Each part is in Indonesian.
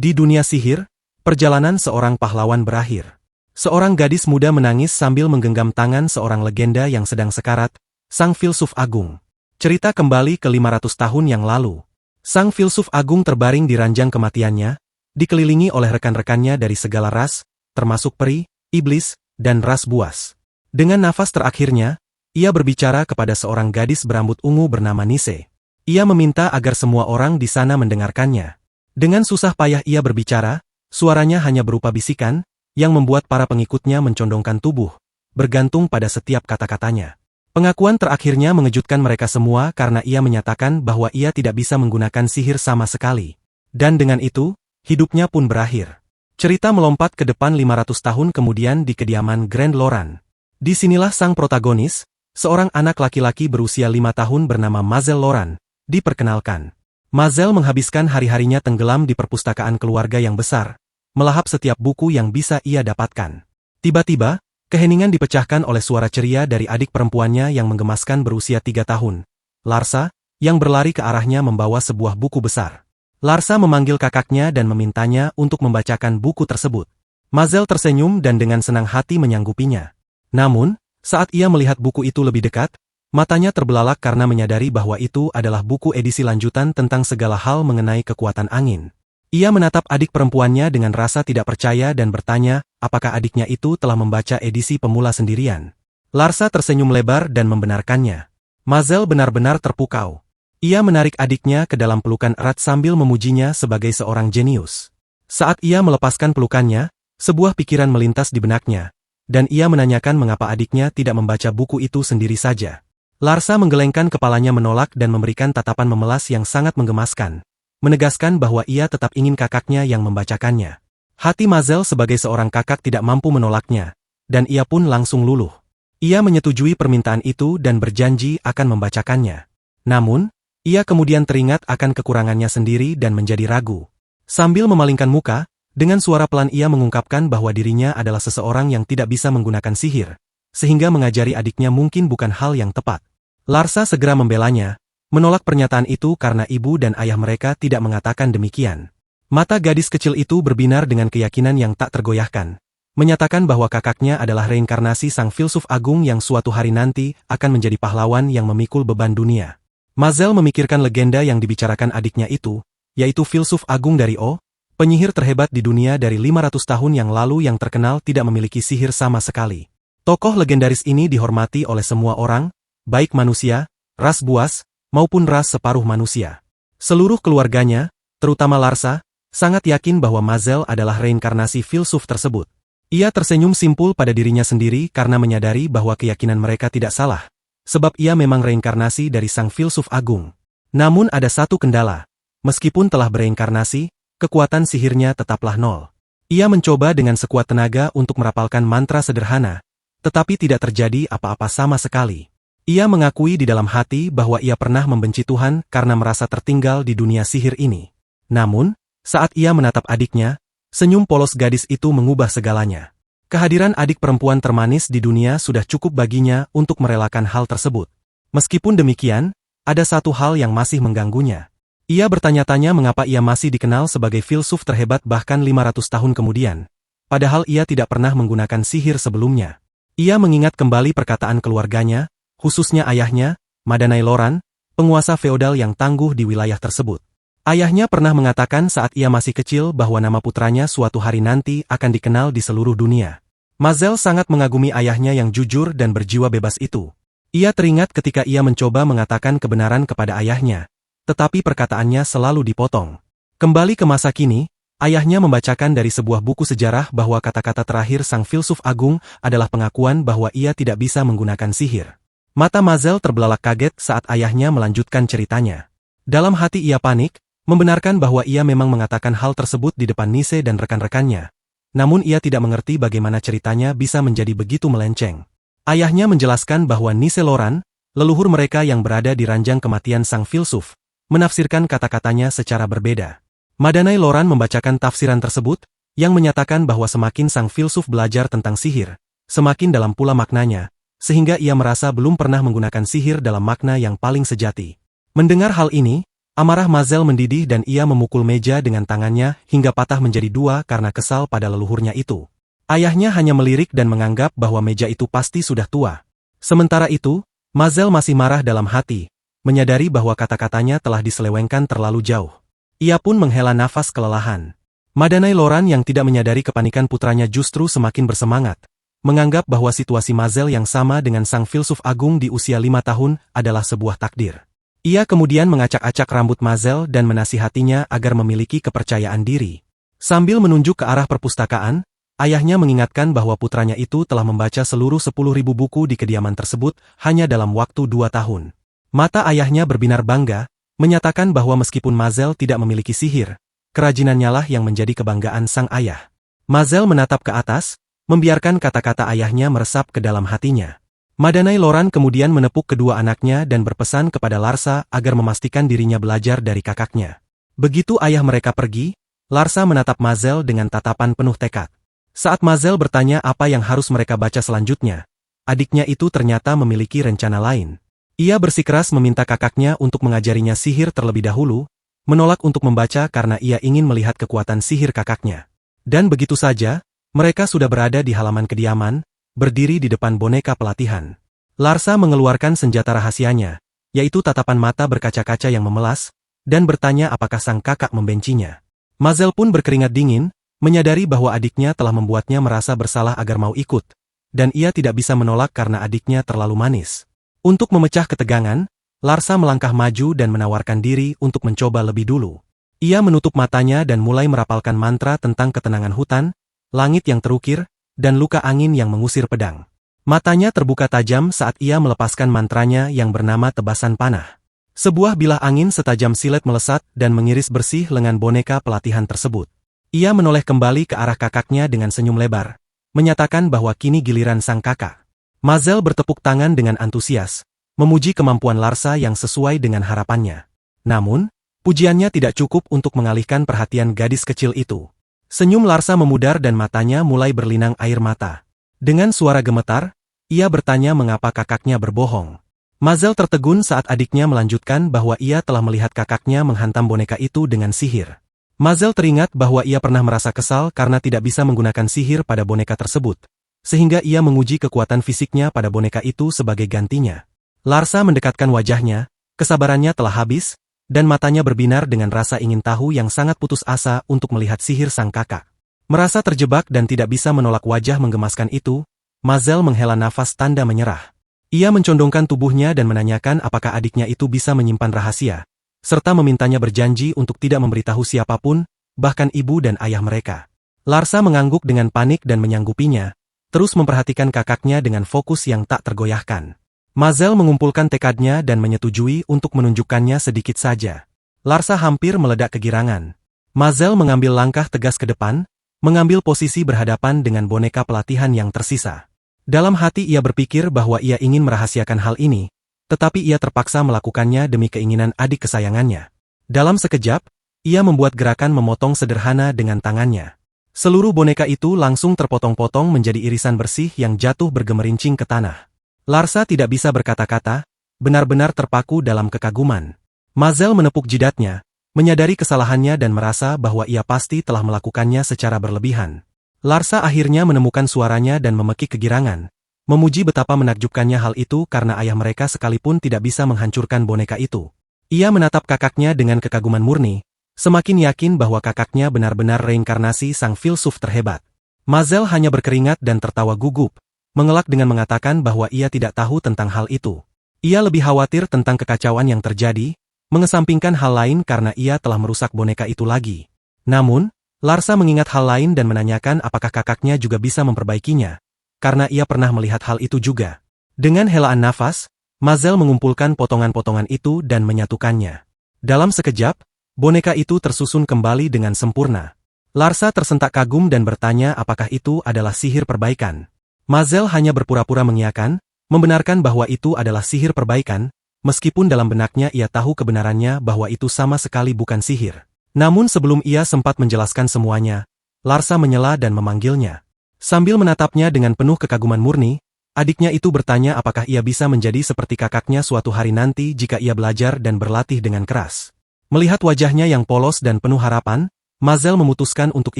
Di dunia sihir, perjalanan seorang pahlawan berakhir. Seorang gadis muda menangis sambil menggenggam tangan seorang legenda yang sedang sekarat, Sang Filsuf Agung. Cerita kembali ke 500 tahun yang lalu. Sang Filsuf Agung terbaring di ranjang kematiannya, dikelilingi oleh rekan-rekannya dari segala ras, termasuk peri, iblis, dan ras buas. Dengan nafas terakhirnya, ia berbicara kepada seorang gadis berambut ungu bernama Nise. Ia meminta agar semua orang di sana mendengarkannya. Dengan susah payah ia berbicara, suaranya hanya berupa bisikan, yang membuat para pengikutnya mencondongkan tubuh, bergantung pada setiap kata-katanya. Pengakuan terakhirnya mengejutkan mereka semua karena ia menyatakan bahwa ia tidak bisa menggunakan sihir sama sekali. Dan dengan itu, hidupnya pun berakhir. Cerita melompat ke depan 500 tahun kemudian di kediaman Grand Loran. Disinilah sang protagonis, seorang anak laki-laki berusia 5 tahun bernama Mazel Loran, diperkenalkan. Mazel menghabiskan hari-harinya tenggelam di perpustakaan keluarga yang besar, melahap setiap buku yang bisa ia dapatkan. Tiba-tiba, keheningan dipecahkan oleh suara ceria dari adik perempuannya yang menggemaskan berusia 3 tahun, Larsa, yang berlari ke arahnya membawa sebuah buku besar. Larsa memanggil kakaknya dan memintanya untuk membacakan buku tersebut. Mazel tersenyum dan dengan senang hati menyanggupinya. Namun, saat ia melihat buku itu lebih dekat, matanya terbelalak karena menyadari bahwa itu adalah buku edisi lanjutan tentang segala hal mengenai kekuatan angin. Ia menatap adik perempuannya dengan rasa tidak percaya dan bertanya, apakah adiknya itu telah membaca edisi pemula sendirian. Larsa tersenyum lebar dan membenarkannya. Mazel benar-benar terpukau. Ia menarik adiknya ke dalam pelukan erat sambil memujinya sebagai seorang jenius. Saat ia melepaskan pelukannya, sebuah pikiran melintas di benaknya, dan ia menanyakan mengapa adiknya tidak membaca buku itu sendiri saja. Larsa menggelengkan kepalanya menolak dan memberikan tatapan memelas yang sangat menggemaskan, menegaskan bahwa ia tetap ingin kakaknya yang membacakannya. Hati Mazel sebagai seorang kakak tidak mampu menolaknya, dan ia pun langsung luluh. Ia menyetujui permintaan itu dan berjanji akan membacakannya. Namun, ia kemudian teringat akan kekurangannya sendiri dan menjadi ragu. Sambil memalingkan muka, dengan suara pelan ia mengungkapkan bahwa dirinya adalah seseorang yang tidak bisa menggunakan sihir, sehingga mengajari adiknya mungkin bukan hal yang tepat. Larsa segera membelanya, menolak pernyataan itu karena ibu dan ayah mereka tidak mengatakan demikian. Mata gadis kecil itu berbinar dengan keyakinan yang tak tergoyahkan, menyatakan bahwa kakaknya adalah reinkarnasi Sang Filsuf Agung yang suatu hari nanti akan menjadi pahlawan yang memikul beban dunia. Mazel memikirkan legenda yang dibicarakan adiknya itu, yaitu Filsuf Agung dari O, penyihir terhebat di dunia dari 500 tahun yang lalu yang terkenal tidak memiliki sihir sama sekali. Tokoh legendaris ini dihormati oleh semua orang, baik manusia, ras buas, maupun ras separuh manusia. Seluruh keluarganya, terutama Larsa, sangat yakin bahwa Mazel adalah reinkarnasi filsuf tersebut. Ia tersenyum simpul pada dirinya sendiri karena menyadari bahwa keyakinan mereka tidak salah, sebab ia memang reinkarnasi dari Sang Filsuf Agung. Namun ada satu kendala, meskipun telah bereinkarnasi, kekuatan sihirnya tetaplah nol. Ia mencoba dengan sekuat tenaga untuk merapalkan mantra sederhana, tetapi tidak terjadi apa-apa sama sekali. Ia mengakui di dalam hati bahwa ia pernah membenci Tuhan karena merasa tertinggal di dunia sihir ini. Namun, saat ia menatap adiknya, senyum polos gadis itu mengubah segalanya. Kehadiran adik perempuan termanis di dunia sudah cukup baginya untuk merelakan hal tersebut. Meskipun demikian, ada satu hal yang masih mengganggunya. Ia bertanya-tanya mengapa ia masih dikenal sebagai filsuf terhebat bahkan 500 tahun kemudian, padahal ia tidak pernah menggunakan sihir sebelumnya. Ia mengingat kembali perkataan keluarganya, khususnya ayahnya, Madanai Loran, penguasa feodal yang tangguh di wilayah tersebut. Ayahnya pernah mengatakan saat ia masih kecil bahwa nama putranya suatu hari nanti akan dikenal di seluruh dunia. Mazel sangat mengagumi ayahnya yang jujur dan berjiwa bebas itu. Ia teringat ketika ia mencoba mengatakan kebenaran kepada ayahnya, tetapi perkataannya selalu dipotong. Kembali ke masa kini, ayahnya membacakan dari sebuah buku sejarah bahwa kata-kata terakhir Sang Filsuf Agung adalah pengakuan bahwa ia tidak bisa menggunakan sihir. Mata Mazel terbelalak kaget saat ayahnya melanjutkan ceritanya. Dalam hati ia panik, membenarkan bahwa ia memang mengatakan hal tersebut di depan Nise dan rekan-rekannya. Namun ia tidak mengerti bagaimana ceritanya bisa menjadi begitu melenceng. Ayahnya menjelaskan bahwa Nise Loran, leluhur mereka yang berada di ranjang kematian Sang Filsuf, menafsirkan kata-katanya secara berbeda. Madanai Loran membacakan tafsiran tersebut, yang menyatakan bahwa semakin Sang Filsuf belajar tentang sihir, semakin dalam pula maknanya, sehingga ia merasa belum pernah menggunakan sihir dalam makna yang paling sejati. Mendengar hal ini, Amarah Mazel mendidih dan ia memukul meja dengan tangannya hingga patah menjadi dua karena kesal pada leluhurnya itu. Ayahnya hanya melirik dan menganggap bahwa meja itu pasti sudah tua. Sementara itu, Mazel masih marah dalam hati, menyadari bahwa kata-katanya telah diselewengkan terlalu jauh. Ia pun menghela nafas kelelahan. Madanai Loran yang tidak menyadari kepanikan putranya justru semakin bersemangat, menganggap bahwa situasi Mazel yang sama dengan sang filsuf agung di usia 5 tahun adalah sebuah takdir. Ia kemudian mengacak-acak rambut Mazel dan menasihatinya agar memiliki kepercayaan diri. Sambil menunjuk ke arah perpustakaan, ayahnya mengingatkan bahwa putranya itu telah membaca seluruh 10.000 buku di kediaman tersebut hanya dalam waktu 2 tahun. Mata ayahnya berbinar bangga, menyatakan bahwa meskipun Mazel tidak memiliki sihir, kerajinannya lah yang menjadi kebanggaan sang ayah. Mazel menatap ke atas, membiarkan kata-kata ayahnya meresap ke dalam hatinya. Madanai Loran kemudian menepuk kedua anaknya dan berpesan kepada Larsa agar memastikan dirinya belajar dari kakaknya. Begitu ayah mereka pergi, Larsa menatap Mazel dengan tatapan penuh tekad. Saat Mazel bertanya apa yang harus mereka baca selanjutnya, adiknya itu ternyata memiliki rencana lain. Ia bersikeras meminta kakaknya untuk mengajarinya sihir terlebih dahulu, menolak untuk membaca karena ia ingin melihat kekuatan sihir kakaknya. Dan begitu saja, mereka sudah berada di halaman kediaman, berdiri di depan boneka pelatihan. Larsa mengeluarkan senjata rahasianya, yaitu tatapan mata berkaca-kaca yang memelas, dan bertanya apakah sang kakak membencinya. Mazel pun berkeringat dingin, menyadari bahwa adiknya telah membuatnya merasa bersalah agar mau ikut, dan ia tidak bisa menolak karena adiknya terlalu manis. Untuk memecah ketegangan, Larsa melangkah maju dan menawarkan diri untuk mencoba lebih dulu. Ia menutup matanya dan mulai merapalkan mantra tentang ketenangan hutan, langit yang terukir, dan luka angin yang mengusir pedang. Matanya terbuka tajam saat ia melepaskan mantranya yang bernama tebasan panah. Sebuah bilah angin setajam silet melesat dan mengiris bersih lengan boneka pelatihan tersebut. Ia menoleh kembali ke arah kakaknya dengan senyum lebar, menyatakan bahwa kini giliran sang kakak. Mazel bertepuk tangan dengan antusias, memuji kemampuan Larsa yang sesuai dengan harapannya. Namun, pujiannya tidak cukup untuk mengalihkan perhatian gadis kecil itu. Senyum Larsa memudar dan matanya mulai berlinang air mata. Dengan suara gemetar, ia bertanya mengapa kakaknya berbohong. Mazel tertegun saat adiknya melanjutkan bahwa ia telah melihat kakaknya menghantam boneka itu dengan sihir. Mazel teringat bahwa ia pernah merasa kesal karena tidak bisa menggunakan sihir pada boneka tersebut, sehingga ia menguji kekuatan fisiknya pada boneka itu sebagai gantinya. Larsa mendekatkan wajahnya, kesabarannya telah habis, dan matanya berbinar dengan rasa ingin tahu yang sangat putus asa untuk melihat sihir sang kakak. Merasa terjebak dan tidak bisa menolak wajah menggemaskan itu, Mazel menghela nafas tanda menyerah. Ia mencondongkan tubuhnya dan menanyakan apakah adiknya itu bisa menyimpan rahasia, serta memintanya berjanji untuk tidak memberitahu siapapun, bahkan ibu dan ayah mereka. Larsa mengangguk dengan panik dan menyanggupinya, terus memperhatikan kakaknya dengan fokus yang tak tergoyahkan. Mazel mengumpulkan tekadnya dan menyetujui untuk menunjukkannya sedikit saja. Larsa hampir meledak kegirangan. Mazel mengambil langkah tegas ke depan, mengambil posisi berhadapan dengan boneka pelatihan yang tersisa. Dalam hati ia berpikir bahwa ia ingin merahasiakan hal ini, tetapi ia terpaksa melakukannya demi keinginan adik kesayangannya. Dalam sekejap, ia membuat gerakan memotong sederhana dengan tangannya. Seluruh boneka itu langsung terpotong-potong menjadi irisan bersih yang jatuh bergemerincing ke tanah. Larsa tidak bisa berkata-kata, benar-benar terpaku dalam kekaguman. Mazel menepuk jidatnya, menyadari kesalahannya dan merasa bahwa ia pasti telah melakukannya secara berlebihan. Larsa akhirnya menemukan suaranya dan memekik kegirangan, memuji betapa menakjubkannya hal itu karena ayah mereka sekalipun tidak bisa menghancurkan boneka itu. Ia menatap kakaknya dengan kekaguman murni, semakin yakin bahwa kakaknya benar-benar reinkarnasi sang filsuf terhebat. Mazel hanya berkeringat dan tertawa gugup, mengelak dengan mengatakan bahwa ia tidak tahu tentang hal itu. Ia lebih khawatir tentang kekacauan yang terjadi, mengesampingkan hal lain karena ia telah merusak boneka itu lagi. Namun, Larsa mengingat hal lain dan menanyakan apakah kakaknya juga bisa memperbaikinya, karena ia pernah melihat hal itu juga. Dengan helaan nafas, Mazel mengumpulkan potongan-potongan itu dan menyatukannya. Dalam sekejap, boneka itu tersusun kembali dengan sempurna. Larsa tersentak kagum dan bertanya apakah itu adalah sihir perbaikan. Mazel hanya berpura-pura mengiyakan, membenarkan bahwa itu adalah sihir perbaikan, meskipun dalam benaknya ia tahu kebenarannya bahwa itu sama sekali bukan sihir. Namun sebelum ia sempat menjelaskan semuanya, Larsa menyela dan memanggilnya. Sambil menatapnya dengan penuh kekaguman murni, adiknya itu bertanya apakah ia bisa menjadi seperti kakaknya suatu hari nanti jika ia belajar dan berlatih dengan keras. Melihat wajahnya yang polos dan penuh harapan, Mazel memutuskan untuk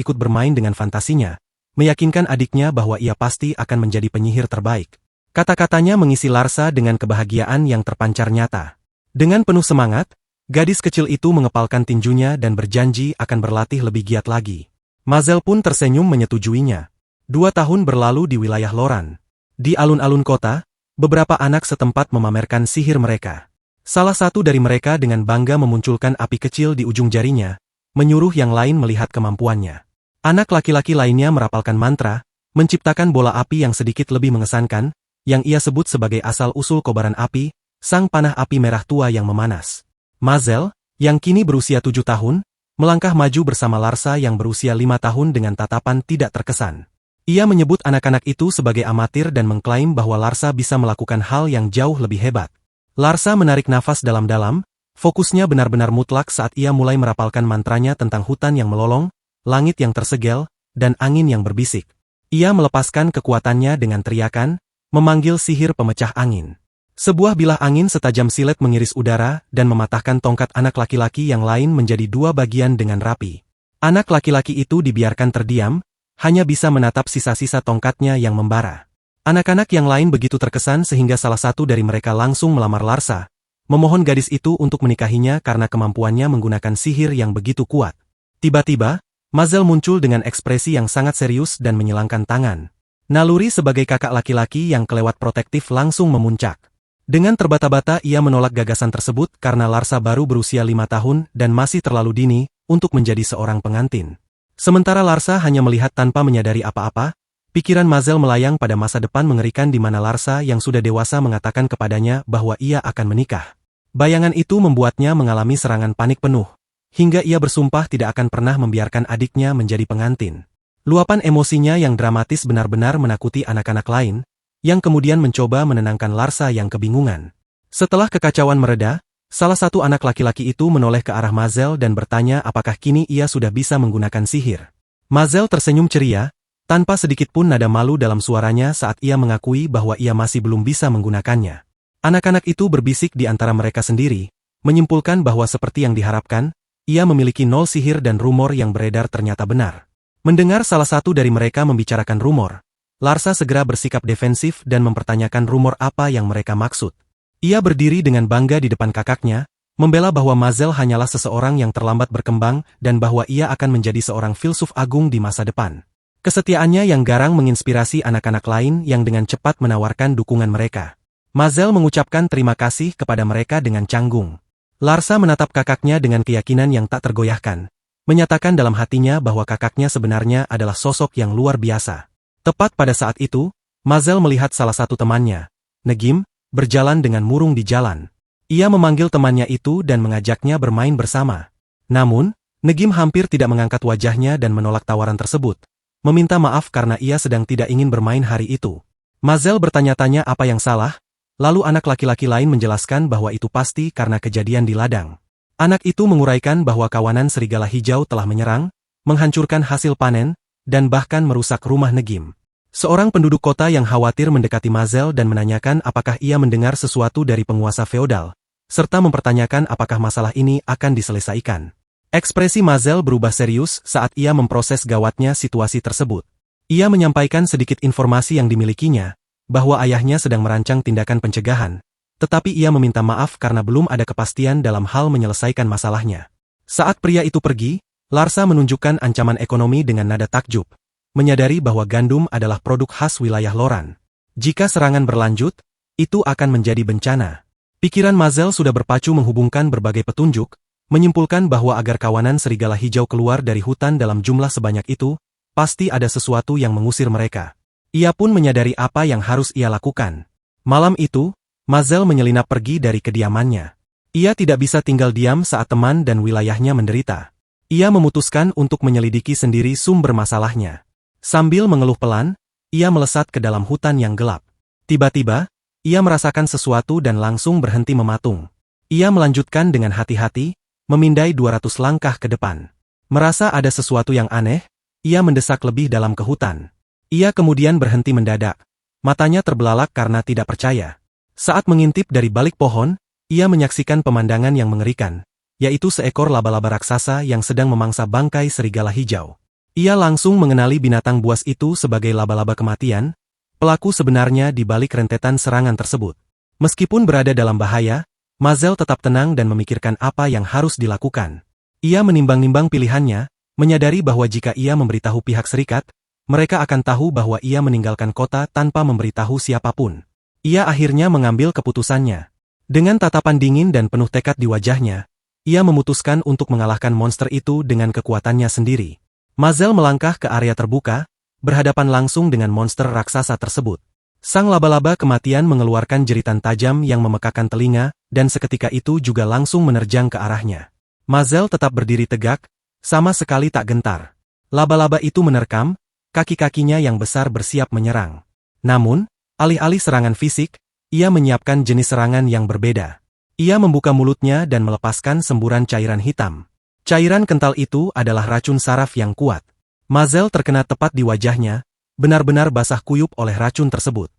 ikut bermain dengan fantasinya, meyakinkan adiknya bahwa ia pasti akan menjadi penyihir terbaik. Kata-katanya mengisi Larsa dengan kebahagiaan yang terpancar nyata. Dengan penuh semangat, gadis kecil itu mengepalkan tinjunya dan berjanji akan berlatih lebih giat lagi. Mazel pun tersenyum menyetujuinya. 2 tahun berlalu di wilayah Loran. Di alun-alun kota, beberapa anak setempat memamerkan sihir mereka. Salah satu dari mereka dengan bangga memunculkan api kecil di ujung jarinya, menyuruh yang lain melihat kemampuannya. Anak laki-laki lainnya merapalkan mantra, menciptakan bola api yang sedikit lebih mengesankan, yang ia sebut sebagai asal-usul kobaran api, sang panah api merah tua yang memanas. Mazel, yang kini berusia 7 tahun, melangkah maju bersama Larsa yang berusia 5 tahun dengan tatapan tidak terkesan. Ia menyebut anak-anak itu sebagai amatir dan mengklaim bahwa Larsa bisa melakukan hal yang jauh lebih hebat. Larsa menarik nafas dalam-dalam, fokusnya benar-benar mutlak saat ia mulai merapalkan mantranya tentang hutan yang melolong, langit yang tersegel, dan angin yang berbisik. Ia melepaskan kekuatannya dengan teriakan, memanggil sihir pemecah angin. Sebuah bilah angin setajam silet mengiris udara dan mematahkan tongkat anak laki-laki yang lain menjadi 2 bagian dengan rapi. Anak laki-laki itu dibiarkan terdiam, hanya bisa menatap sisa-sisa tongkatnya yang membara. Anak-anak yang lain begitu terkesan sehingga salah satu dari mereka langsung melamar Larsa, memohon gadis itu untuk menikahinya karena kemampuannya menggunakan sihir yang begitu kuat. Tiba-tiba, Mazel muncul dengan ekspresi yang sangat serius dan menyilangkan tangan. Naluri sebagai kakak laki-laki yang kelewat protektif langsung memuncak. Dengan terbata-bata ia menolak gagasan tersebut karena Larsa baru berusia 5 tahun dan masih terlalu dini untuk menjadi seorang pengantin. Sementara Larsa hanya melihat tanpa menyadari apa-apa, pikiran Mazel melayang pada masa depan mengerikan di mana Larsa yang sudah dewasa mengatakan kepadanya bahwa ia akan menikah. Bayangan itu membuatnya mengalami serangan panik penuh, hingga ia bersumpah tidak akan pernah membiarkan adiknya menjadi pengantin. Luapan emosinya yang dramatis benar-benar menakuti anak-anak lain, yang kemudian mencoba menenangkan Larsa yang kebingungan. Setelah kekacauan mereda, salah satu anak laki-laki itu menoleh ke arah Mazel dan bertanya apakah kini ia sudah bisa menggunakan sihir. Mazel tersenyum ceria, tanpa sedikit pun nada malu dalam suaranya saat ia mengakui bahwa ia masih belum bisa menggunakannya. Anak-anak itu berbisik di antara mereka sendiri, menyimpulkan bahwa seperti yang diharapkan, ia memiliki 0 sihir dan rumor yang beredar ternyata benar. Mendengar salah satu dari mereka membicarakan rumor, Larsa segera bersikap defensif dan mempertanyakan rumor apa yang mereka maksud. Ia berdiri dengan bangga di depan kakaknya, membela bahwa Mazel hanyalah seseorang yang terlambat berkembang dan bahwa ia akan menjadi seorang filsuf agung di masa depan. Kesetiaannya yang garang menginspirasi anak-anak lain yang dengan cepat menawarkan dukungan mereka. Mazel mengucapkan terima kasih kepada mereka dengan canggung. Larsa menatap kakaknya dengan keyakinan yang tak tergoyahkan, menyatakan dalam hatinya bahwa kakaknya sebenarnya adalah sosok yang luar biasa. Tepat pada saat itu, Mazel melihat salah satu temannya, Negim, berjalan dengan murung di jalan. Ia memanggil temannya itu dan mengajaknya bermain bersama. Namun, Negim hampir tidak mengangkat wajahnya dan menolak tawaran tersebut, meminta maaf karena ia sedang tidak ingin bermain hari itu. Mazel bertanya-tanya apa yang salah, lalu anak laki-laki lain menjelaskan bahwa itu pasti karena kejadian di ladang. Anak itu menguraikan bahwa kawanan serigala hijau telah menyerang, menghancurkan hasil panen, dan bahkan merusak rumah Negim. Seorang penduduk kota yang khawatir mendekati Mazel dan menanyakan apakah ia mendengar sesuatu dari penguasa feodal, serta mempertanyakan apakah masalah ini akan diselesaikan. Ekspresi Mazel berubah serius saat ia memproses gawatnya situasi tersebut. Ia menyampaikan sedikit informasi yang dimilikinya, bahwa ayahnya sedang merancang tindakan pencegahan, tetapi ia meminta maaf karena belum ada kepastian dalam hal menyelesaikan masalahnya. Saat pria itu pergi, Larsa menunjukkan ancaman ekonomi dengan nada takjub, menyadari bahwa gandum adalah produk khas wilayah Loran. Jika serangan berlanjut, itu akan menjadi bencana. Pikiran Mazel sudah berpacu menghubungkan berbagai petunjuk, menyimpulkan bahwa agar kawanan serigala hijau keluar dari hutan dalam jumlah sebanyak itu, pasti ada sesuatu yang mengusir mereka. Ia pun menyadari apa yang harus ia lakukan. Malam itu, Mazel menyelinap pergi dari kediamannya. Ia tidak bisa tinggal diam saat teman dan wilayahnya menderita. Ia memutuskan untuk menyelidiki sendiri sumber masalahnya. Sambil mengeluh pelan, ia melesat ke dalam hutan yang gelap. Tiba-tiba, ia merasakan sesuatu dan langsung berhenti mematung. Ia melanjutkan dengan hati-hati, memindai 200 langkah ke depan. Merasa ada sesuatu yang aneh, ia mendesak lebih dalam ke hutan. Ia kemudian berhenti mendadak. Matanya terbelalak karena tidak percaya. Saat mengintip dari balik pohon, ia menyaksikan pemandangan yang mengerikan, yaitu seekor laba-laba raksasa yang sedang memangsa bangkai serigala hijau. Ia langsung mengenali binatang buas itu sebagai laba-laba kematian, pelaku sebenarnya di balik rentetan serangan tersebut. Meskipun berada dalam bahaya, Mazel tetap tenang dan memikirkan apa yang harus dilakukan. Ia menimbang-nimbang pilihannya, menyadari bahwa jika ia memberitahu pihak serikat, mereka akan tahu bahwa ia meninggalkan kota tanpa memberitahu siapapun. Ia akhirnya mengambil keputusannya. Dengan tatapan dingin dan penuh tekad di wajahnya, ia memutuskan untuk mengalahkan monster itu dengan kekuatannya sendiri. Mazel melangkah ke area terbuka, berhadapan langsung dengan monster raksasa tersebut. Sang laba-laba kematian mengeluarkan jeritan tajam yang memekakan telinga, dan seketika itu juga langsung menerjang ke arahnya. Mazel tetap berdiri tegak, sama sekali tak gentar. Laba-laba itu menerkam, kaki-kakinya yang besar bersiap menyerang. Namun, alih-alih serangan fisik, ia menyiapkan jenis serangan yang berbeda. Ia membuka mulutnya dan melepaskan semburan cairan hitam. Cairan kental itu adalah racun saraf yang kuat. Mazel terkena tepat di wajahnya, benar-benar basah kuyup oleh racun tersebut.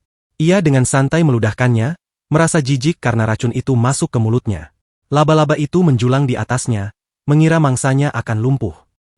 Ia dengan santai meludahkannya, merasa jijik karena racun itu masuk ke mulutnya. Laba-laba itu menjulang di atasnya, mengira mangsanya akan lumpuh.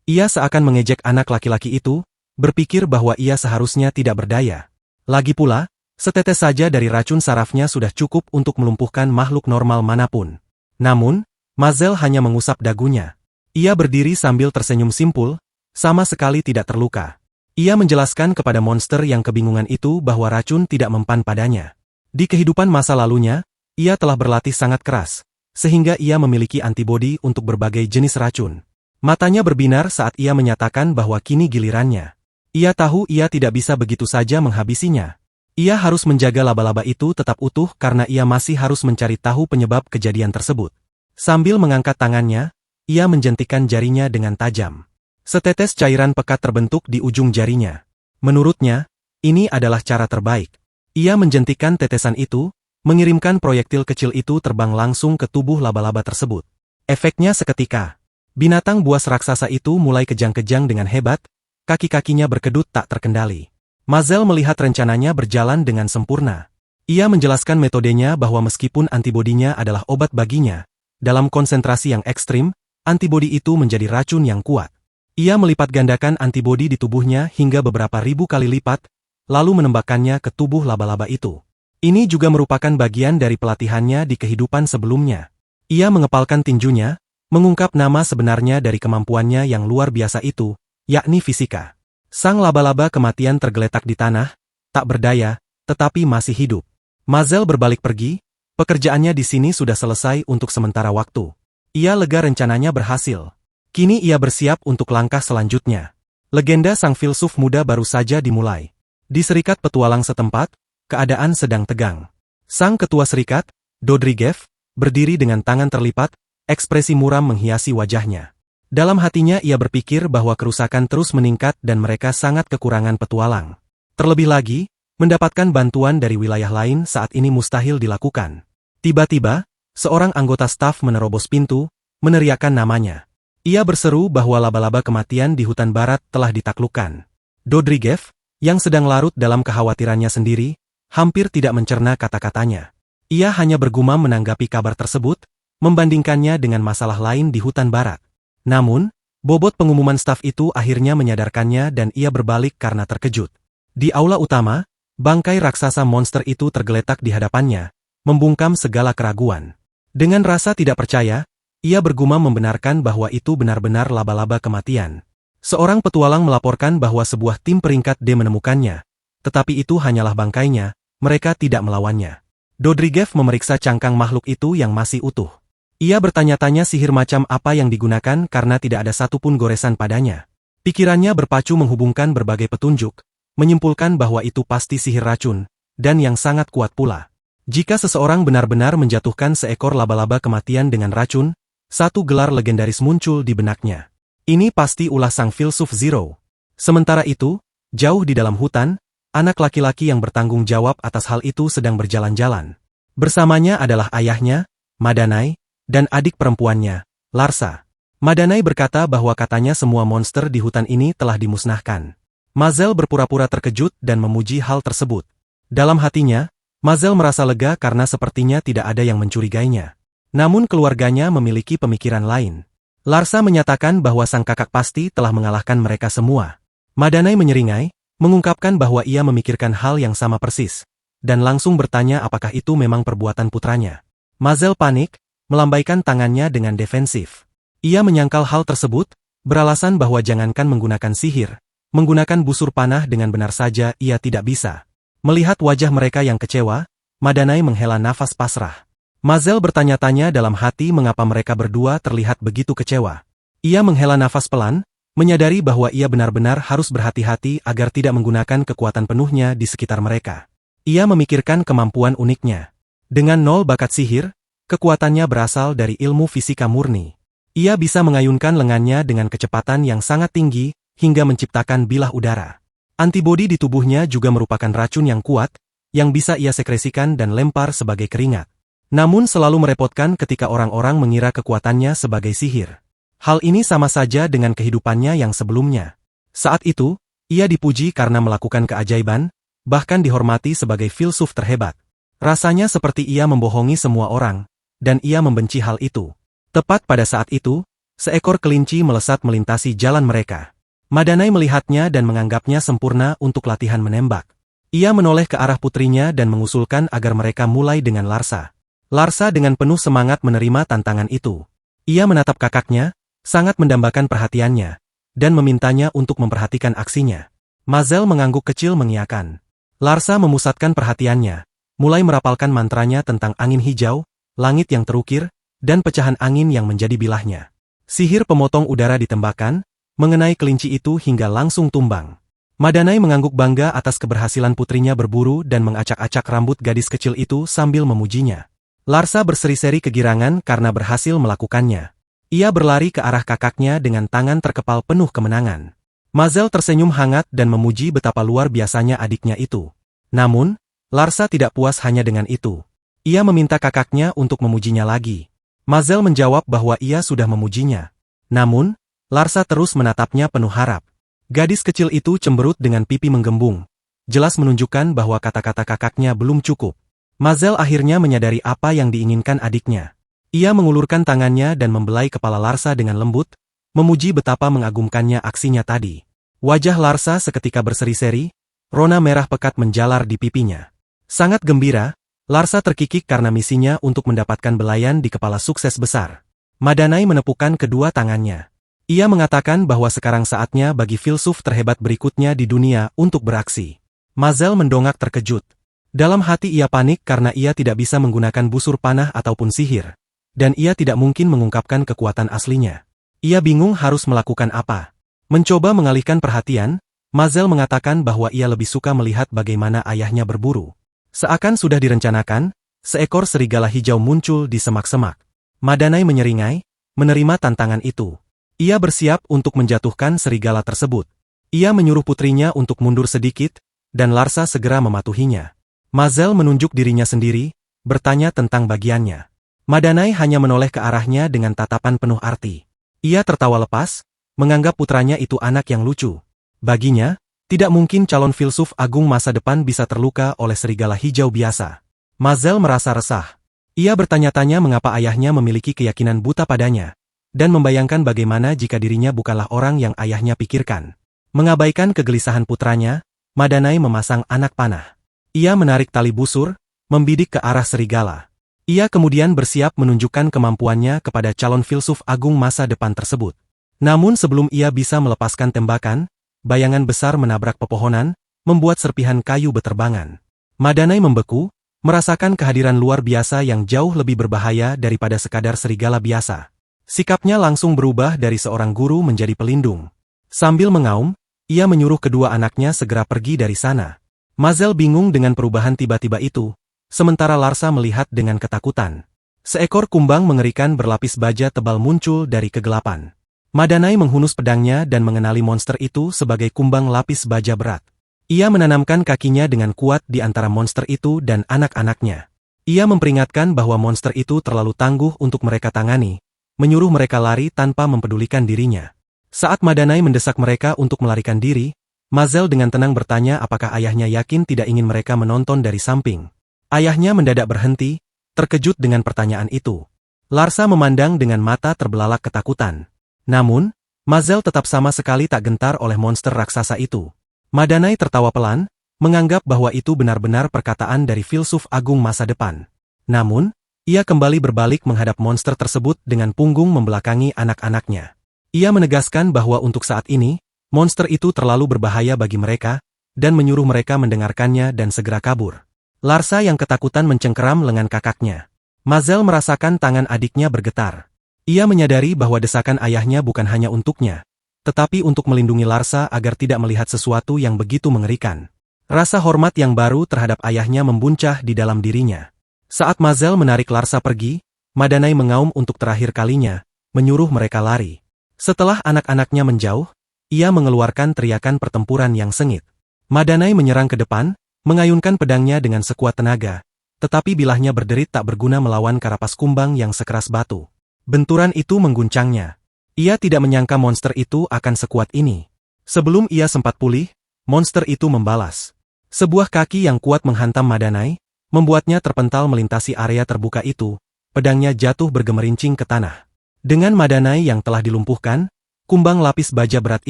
Ia seakan mengejek anak laki-laki itu, berpikir bahwa ia seharusnya tidak berdaya. Lagi pula, setetes saja dari racun sarafnya sudah cukup untuk melumpuhkan makhluk normal manapun. Namun, Mazel hanya mengusap dagunya. Ia berdiri sambil tersenyum simpul, sama sekali tidak terluka. Ia menjelaskan kepada monster yang kebingungan itu bahwa racun tidak mempan padanya. Di kehidupan masa lalunya, ia telah berlatih sangat keras, sehingga ia memiliki antibodi untuk berbagai jenis racun. Matanya berbinar saat ia menyatakan bahwa kini gilirannya. Ia tahu ia tidak bisa begitu saja menghabisinya. Ia harus menjaga laba-laba itu tetap utuh karena ia masih harus mencari tahu penyebab kejadian tersebut. Sambil mengangkat tangannya, ia menjentikan jarinya dengan tajam. Setetes cairan pekat terbentuk di ujung jarinya. Menurutnya, ini adalah cara terbaik. Ia menjentikan tetesan itu, mengirimkan proyektil kecil itu terbang langsung ke tubuh laba-laba tersebut. Efeknya seketika. Binatang buas raksasa itu mulai kejang-kejang dengan hebat, kaki-kakinya berkedut tak terkendali. Mazel melihat rencananya berjalan dengan sempurna. Ia menjelaskan metodenya bahwa meskipun antibodinya adalah obat baginya, dalam konsentrasi yang ekstrim, antibodi itu menjadi racun yang kuat. Ia melipat gandakan antibodi di tubuhnya hingga beberapa ribu kali lipat, lalu menembakkannya ke tubuh laba-laba itu. Ini juga merupakan bagian dari pelatihannya di kehidupan sebelumnya. Ia mengepalkan tinjunya, mengungkap nama sebenarnya dari kemampuannya yang luar biasa itu, yakni fisika. Sang laba-laba kematian tergeletak di tanah, tak berdaya, tetapi masih hidup. Mazel berbalik pergi, pekerjaannya di sini sudah selesai untuk sementara waktu. Ia lega rencananya berhasil. Kini ia bersiap untuk langkah selanjutnya. Legenda sang filsuf muda baru saja dimulai. Di serikat petualang setempat, keadaan sedang tegang. Sang ketua serikat, Dodrigev, berdiri dengan tangan terlipat, ekspresi muram menghiasi wajahnya. Dalam hatinya ia berpikir bahwa kerusakan terus meningkat dan mereka sangat kekurangan petualang. Terlebih lagi, mendapatkan bantuan dari wilayah lain saat ini mustahil dilakukan. Tiba-tiba, seorang anggota staf menerobos pintu, meneriakkan namanya. Ia berseru bahwa laba-laba kematian di hutan barat telah ditaklukkan. Dodrigev, yang sedang larut dalam kekhawatirannya sendiri, hampir tidak mencerna kata-katanya. Ia hanya bergumam menanggapi kabar tersebut, membandingkannya dengan masalah lain di hutan barat. Namun, bobot pengumuman staf itu akhirnya menyadarkannya dan ia berbalik karena terkejut. Di aula utama, bangkai raksasa monster itu tergeletak di hadapannya, membungkam segala keraguan. Dengan rasa tidak percaya, ia bergumam membenarkan bahwa itu benar-benar laba-laba kematian. Seorang petualang melaporkan bahwa sebuah tim peringkat D menemukannya, tetapi itu hanyalah bangkainya, mereka tidak melawannya. Dodrigev memeriksa cangkang makhluk itu yang masih utuh. Ia bertanya-tanya sihir macam apa yang digunakan karena tidak ada satupun goresan padanya. Pikirannya berpacu menghubungkan berbagai petunjuk, menyimpulkan bahwa itu pasti sihir racun, dan yang sangat kuat pula. Jika seseorang benar-benar menjatuhkan seekor laba-laba kematian dengan racun, satu gelar legendaris muncul di benaknya. Ini pasti ulah sang filsuf Zero. Sementara itu, jauh di dalam hutan, anak laki-laki yang bertanggung jawab atas hal itu sedang berjalan-jalan. Bersamanya adalah ayahnya, Madanai, dan adik perempuannya, Larsa. Madanai berkata bahwa katanya semua monster di hutan ini telah dimusnahkan. Mazel berpura-pura terkejut dan memuji hal tersebut. Dalam hatinya, Mazel merasa lega karena sepertinya tidak ada yang mencurigainya. Namun keluarganya memiliki pemikiran lain. Larsa menyatakan bahwa sang kakak pasti telah mengalahkan mereka semua. Madanai menyeringai, mengungkapkan bahwa ia memikirkan hal yang sama persis, dan langsung bertanya apakah itu memang perbuatan putranya. Mazel panik, melambaikan tangannya dengan defensif. Ia menyangkal hal tersebut, beralasan bahwa jangankan menggunakan sihir, menggunakan busur panah dengan benar saja ia tidak bisa. Melihat wajah mereka yang kecewa, Madanai menghela nafas pasrah. Mazel bertanya-tanya dalam hati mengapa mereka berdua terlihat begitu kecewa. Ia menghela nafas pelan, menyadari bahwa ia benar-benar harus berhati-hati agar tidak menggunakan kekuatan penuhnya di sekitar mereka. Ia memikirkan kemampuan uniknya. Dengan 0 bakat sihir, kekuatannya berasal dari ilmu fisika murni. Ia bisa mengayunkan lengannya dengan kecepatan yang sangat tinggi, hingga menciptakan bilah udara. Antibodi di tubuhnya juga merupakan racun yang kuat, yang bisa ia sekresikan dan lempar sebagai keringat. Namun selalu merepotkan ketika orang-orang mengira kekuatannya sebagai sihir. Hal ini sama saja dengan kehidupannya yang sebelumnya. Saat itu, ia dipuji karena melakukan keajaiban, bahkan dihormati sebagai filsuf terhebat. Rasanya seperti ia membohongi semua orang, dan ia membenci hal itu. Tepat pada saat itu, seekor kelinci melesat melintasi jalan mereka. Madanai melihatnya dan menganggapnya sempurna untuk latihan menembak. Ia menoleh ke arah putrinya dan mengusulkan agar mereka mulai dengan Larsa. Larsa dengan penuh semangat menerima tantangan itu. Ia menatap kakaknya, sangat mendambakan perhatiannya, dan memintanya untuk memperhatikan aksinya. Mazel mengangguk kecil mengiyakan. Larsa memusatkan perhatiannya, mulai merapalkan mantranya tentang angin hijau, langit yang terukir, dan pecahan angin yang menjadi bilahnya. Sihir pemotong udara ditembakkan, mengenai kelinci itu hingga langsung tumbang. Madanai mengangguk bangga atas keberhasilan putrinya berburu dan mengacak-acak rambut gadis kecil itu sambil memujinya. Larsa berseri-seri kegirangan karena berhasil melakukannya. Ia berlari ke arah kakaknya dengan tangan terkepal penuh kemenangan. Mazel tersenyum hangat dan memuji betapa luar biasanya adiknya itu. Namun, Larsa tidak puas hanya dengan itu. Ia meminta kakaknya untuk memujinya lagi. Mazel menjawab bahwa ia sudah memujinya. Namun, Larsa terus menatapnya penuh harap. Gadis kecil itu cemberut dengan pipi menggembung. Jelas menunjukkan bahwa kata-kata kakaknya belum cukup. Mazel akhirnya menyadari apa yang diinginkan adiknya. Ia mengulurkan tangannya dan membelai kepala Larsa dengan lembut, memuji betapa mengagumkannya aksinya tadi. Wajah Larsa seketika berseri-seri, rona merah pekat menjalar di pipinya. Sangat gembira, Larsa terkikik karena misinya untuk mendapatkan belayan di kepala sukses besar. Madanai menepukkan kedua tangannya. Ia mengatakan bahwa sekarang saatnya bagi filsuf terhebat berikutnya di dunia untuk beraksi. Mazel mendongak terkejut. Dalam hati ia panik karena ia tidak bisa menggunakan busur panah ataupun sihir, dan ia tidak mungkin mengungkapkan kekuatan aslinya. Ia bingung harus melakukan apa. Mencoba mengalihkan perhatian, Mazel mengatakan bahwa ia lebih suka melihat bagaimana ayahnya berburu. Seakan sudah direncanakan, seekor serigala hijau muncul di semak-semak. Madanai menyeringai, menerima tantangan itu. Ia bersiap untuk menjatuhkan serigala tersebut. Ia menyuruh putrinya untuk mundur sedikit, dan Larsa segera mematuhinya. Mazel menunjuk dirinya sendiri, bertanya tentang bagiannya. Madanai hanya menoleh ke arahnya dengan tatapan penuh arti. Ia tertawa lepas, menganggap putranya itu anak yang lucu. Baginya, tidak mungkin calon filsuf agung masa depan bisa terluka oleh serigala hijau biasa. Mazel merasa resah. Ia bertanya-tanya mengapa ayahnya memiliki keyakinan buta padanya, dan membayangkan bagaimana jika dirinya bukanlah orang yang ayahnya pikirkan. Mengabaikan kegelisahan putranya, Madanai memasang anak panah. Ia menarik tali busur, membidik ke arah serigala. Ia kemudian bersiap menunjukkan kemampuannya kepada calon filsuf agung masa depan tersebut. Namun sebelum ia bisa melepaskan tembakan, bayangan besar menabrak pepohonan, membuat serpihan kayu beterbangan. Madanai membeku, merasakan kehadiran luar biasa yang jauh lebih berbahaya daripada sekadar serigala biasa. Sikapnya langsung berubah dari seorang guru menjadi pelindung. Sambil mengaum, ia menyuruh kedua anaknya segera pergi dari sana. Mazel bingung dengan perubahan tiba-tiba itu, sementara Larsa melihat dengan ketakutan. Seekor kumbang mengerikan berlapis baja tebal muncul dari kegelapan. Madanai menghunus pedangnya dan mengenali monster itu sebagai kumbang lapis baja berat. Ia menanamkan kakinya dengan kuat di antara monster itu dan anak-anaknya. Ia memperingatkan bahwa monster itu terlalu tangguh untuk mereka tangani, menyuruh mereka lari tanpa mempedulikan dirinya. Saat Madanai mendesak mereka untuk melarikan diri, Mazel dengan tenang bertanya apakah ayahnya yakin tidak ingin mereka menonton dari samping. Ayahnya mendadak berhenti, terkejut dengan pertanyaan itu. Larsa memandang dengan mata terbelalak ketakutan. Namun, Mazel tetap sama sekali tak gentar oleh monster raksasa itu. Madanai tertawa pelan, menganggap bahwa itu benar-benar perkataan dari filsuf agung masa depan. Namun, ia kembali berbalik menghadap monster tersebut dengan punggung membelakangi anak-anaknya. Ia menegaskan bahwa untuk saat ini, monster itu terlalu berbahaya bagi mereka, dan menyuruh mereka mendengarkannya dan segera kabur. Larsa yang ketakutan mencengkeram lengan kakaknya. Mazel merasakan tangan adiknya bergetar. Ia menyadari bahwa desakan ayahnya bukan hanya untuknya, tetapi untuk melindungi Larsa agar tidak melihat sesuatu yang begitu mengerikan. Rasa hormat yang baru terhadap ayahnya membuncah di dalam dirinya. Saat Mazel menarik Larsa pergi, Madanai mengaum untuk terakhir kalinya, menyuruh mereka lari. Setelah anak-anaknya menjauh, ia mengeluarkan teriakan pertempuran yang sengit. Madanai menyerang ke depan, mengayunkan pedangnya dengan sekuat tenaga, tetapi bilahnya berderit tak berguna melawan karapas kumbang yang sekeras batu. Benturan itu mengguncangnya. Ia tidak menyangka monster itu akan sekuat ini. Sebelum ia sempat pulih, monster itu membalas. Sebuah kaki yang kuat menghantam Madanai, membuatnya terpental melintasi area terbuka itu, pedangnya jatuh bergemerincing ke tanah. Dengan Madanai yang telah dilumpuhkan, kumbang lapis baja berat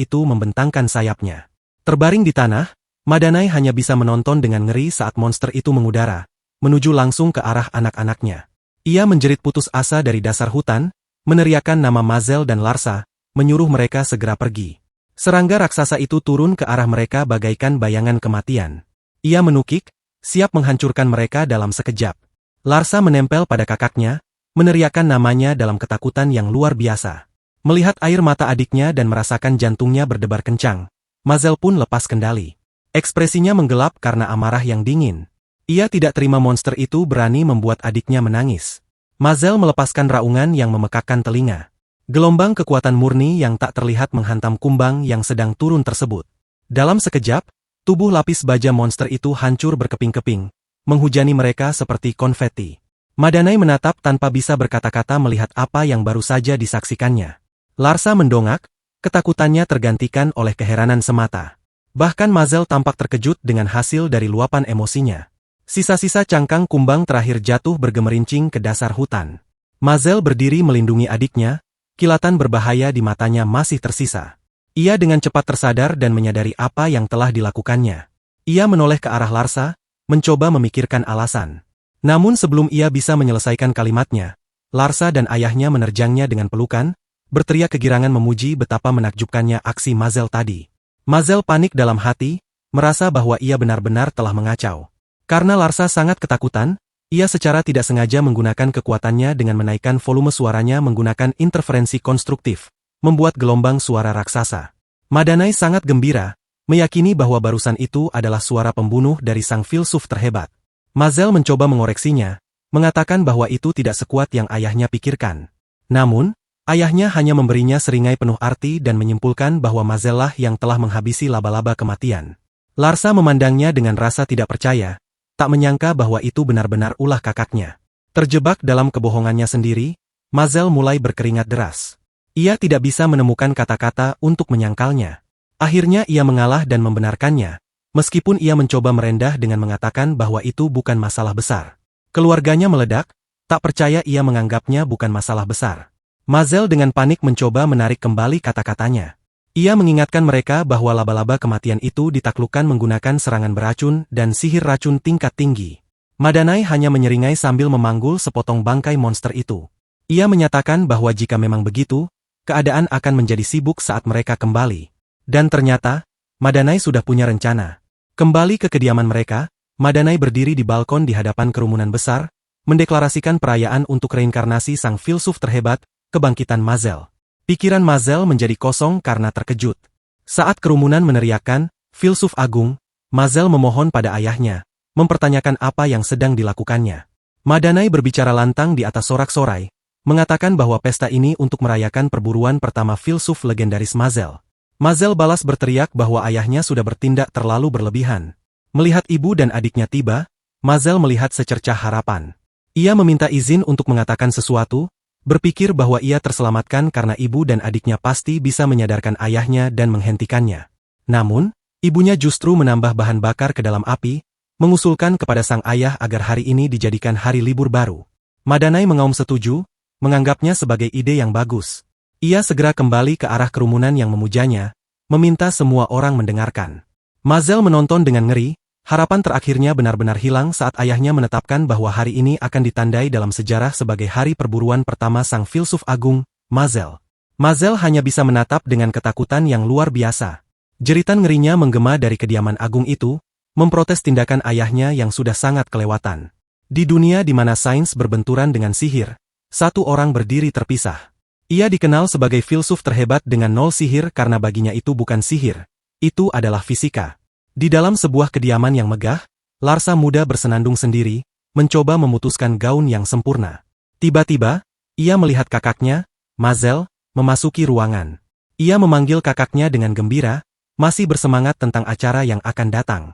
itu membentangkan sayapnya. Terbaring di tanah, Madanai hanya bisa menonton dengan ngeri saat monster itu mengudara, menuju langsung ke arah anak-anaknya. Ia menjerit putus asa dari dasar hutan, meneriakkan nama Mazel dan Larsa, menyuruh mereka segera pergi. Serangga raksasa itu turun ke arah mereka bagaikan bayangan kematian. Ia menukik, siap menghancurkan mereka dalam sekejap. Larsa menempel pada kakaknya, meneriakkan namanya dalam ketakutan yang luar biasa. Melihat air mata adiknya dan merasakan jantungnya berdebar kencang, Mazel pun lepas kendali. Ekspresinya menggelap karena amarah yang dingin. Ia tidak terima monster itu berani membuat adiknya menangis. Mazel melepaskan raungan yang memekakkan telinga. Gelombang kekuatan murni yang tak terlihat menghantam kumbang yang sedang turun tersebut. Dalam sekejap, tubuh lapis baja monster itu hancur berkeping-keping, menghujani mereka seperti konfeti. Madanai menatap tanpa bisa berkata-kata melihat apa yang baru saja disaksikannya. Larsa mendongak, ketakutannya tergantikan oleh keheranan semata. Bahkan Mazel tampak terkejut dengan hasil dari luapan emosinya. Sisa-sisa cangkang kumbang terakhir jatuh bergemerincing ke dasar hutan. Mazel berdiri melindungi adiknya, kilatan berbahaya di matanya masih tersisa. Ia dengan cepat tersadar dan menyadari apa yang telah dilakukannya. Ia menoleh ke arah Larsa, mencoba memikirkan alasan. Namun sebelum ia bisa menyelesaikan kalimatnya, Larsa dan ayahnya menerjangnya dengan pelukan, berteriak kegirangan memuji betapa menakjubkannya aksi Mazel tadi. Mazel panik dalam hati, merasa bahwa ia benar-benar telah mengacau. Karena Larsa sangat ketakutan, ia secara tidak sengaja menggunakan kekuatannya dengan menaikkan volume suaranya menggunakan interferensi konstruktif, membuat gelombang suara raksasa. Madanai sangat gembira, meyakini bahwa barusan itu adalah suara pembunuh dari sang filsuf terhebat. Mazel mencoba mengoreksinya, mengatakan bahwa itu tidak sekuat yang ayahnya pikirkan. Namun, ayahnya hanya memberinya seringai penuh arti dan menyimpulkan bahwa Mazel lah yang telah menghabisi laba-laba kematian. Larsa memandangnya dengan rasa tidak percaya, tak menyangka bahwa itu benar-benar ulah kakaknya. Terjebak dalam kebohongannya sendiri, Mazel mulai berkeringat deras. Ia tidak bisa menemukan kata-kata untuk menyangkalnya. Akhirnya ia mengalah dan membenarkannya, meskipun ia mencoba merendah dengan mengatakan bahwa itu bukan masalah besar. Keluarganya meledak, tak percaya ia menganggapnya bukan masalah besar. Mazel dengan panik mencoba menarik kembali kata-katanya. Ia mengingatkan mereka bahwa laba-laba kematian itu ditaklukkan menggunakan serangan beracun dan sihir racun tingkat tinggi. Madanai hanya menyeringai sambil memanggul sepotong bangkai monster itu. Ia menyatakan bahwa jika memang begitu, keadaan akan menjadi sibuk saat mereka kembali. Dan ternyata, Madanai sudah punya rencana. Kembali ke kediaman mereka, Madanai berdiri di balkon di hadapan kerumunan besar, mendeklarasikan perayaan untuk reinkarnasi sang filsuf terhebat, kebangkitan Mazel. Pikiran Mazel menjadi kosong karena terkejut. Saat kerumunan meneriakkan, filsuf agung, Mazel memohon pada ayahnya, mempertanyakan apa yang sedang dilakukannya. Madanai berbicara lantang di atas sorak-sorai, mengatakan bahwa pesta ini untuk merayakan perburuan pertama filsuf legendaris Mazel. Mazel balas berteriak bahwa ayahnya sudah bertindak terlalu berlebihan. Melihat ibu dan adiknya tiba, Mazel melihat secercah harapan. Ia meminta izin untuk mengatakan sesuatu, berpikir bahwa ia terselamatkan karena ibu dan adiknya pasti bisa menyadarkan ayahnya dan menghentikannya. Namun, ibunya justru menambah bahan bakar ke dalam api, mengusulkan kepada sang ayah agar hari ini dijadikan hari libur baru. Madanai mengaum setuju, menganggapnya sebagai ide yang bagus. Ia segera kembali ke arah kerumunan yang memujanya, meminta semua orang mendengarkan. Mazel menonton dengan ngeri, harapan terakhirnya benar-benar hilang saat ayahnya menetapkan bahwa hari ini akan ditandai dalam sejarah sebagai hari perburuan pertama sang filsuf agung, Mazel. Mazel hanya bisa menatap dengan ketakutan yang luar biasa. Jeritan ngerinya menggema dari kediaman agung itu, memprotes tindakan ayahnya yang sudah sangat kelewatan. Di dunia di mana sains berbenturan dengan sihir, satu orang berdiri terpisah. Ia dikenal sebagai filsuf terhebat dengan 0 sihir karena baginya itu bukan sihir, itu adalah fisika. Di dalam sebuah kediaman yang megah, Larsa muda bersenandung sendiri, mencoba memutuskan gaun yang sempurna. Tiba-tiba, ia melihat kakaknya, Mazel, memasuki ruangan. Ia memanggil kakaknya dengan gembira, masih bersemangat tentang acara yang akan datang.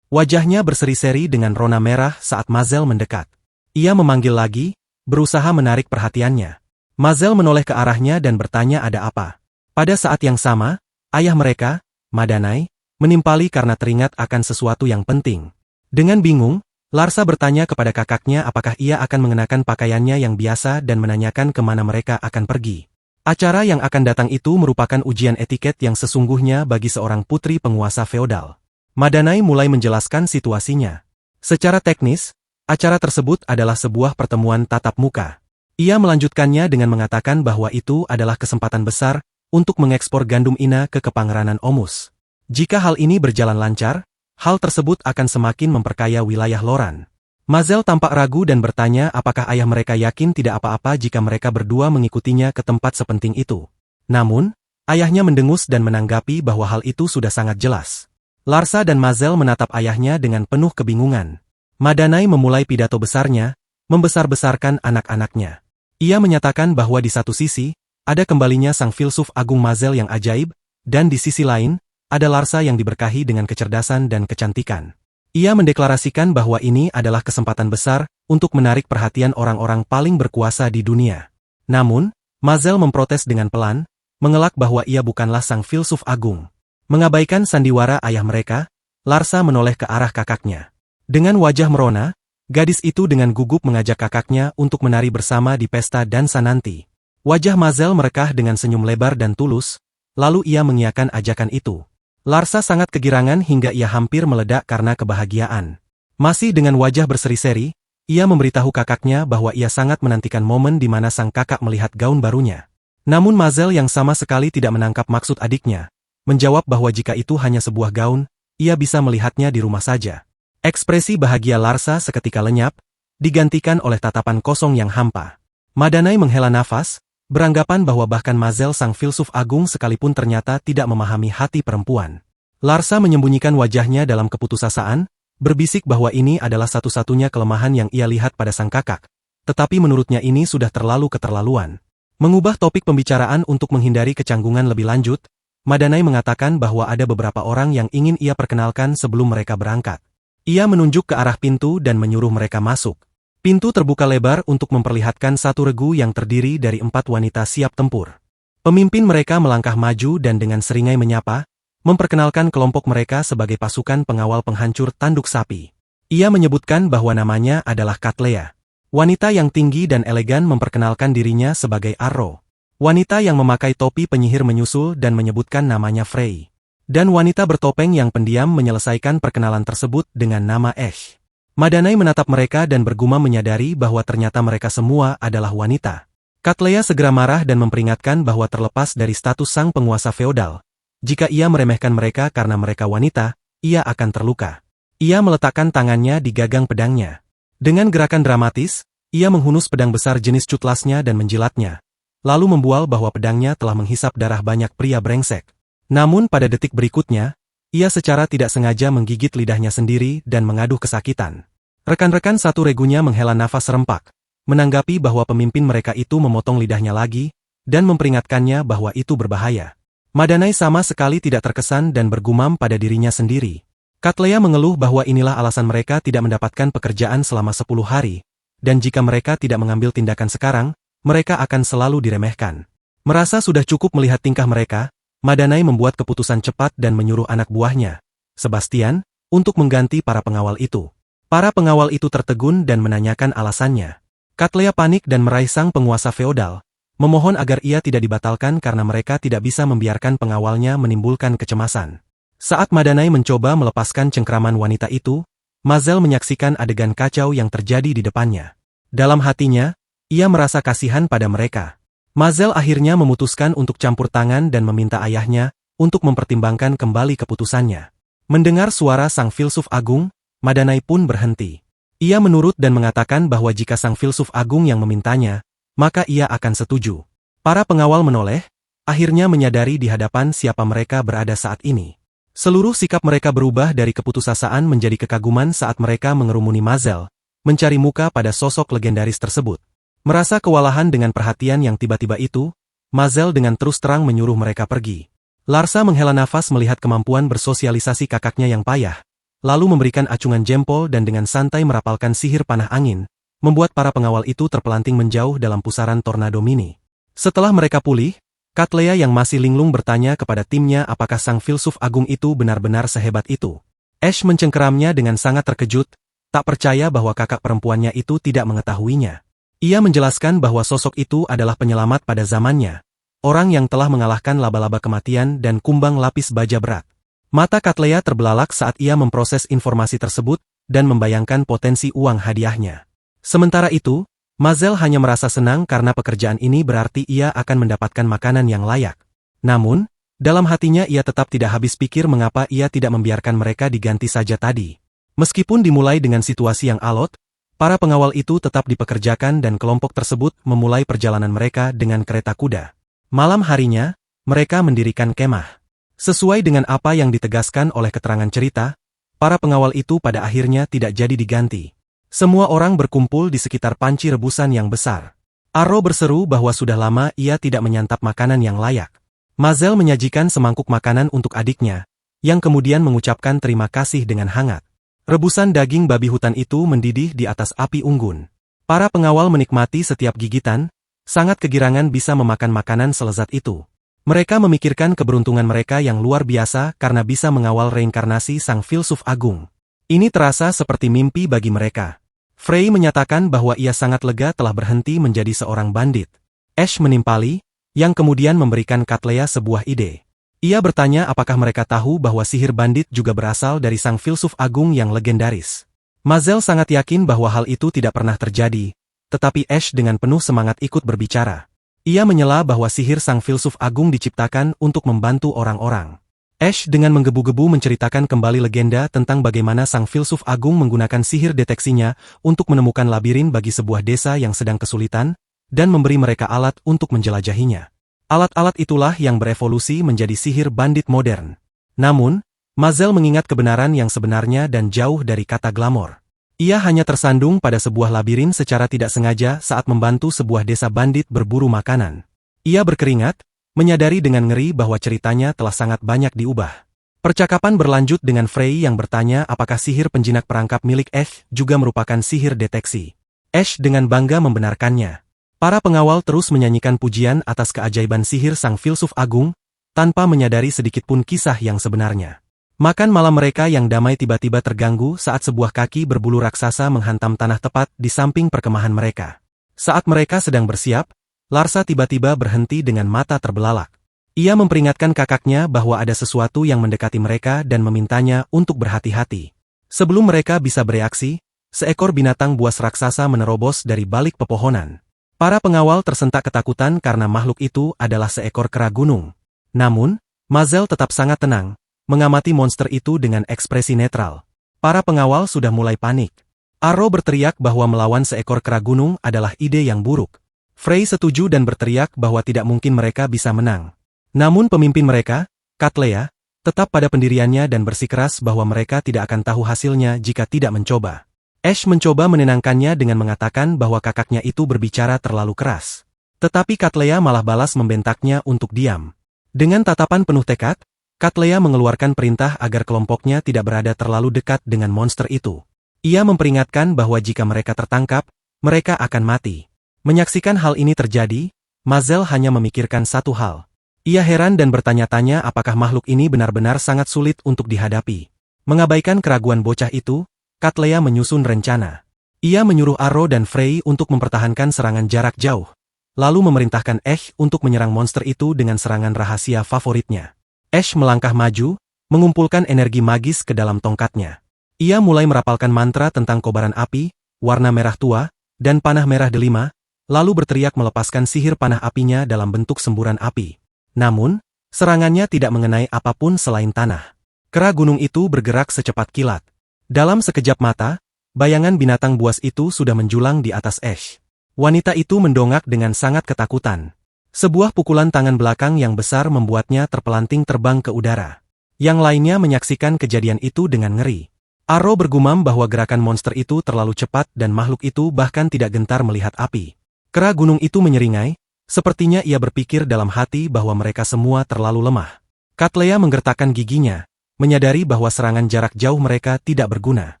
Wajahnya berseri-seri dengan rona merah saat Mazel mendekat. Ia memanggil lagi, berusaha menarik perhatiannya. Mazel menoleh ke arahnya dan bertanya ada apa. Pada saat yang sama, ayah mereka, Madanai, menimpali karena teringat akan sesuatu yang penting. Dengan bingung, Larsa bertanya kepada kakaknya apakah ia akan mengenakan pakaiannya yang biasa dan menanyakan kemana mereka akan pergi. Acara yang akan datang itu merupakan ujian etiket yang sesungguhnya bagi seorang putri penguasa feodal. Madanai mulai menjelaskan situasinya. Secara teknis, acara tersebut adalah sebuah pertemuan tatap muka. Ia melanjutkannya dengan mengatakan bahwa itu adalah kesempatan besar untuk mengekspor gandum Ina ke Kepangeranan Omus. Jika hal ini berjalan lancar, hal tersebut akan semakin memperkaya wilayah Loran. Mazel tampak ragu dan bertanya apakah ayah mereka yakin tidak apa-apa jika mereka berdua mengikutinya ke tempat sepenting itu. Namun, ayahnya mendengus dan menanggapi bahwa hal itu sudah sangat jelas. Larsa dan Mazel menatap ayahnya dengan penuh kebingungan. Madanai memulai pidato besarnya, membesar-besarkan anak-anaknya. Ia menyatakan bahwa di satu sisi, ada kembalinya sang filsuf agung Mazel yang ajaib, dan di sisi lain, ada Larsa yang diberkahi dengan kecerdasan dan kecantikan. Ia mendeklarasikan bahwa ini adalah kesempatan besar untuk menarik perhatian orang-orang paling berkuasa di dunia. Namun, Mazel memprotes dengan pelan, mengelak bahwa ia bukanlah sang filsuf agung. Mengabaikan sandiwara ayah mereka, Larsa menoleh ke arah kakaknya. Dengan wajah merona, gadis itu dengan gugup mengajak kakaknya untuk menari bersama di pesta dansa nanti. Wajah Mazel merekah dengan senyum lebar dan tulus, lalu ia mengiyakan ajakan itu. Larsa sangat kegirangan hingga ia hampir meledak karena kebahagiaan. Masih dengan wajah berseri-seri, ia memberitahu kakaknya bahwa ia sangat menantikan momen di mana sang kakak melihat gaun barunya. Namun Mazel yang sama sekali tidak menangkap maksud adiknya, menjawab bahwa jika itu hanya sebuah gaun, ia bisa melihatnya di rumah saja. Ekspresi bahagia Larsa seketika lenyap, digantikan oleh tatapan kosong yang hampa. Madanai menghela nafas, beranggapan bahwa bahkan Mazel sang filsuf agung sekalipun ternyata tidak memahami hati perempuan. Larsa menyembunyikan wajahnya dalam keputusasaan, berbisik bahwa ini adalah satu-satunya kelemahan yang ia lihat pada sang kakak. Tetapi menurutnya ini sudah terlalu keterlaluan. Mengubah topik pembicaraan untuk menghindari kecanggungan lebih lanjut, Madanai mengatakan bahwa ada beberapa orang yang ingin ia perkenalkan sebelum mereka berangkat. Ia menunjuk ke arah pintu dan menyuruh mereka masuk. Pintu terbuka lebar untuk memperlihatkan satu regu yang terdiri dari 4 wanita siap tempur. Pemimpin mereka melangkah maju dan dengan seringai menyapa, memperkenalkan kelompok mereka sebagai pasukan pengawal penghancur tanduk sapi. Ia menyebutkan bahwa namanya adalah Katlea. Wanita yang tinggi dan elegan memperkenalkan dirinya sebagai Arro. Wanita yang memakai topi penyihir menyusul dan menyebutkan namanya Frey. Dan wanita bertopeng yang pendiam menyelesaikan perkenalan tersebut dengan nama Ash. Madanai menatap mereka dan bergumam menyadari bahwa ternyata mereka semua adalah wanita. Katlea segera marah dan memperingatkan bahwa terlepas dari status sang penguasa feodal, jika ia meremehkan mereka karena mereka wanita, ia akan terluka. Ia meletakkan tangannya di gagang pedangnya. Dengan gerakan dramatis, ia menghunus pedang besar jenis cutlasnya dan menjilatnya, lalu membual bahwa pedangnya telah menghisap darah banyak pria brengsek. Namun pada detik berikutnya, ia secara tidak sengaja menggigit lidahnya sendiri dan mengaduh kesakitan. Rekan-rekan satu regunya menghela nafas serempak, menanggapi bahwa pemimpin mereka itu memotong lidahnya lagi, dan memperingatkannya bahwa itu berbahaya. Madanai sama sekali tidak terkesan dan bergumam pada dirinya sendiri. Katlea mengeluh bahwa inilah alasan mereka tidak mendapatkan pekerjaan selama 10 hari, dan jika mereka tidak mengambil tindakan sekarang, mereka akan selalu diremehkan. Merasa sudah cukup melihat tingkah mereka, Madanai membuat keputusan cepat dan menyuruh anak buahnya, Sebastian, untuk mengganti para pengawal itu. Para pengawal itu tertegun dan menanyakan alasannya. Katlea panik dan meraih sang penguasa feodal, memohon agar ia tidak dibatalkan karena mereka tidak bisa membiarkan pengawalnya menimbulkan kecemasan. Saat Madanai mencoba melepaskan cengkraman wanita itu, Mazel menyaksikan adegan kacau yang terjadi di depannya. Dalam hatinya, ia merasa kasihan pada mereka. Mazel akhirnya memutuskan untuk campur tangan dan meminta ayahnya untuk mempertimbangkan kembali keputusannya. Mendengar suara sang filsuf agung, Madanai pun berhenti. Ia menurut dan mengatakan bahwa jika sang filsuf agung yang memintanya, maka ia akan setuju. Para pengawal menoleh, akhirnya menyadari di hadapan siapa mereka berada saat ini. Seluruh sikap mereka berubah dari keputusasaan menjadi kekaguman saat mereka mengerumuni Mazel, mencari muka pada sosok legendaris tersebut. Merasa kewalahan dengan perhatian yang tiba-tiba itu, Mazel dengan terus terang menyuruh mereka pergi. Larsa menghela nafas melihat kemampuan bersosialisasi kakaknya yang payah, lalu memberikan acungan jempol dan dengan santai merapalkan sihir panah angin, membuat para pengawal itu terpelanting menjauh dalam pusaran tornado mini. Setelah mereka pulih, Katlea yang masih linglung bertanya kepada timnya apakah sang filsuf agung itu benar-benar sehebat itu. Ash mencengkeramnya dengan sangat terkejut, tak percaya bahwa kakak perempuannya itu tidak mengetahuinya. Ia menjelaskan bahwa sosok itu adalah penyelamat pada zamannya, orang yang telah mengalahkan laba-laba kematian dan kumbang lapis baja berat. Mata Katlea terbelalak saat ia memproses informasi tersebut dan membayangkan potensi uang hadiahnya. Sementara itu, Mazel hanya merasa senang karena pekerjaan ini berarti ia akan mendapatkan makanan yang layak. Namun, dalam hatinya ia tetap tidak habis pikir mengapa ia tidak membiarkan mereka diganti saja tadi. Meskipun dimulai dengan situasi yang alot, para pengawal itu tetap dipekerjakan dan kelompok tersebut memulai perjalanan mereka dengan kereta kuda. Malam harinya, mereka mendirikan kemah. Sesuai dengan apa yang ditegaskan oleh keterangan cerita, para pengawal itu pada akhirnya tidak jadi diganti. Semua orang berkumpul di sekitar panci rebusan yang besar. Arrow berseru bahwa sudah lama ia tidak menyantap makanan yang layak. Mazel menyajikan semangkuk makanan untuk adiknya, yang kemudian mengucapkan terima kasih dengan hangat. Rebusan daging babi hutan itu mendidih di atas api unggun. Para pengawal menikmati setiap gigitan, sangat kegirangan bisa memakan makanan selezat itu. Mereka memikirkan keberuntungan mereka yang luar biasa karena bisa mengawal reinkarnasi sang filsuf agung. Ini terasa seperti mimpi bagi mereka. Frey menyatakan bahwa ia sangat lega telah berhenti menjadi seorang bandit. Ash menimpali, yang kemudian memberikan Katlea sebuah ide. Ia bertanya apakah mereka tahu bahwa sihir bandit juga berasal dari sang filsuf agung yang legendaris. Mazel sangat yakin bahwa hal itu tidak pernah terjadi, tetapi Ash dengan penuh semangat ikut berbicara. Ia menyela bahwa sihir sang filsuf agung diciptakan untuk membantu orang-orang. Ash dengan menggebu-gebu menceritakan kembali legenda tentang bagaimana sang filsuf agung menggunakan sihir deteksinya untuk menemukan labirin bagi sebuah desa yang sedang kesulitan, dan memberi mereka alat untuk menjelajahinya. Alat-alat itulah yang berevolusi menjadi sihir bandit modern. Namun, Mazel mengingat kebenaran yang sebenarnya dan jauh dari kata glamor. Ia hanya tersandung pada sebuah labirin secara tidak sengaja saat membantu sebuah desa bandit berburu makanan. Ia berkeringat, menyadari dengan ngeri bahwa ceritanya telah sangat banyak diubah. Percakapan berlanjut dengan Frey yang bertanya apakah sihir penjinak perangkap milik Ash juga merupakan sihir deteksi. Ash dengan bangga membenarkannya. Para pengawal terus menyanyikan pujian atas keajaiban sihir sang filsuf agung, tanpa menyadari sedikitpun kisah yang sebenarnya. Makan malam mereka yang damai tiba-tiba terganggu saat sebuah kaki berbulu raksasa menghantam tanah tepat di samping perkemahan mereka. Saat mereka sedang bersiap, Larsa tiba-tiba berhenti dengan mata terbelalak. Ia memperingatkan kakaknya bahwa ada sesuatu yang mendekati mereka dan memintanya untuk berhati-hati. Sebelum mereka bisa bereaksi, seekor binatang buas raksasa menerobos dari balik pepohonan. Para pengawal tersentak ketakutan karena makhluk itu adalah seekor kera gunung. Namun, Mazel tetap sangat tenang, mengamati monster itu dengan ekspresi netral. Para pengawal sudah mulai panik. Arrow berteriak bahwa melawan seekor kera gunung adalah ide yang buruk. Frey setuju dan berteriak bahwa tidak mungkin mereka bisa menang. Namun pemimpin mereka, Katlea, tetap pada pendiriannya dan bersikeras bahwa mereka tidak akan tahu hasilnya jika tidak mencoba. Ash mencoba menenangkannya dengan mengatakan bahwa kakaknya itu berbicara terlalu keras. Tetapi Katlea malah balas membentaknya untuk diam. Dengan tatapan penuh tekad, Katlea mengeluarkan perintah agar kelompoknya tidak berada terlalu dekat dengan monster itu. Ia memperingatkan bahwa jika mereka tertangkap, mereka akan mati. Menyaksikan hal ini terjadi, Mazel hanya memikirkan satu hal. Ia heran dan bertanya-tanya apakah makhluk ini benar-benar sangat sulit untuk dihadapi. Mengabaikan keraguan bocah itu, Katlea menyusun rencana. Ia menyuruh Arrow dan Frey untuk mempertahankan serangan jarak jauh, lalu memerintahkan Ash untuk menyerang monster itu dengan serangan rahasia favoritnya. Ash melangkah maju, mengumpulkan energi magis ke dalam tongkatnya. Ia mulai merapalkan mantra tentang kobaran api, warna merah tua, dan panah merah delima, lalu berteriak melepaskan sihir panah apinya dalam bentuk semburan api. Namun, serangannya tidak mengenai apapun selain tanah. Kera gunung itu bergerak secepat kilat. Dalam sekejap mata, bayangan binatang buas itu sudah menjulang di atas Ash. Wanita itu mendongak dengan sangat ketakutan. Sebuah pukulan tangan belakang yang besar membuatnya terpelanting terbang ke udara. Yang lainnya menyaksikan kejadian itu dengan ngeri. Arrow bergumam bahwa gerakan monster itu terlalu cepat dan makhluk itu bahkan tidak gentar melihat api. Kera gunung itu menyeringai, sepertinya ia berpikir dalam hati bahwa mereka semua terlalu lemah. Cattleya menggertakkan giginya, menyadari bahwa serangan jarak jauh mereka tidak berguna.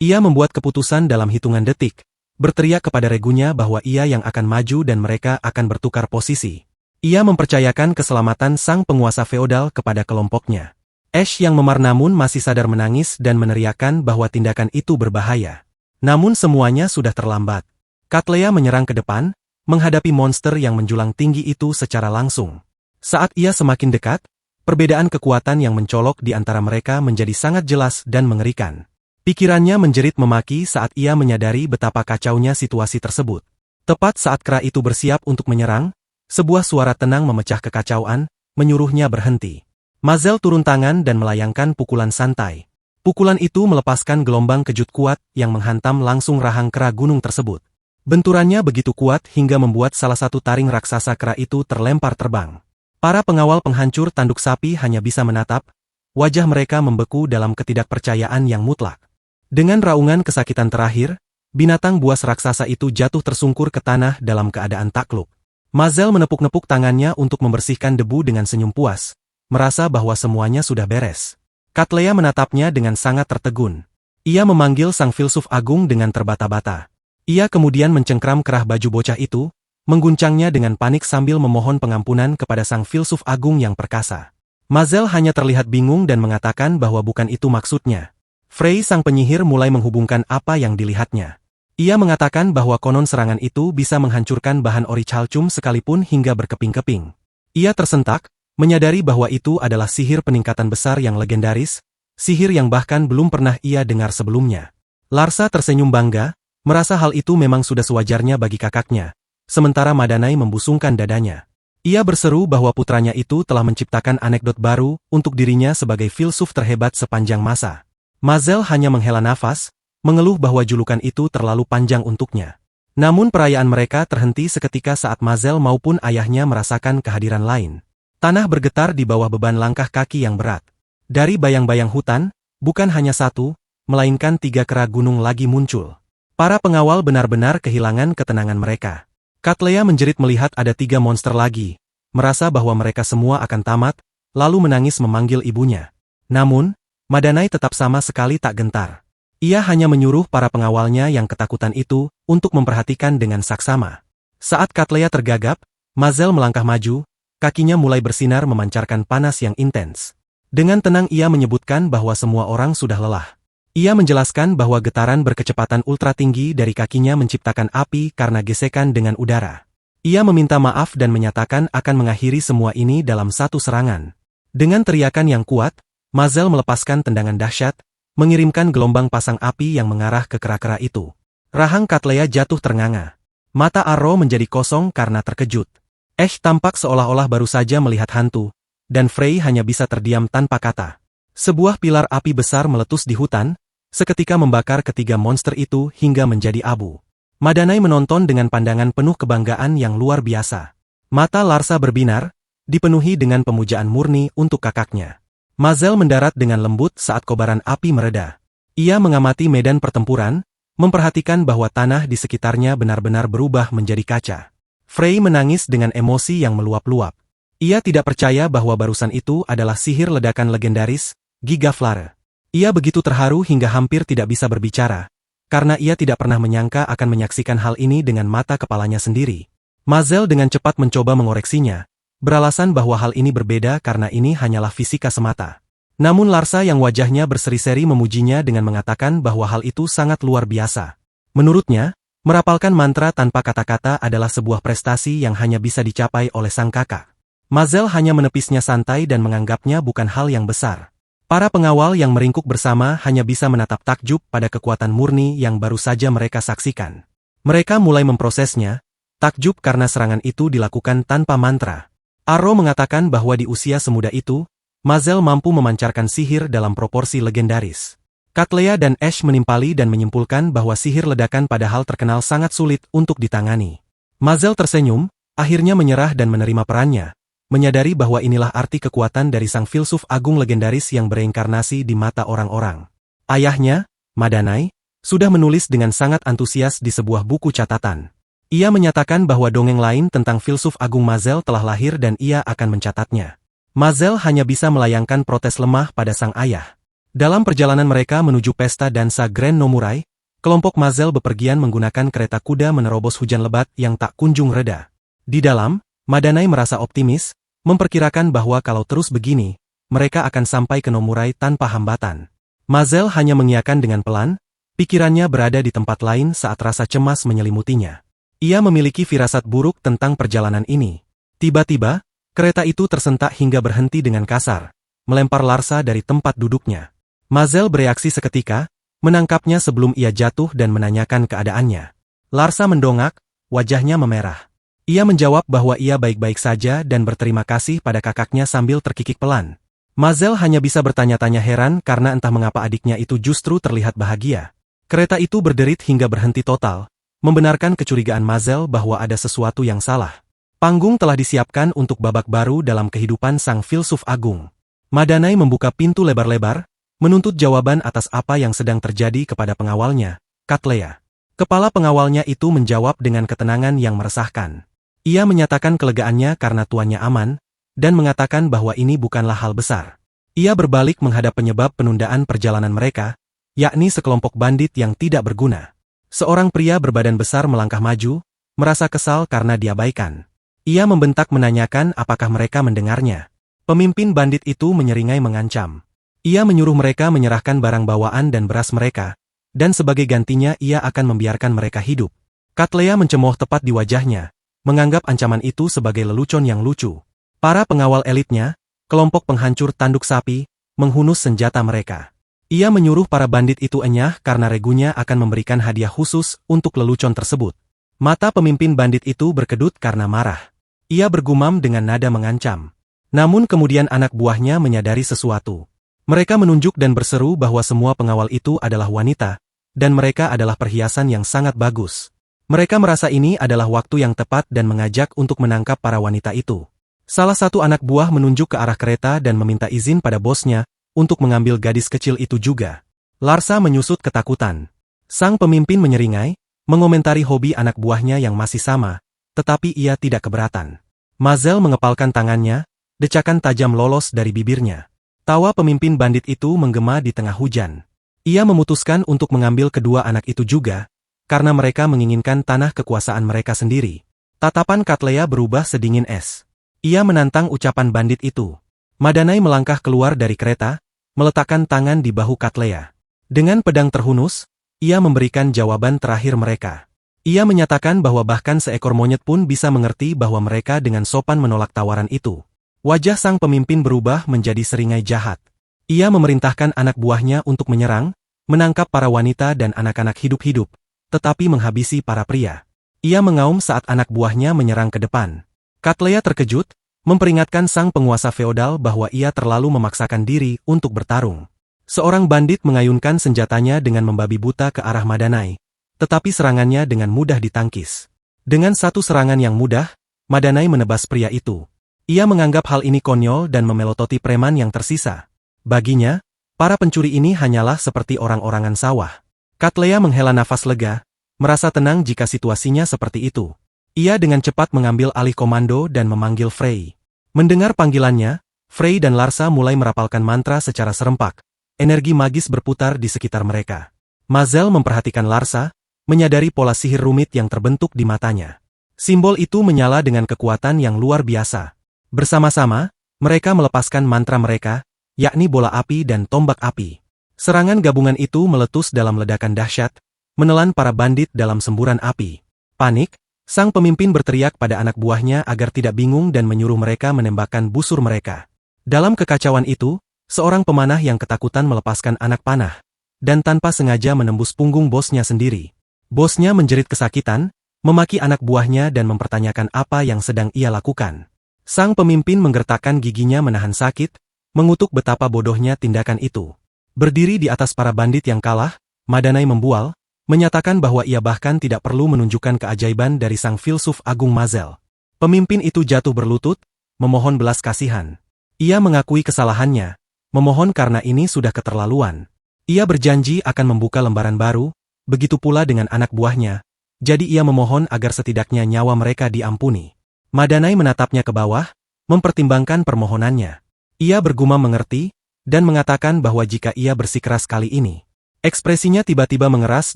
Ia membuat keputusan dalam hitungan detik, berteriak kepada regunya bahwa ia yang akan maju dan mereka akan bertukar posisi. Ia mempercayakan keselamatan sang penguasa feodal kepada kelompoknya. Ash yang memar namun masih sadar menangis dan meneriakkan bahwa tindakan itu berbahaya. Namun semuanya sudah terlambat. Cattleya menyerang ke depan, menghadapi monster yang menjulang tinggi itu secara langsung. Saat ia semakin dekat, perbedaan kekuatan yang mencolok di antara mereka menjadi sangat jelas dan mengerikan. Pikirannya menjerit memaki saat ia menyadari betapa kacaunya situasi tersebut. Tepat saat kera itu bersiap untuk menyerang, sebuah suara tenang memecah kekacauan, menyuruhnya berhenti. Mazel turun tangan dan melayangkan pukulan santai. Pukulan itu melepaskan gelombang kejut kuat yang menghantam langsung rahang kera gunung tersebut. Benturannya begitu kuat hingga membuat salah satu taring raksasa kera itu terlempar terbang. Para pengawal penghancur tanduk sapi hanya bisa menatap, wajah mereka membeku dalam ketidakpercayaan yang mutlak. Dengan raungan kesakitan terakhir, binatang buas raksasa itu jatuh tersungkur ke tanah dalam keadaan takluk. Mazel menepuk-nepuk tangannya untuk membersihkan debu dengan senyum puas, merasa bahwa semuanya sudah beres. Cattleya menatapnya dengan sangat tertegun. Ia memanggil sang filsuf agung dengan terbata-bata. Ia kemudian mencengkram kerah baju bocah itu, mengguncangnya dengan panik sambil memohon pengampunan kepada sang filsuf agung yang perkasa. Mazel hanya terlihat bingung dan mengatakan bahwa bukan itu maksudnya. Frey sang penyihir mulai menghubungkan apa yang dilihatnya. Ia mengatakan bahwa konon serangan itu bisa menghancurkan bahan orichalcum sekalipun hingga berkeping-keping. Ia tersentak, menyadari bahwa itu adalah sihir peningkatan besar yang legendaris, sihir yang bahkan belum pernah ia dengar sebelumnya. Larsa tersenyum bangga, merasa hal itu memang sudah sewajarnya bagi kakaknya, sementara Madanai membusungkan dadanya. Ia berseru bahwa putranya itu telah menciptakan anekdot baru untuk dirinya sebagai filsuf terhebat sepanjang masa. Mazel hanya menghela nafas, mengeluh bahwa julukan itu terlalu panjang untuknya. Namun perayaan mereka terhenti seketika saat Mazel maupun ayahnya merasakan kehadiran lain. Tanah bergetar di bawah beban langkah kaki yang berat. Dari bayang-bayang hutan, bukan hanya satu, melainkan 3 kera gunung lagi muncul. Para pengawal benar-benar kehilangan ketenangan mereka. Cattleya menjerit melihat ada 3 monster lagi, merasa bahwa mereka semua akan tamat, lalu menangis memanggil ibunya. Namun, Madanai tetap sama sekali tak gentar. Ia hanya menyuruh para pengawalnya yang ketakutan itu untuk memperhatikan dengan saksama. Saat Cattleya tergagap, Mazel melangkah maju, kakinya mulai bersinar memancarkan panas yang intens. Dengan tenang ia menyebutkan bahwa semua orang sudah lelah. Ia menjelaskan bahwa getaran berkecepatan ultra tinggi dari kakinya menciptakan api karena gesekan dengan udara. Ia meminta maaf dan menyatakan akan mengakhiri semua ini dalam satu serangan. Dengan teriakan yang kuat, Mazel melepaskan tendangan dahsyat, mengirimkan gelombang pasang api yang mengarah ke kera-kera itu. Rahang Cattleya jatuh ternganga. Mata Arrow menjadi kosong karena terkejut. Ash tampak seolah-olah baru saja melihat hantu, dan Frey hanya bisa terdiam tanpa kata. Sebuah pilar api besar meletus di hutan, seketika membakar ketiga monster itu hingga menjadi abu. Madanai menonton dengan pandangan penuh kebanggaan yang luar biasa. Mata Larsa berbinar, dipenuhi dengan pemujaan murni untuk kakaknya. Mazel mendarat dengan lembut saat kobaran api mereda. Ia mengamati medan pertempuran, memperhatikan bahwa tanah di sekitarnya benar-benar berubah menjadi kaca. Frey menangis dengan emosi yang meluap-luap. Ia tidak percaya bahwa barusan itu adalah sihir ledakan legendaris, Gigaflare. Ia begitu terharu hingga hampir tidak bisa berbicara, karena ia tidak pernah menyangka akan menyaksikan hal ini dengan mata kepalanya sendiri. Mazel dengan cepat mencoba mengoreksinya, beralasan bahwa hal ini berbeda karena ini hanyalah fisika semata. Namun Larsa yang wajahnya berseri-seri memujinya dengan mengatakan bahwa hal itu sangat luar biasa. Menurutnya, merapalkan mantra tanpa kata-kata adalah sebuah prestasi yang hanya bisa dicapai oleh sang kakak. Mazel hanya menepisnya santai dan menganggapnya bukan hal yang besar. Para pengawal yang meringkuk bersama hanya bisa menatap takjub pada kekuatan murni yang baru saja mereka saksikan. Mereka mulai memprosesnya, takjub karena serangan itu dilakukan tanpa mantra. Arrow mengatakan bahwa di usia semuda itu, Mazel mampu memancarkan sihir dalam proporsi legendaris. Katlea dan Ash menimpali dan menyimpulkan bahwa sihir ledakan padahal terkenal sangat sulit untuk ditangani. Mazel tersenyum, akhirnya menyerah dan menerima perannya, menyadari bahwa inilah arti kekuatan dari sang filsuf agung legendaris yang bereinkarnasi di mata orang-orang. Ayahnya, Madanai, sudah menulis dengan sangat antusias di sebuah buku catatan. Ia menyatakan bahwa dongeng lain tentang filsuf agung Mazel telah lahir dan ia akan mencatatnya. Mazel hanya bisa melayangkan protes lemah pada sang ayah. Dalam perjalanan mereka menuju pesta dansa Grand Nomurai, kelompok Mazel bepergian menggunakan kereta kuda menerobos hujan lebat yang tak kunjung reda. Di dalam, Madanai merasa optimis, memperkirakan bahwa kalau terus begini, mereka akan sampai ke Nomurai tanpa hambatan. Mazel hanya mengiyakan dengan pelan, pikirannya berada di tempat lain saat rasa cemas menyelimutinya. Ia memiliki firasat buruk tentang perjalanan ini. Tiba-tiba, kereta itu tersentak hingga berhenti dengan kasar, melempar Larsa dari tempat duduknya. Mazel bereaksi seketika, menangkapnya sebelum ia jatuh dan menanyakan keadaannya. Larsa mendongak, wajahnya memerah. Ia menjawab bahwa ia baik-baik saja dan berterima kasih pada kakaknya sambil terkikik pelan. Mazel hanya bisa bertanya-tanya heran karena entah mengapa adiknya itu justru terlihat bahagia. Kereta itu berderit hingga berhenti total, membenarkan kecurigaan Mazel bahwa ada sesuatu yang salah. Panggung telah disiapkan untuk babak baru dalam kehidupan sang filsuf agung. Madanai membuka pintu lebar-lebar, menuntut jawaban atas apa yang sedang terjadi kepada pengawalnya, Katlea. Kepala pengawalnya itu menjawab dengan ketenangan yang meresahkan. Ia menyatakan kelegaannya karena tuannya aman, dan mengatakan bahwa ini bukanlah hal besar. Ia berbalik menghadap penyebab penundaan perjalanan mereka, yakni sekelompok bandit yang tidak berguna. Seorang pria berbadan besar melangkah maju, merasa kesal karena diabaikan. Ia membentak menanyakan apakah mereka mendengarnya. Pemimpin bandit itu menyeringai mengancam. Ia menyuruh mereka menyerahkan barang bawaan dan beras mereka, dan sebagai gantinya ia akan membiarkan mereka hidup. Katlea mencemooh tepat di wajahnya, menganggap ancaman itu sebagai lelucon yang lucu. Para pengawal elitnya, kelompok penghancur tanduk sapi, menghunus senjata mereka. Ia menyuruh para bandit itu enyah karena regunya akan memberikan hadiah khusus untuk lelucon tersebut. Mata pemimpin bandit itu berkedut karena marah. Ia bergumam dengan nada mengancam. Namun kemudian anak buahnya menyadari sesuatu. Mereka menunjuk dan berseru bahwa semua pengawal itu adalah wanita, dan mereka adalah perhiasan yang sangat bagus. Mereka merasa ini adalah waktu yang tepat dan mengajak untuk menangkap para wanita itu. Salah satu anak buah menunjuk ke arah kereta dan meminta izin pada bosnya untuk mengambil gadis kecil itu juga. Larsa menyusut ketakutan. Sang pemimpin menyeringai, mengomentari hobi anak buahnya yang masih sama, tetapi ia tidak keberatan. Mazel mengepalkan tangannya, decakan tajam lolos dari bibirnya. Tawa pemimpin bandit itu menggema di tengah hujan. Ia memutuskan untuk mengambil kedua anak itu juga, karena mereka menginginkan tanah kekuasaan mereka sendiri. Tatapan Katlea berubah sedingin es. Ia menantang ucapan bandit itu. Madanai melangkah keluar dari kereta, meletakkan tangan di bahu Katlea. Dengan pedang terhunus, ia memberikan jawaban terakhir mereka. Ia menyatakan bahwa bahkan seekor monyet pun bisa mengerti bahwa mereka dengan sopan menolak tawaran itu. Wajah sang pemimpin berubah menjadi seringai jahat. Ia memerintahkan anak buahnya untuk menyerang, menangkap para wanita dan anak-anak hidup-hidup, tetapi menghabisi para pria. Ia mengaum saat anak buahnya menyerang ke depan. Katlea terkejut, memperingatkan sang penguasa feodal bahwa ia terlalu memaksakan diri untuk bertarung. Seorang bandit mengayunkan senjatanya dengan membabi buta ke arah Madanai, tetapi serangannya dengan mudah ditangkis. Dengan satu serangan yang mudah, Madanai menebas pria itu. Ia menganggap hal ini konyol dan memelototi preman yang tersisa. Baginya, para pencuri ini hanyalah seperti orang-orangan sawah. Katlea menghela nafas lega, merasa tenang jika situasinya seperti itu. Ia dengan cepat mengambil alih komando dan memanggil Frey. Mendengar panggilannya, Frey dan Larsa mulai merapalkan mantra secara serempak. Energi magis berputar di sekitar mereka. Mazel memperhatikan Larsa, menyadari pola sihir rumit yang terbentuk di matanya. Simbol itu menyala dengan kekuatan yang luar biasa. Bersama-sama, mereka melepaskan mantra mereka, yakni bola api dan tombak api. Serangan gabungan itu meletus dalam ledakan dahsyat, menelan para bandit dalam semburan api. Panik, sang pemimpin berteriak pada anak buahnya agar tidak bingung dan menyuruh mereka menembakkan busur mereka. Dalam kekacauan itu, seorang pemanah yang ketakutan melepaskan anak panah, dan tanpa sengaja menembus punggung bosnya sendiri. Bosnya menjerit kesakitan, memaki anak buahnya dan mempertanyakan apa yang sedang ia lakukan. Sang pemimpin menggertakkan giginya menahan sakit, mengutuk betapa bodohnya tindakan itu. Berdiri di atas para bandit yang kalah, Madanai membual, menyatakan bahwa ia bahkan tidak perlu menunjukkan keajaiban dari sang filsuf agung Mazel. Pemimpin itu jatuh berlutut, memohon belas kasihan. Ia mengakui kesalahannya, memohon karena ini sudah keterlaluan. Ia berjanji akan membuka lembaran baru, begitu pula dengan anak buahnya, jadi ia memohon agar setidaknya nyawa mereka diampuni. Madanai menatapnya ke bawah, mempertimbangkan permohonannya. Ia bergumam mengerti, dan mengatakan bahwa jika ia bersikeras kali ini, ekspresinya tiba-tiba mengeras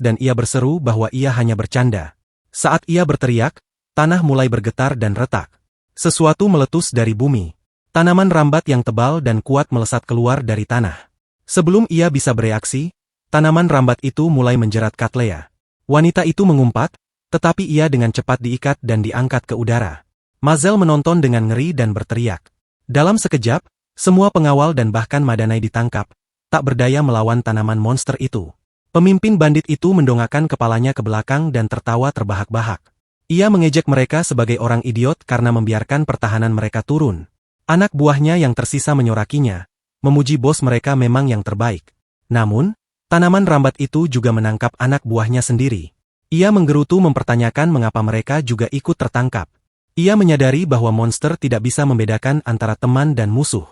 dan ia berseru bahwa ia hanya bercanda. Saat ia berteriak, tanah mulai bergetar dan retak. Sesuatu meletus dari bumi. Tanaman rambat yang tebal dan kuat melesat keluar dari tanah. Sebelum ia bisa bereaksi, tanaman rambat itu mulai menjerat Katlea. Wanita itu mengumpat, tetapi ia dengan cepat diikat dan diangkat ke udara. Mazel menonton dengan ngeri dan berteriak. Dalam sekejap, semua pengawal dan bahkan Madanai ditangkap, tak berdaya melawan tanaman monster itu. Pemimpin bandit itu mendongakkan kepalanya ke belakang dan tertawa terbahak-bahak. Ia mengejek mereka sebagai orang idiot karena membiarkan pertahanan mereka turun. Anak buahnya yang tersisa menyorakinya, memuji bos mereka memang yang terbaik. Namun, tanaman rambat itu juga menangkap anak buahnya sendiri. Ia menggerutu mempertanyakan mengapa mereka juga ikut tertangkap. Ia menyadari bahwa monster tidak bisa membedakan antara teman dan musuh.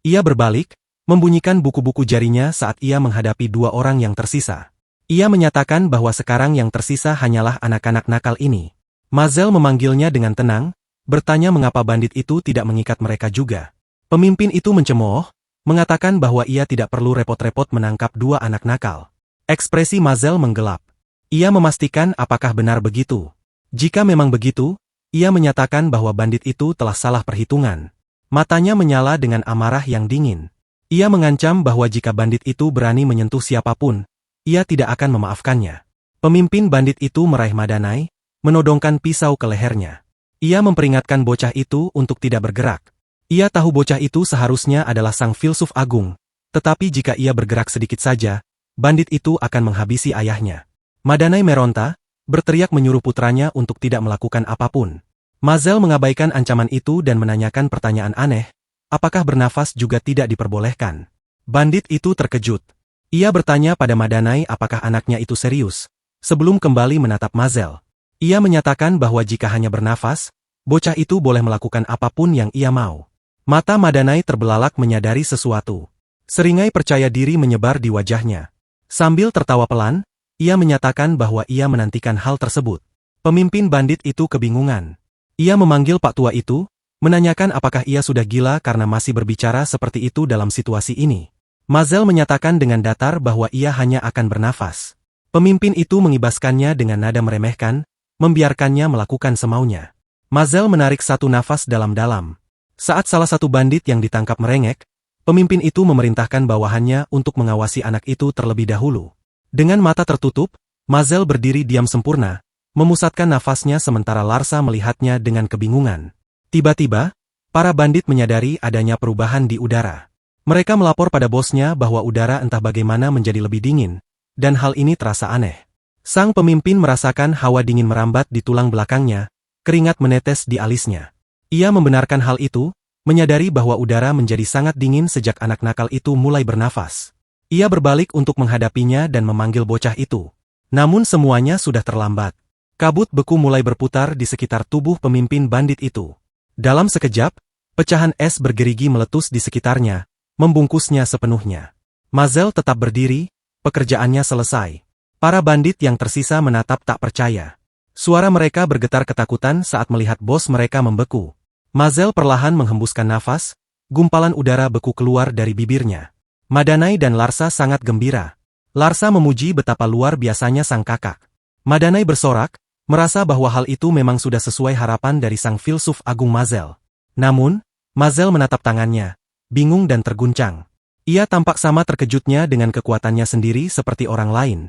Ia berbalik, membunyikan buku-buku jarinya saat ia menghadapi dua orang yang tersisa. Ia menyatakan bahwa sekarang yang tersisa hanyalah anak-anak nakal ini. Mazel memanggilnya dengan tenang, bertanya mengapa bandit itu tidak mengikat mereka juga. Pemimpin itu mencemooh, mengatakan bahwa ia tidak perlu repot-repot menangkap dua anak nakal. Ekspresi Mazel menggelap. Ia memastikan apakah benar begitu. Jika memang begitu, ia menyatakan bahwa bandit itu telah salah perhitungan. Matanya menyala dengan amarah yang dingin. Ia mengancam bahwa jika bandit itu berani menyentuh siapapun, ia tidak akan memaafkannya. Pemimpin bandit itu meraih Madanai, menodongkan pisau ke lehernya. Ia memperingatkan bocah itu untuk tidak bergerak. Ia tahu bocah itu seharusnya adalah sang filsuf agung, tetapi jika ia bergerak sedikit saja, bandit itu akan menghabisi ayahnya. Madanai meronta, berteriak menyuruh putranya untuk tidak melakukan apapun. Mazel mengabaikan ancaman itu dan menanyakan pertanyaan aneh, apakah bernafas juga tidak diperbolehkan? Bandit itu terkejut. Ia bertanya pada Madanai apakah anaknya itu serius, sebelum kembali menatap Mazel. Ia menyatakan bahwa jika hanya bernafas, bocah itu boleh melakukan apapun yang ia mau. Mata Madanai terbelalak menyadari sesuatu. Seringai percaya diri menyebar di wajahnya. Sambil tertawa pelan, ia menyatakan bahwa ia menantikan hal tersebut. Pemimpin bandit itu kebingungan. Ia memanggil Pak Tua itu, menanyakan apakah ia sudah gila karena masih berbicara seperti itu dalam situasi ini. Mazel menyatakan dengan datar bahwa ia hanya akan bernafas. Pemimpin itu mengibaskannya dengan nada meremehkan, membiarkannya melakukan semaunya. Mazel menarik satu nafas dalam-dalam. Saat salah satu bandit yang ditangkap merengek, pemimpin itu memerintahkan bawahannya untuk mengawasi anak itu terlebih dahulu. Dengan mata tertutup, Mazel berdiri diam sempurna, memusatkan nafasnya sementara Larsa melihatnya dengan kebingungan. Tiba-tiba, para bandit menyadari adanya perubahan di udara. Mereka melapor pada bosnya bahwa udara entah bagaimana menjadi lebih dingin, dan hal ini terasa aneh. Sang pemimpin merasakan hawa dingin merambat di tulang belakangnya, keringat menetes di alisnya. Ia membenarkan hal itu, menyadari bahwa udara menjadi sangat dingin sejak anak nakal itu mulai bernafas. Ia berbalik untuk menghadapinya dan memanggil bocah itu. Namun semuanya sudah terlambat. Kabut beku mulai berputar di sekitar tubuh pemimpin bandit itu. Dalam sekejap, pecahan es bergerigi meletus di sekitarnya, membungkusnya sepenuhnya. Mazel tetap berdiri, pekerjaannya selesai. Para bandit yang tersisa menatap tak percaya. Suara mereka bergetar ketakutan saat melihat bos mereka membeku. Mazel perlahan menghembuskan nafas, gumpalan udara beku keluar dari bibirnya. Madanai dan Larsa sangat gembira. Larsa memuji betapa luar biasanya sang kakak. Madanai bersorak, merasa bahwa hal itu memang sudah sesuai harapan dari sang filsuf agung Mazel. Namun, Mazel menatap tangannya, bingung dan terguncang. Ia tampak sama terkejutnya dengan kekuatannya sendiri seperti orang lain.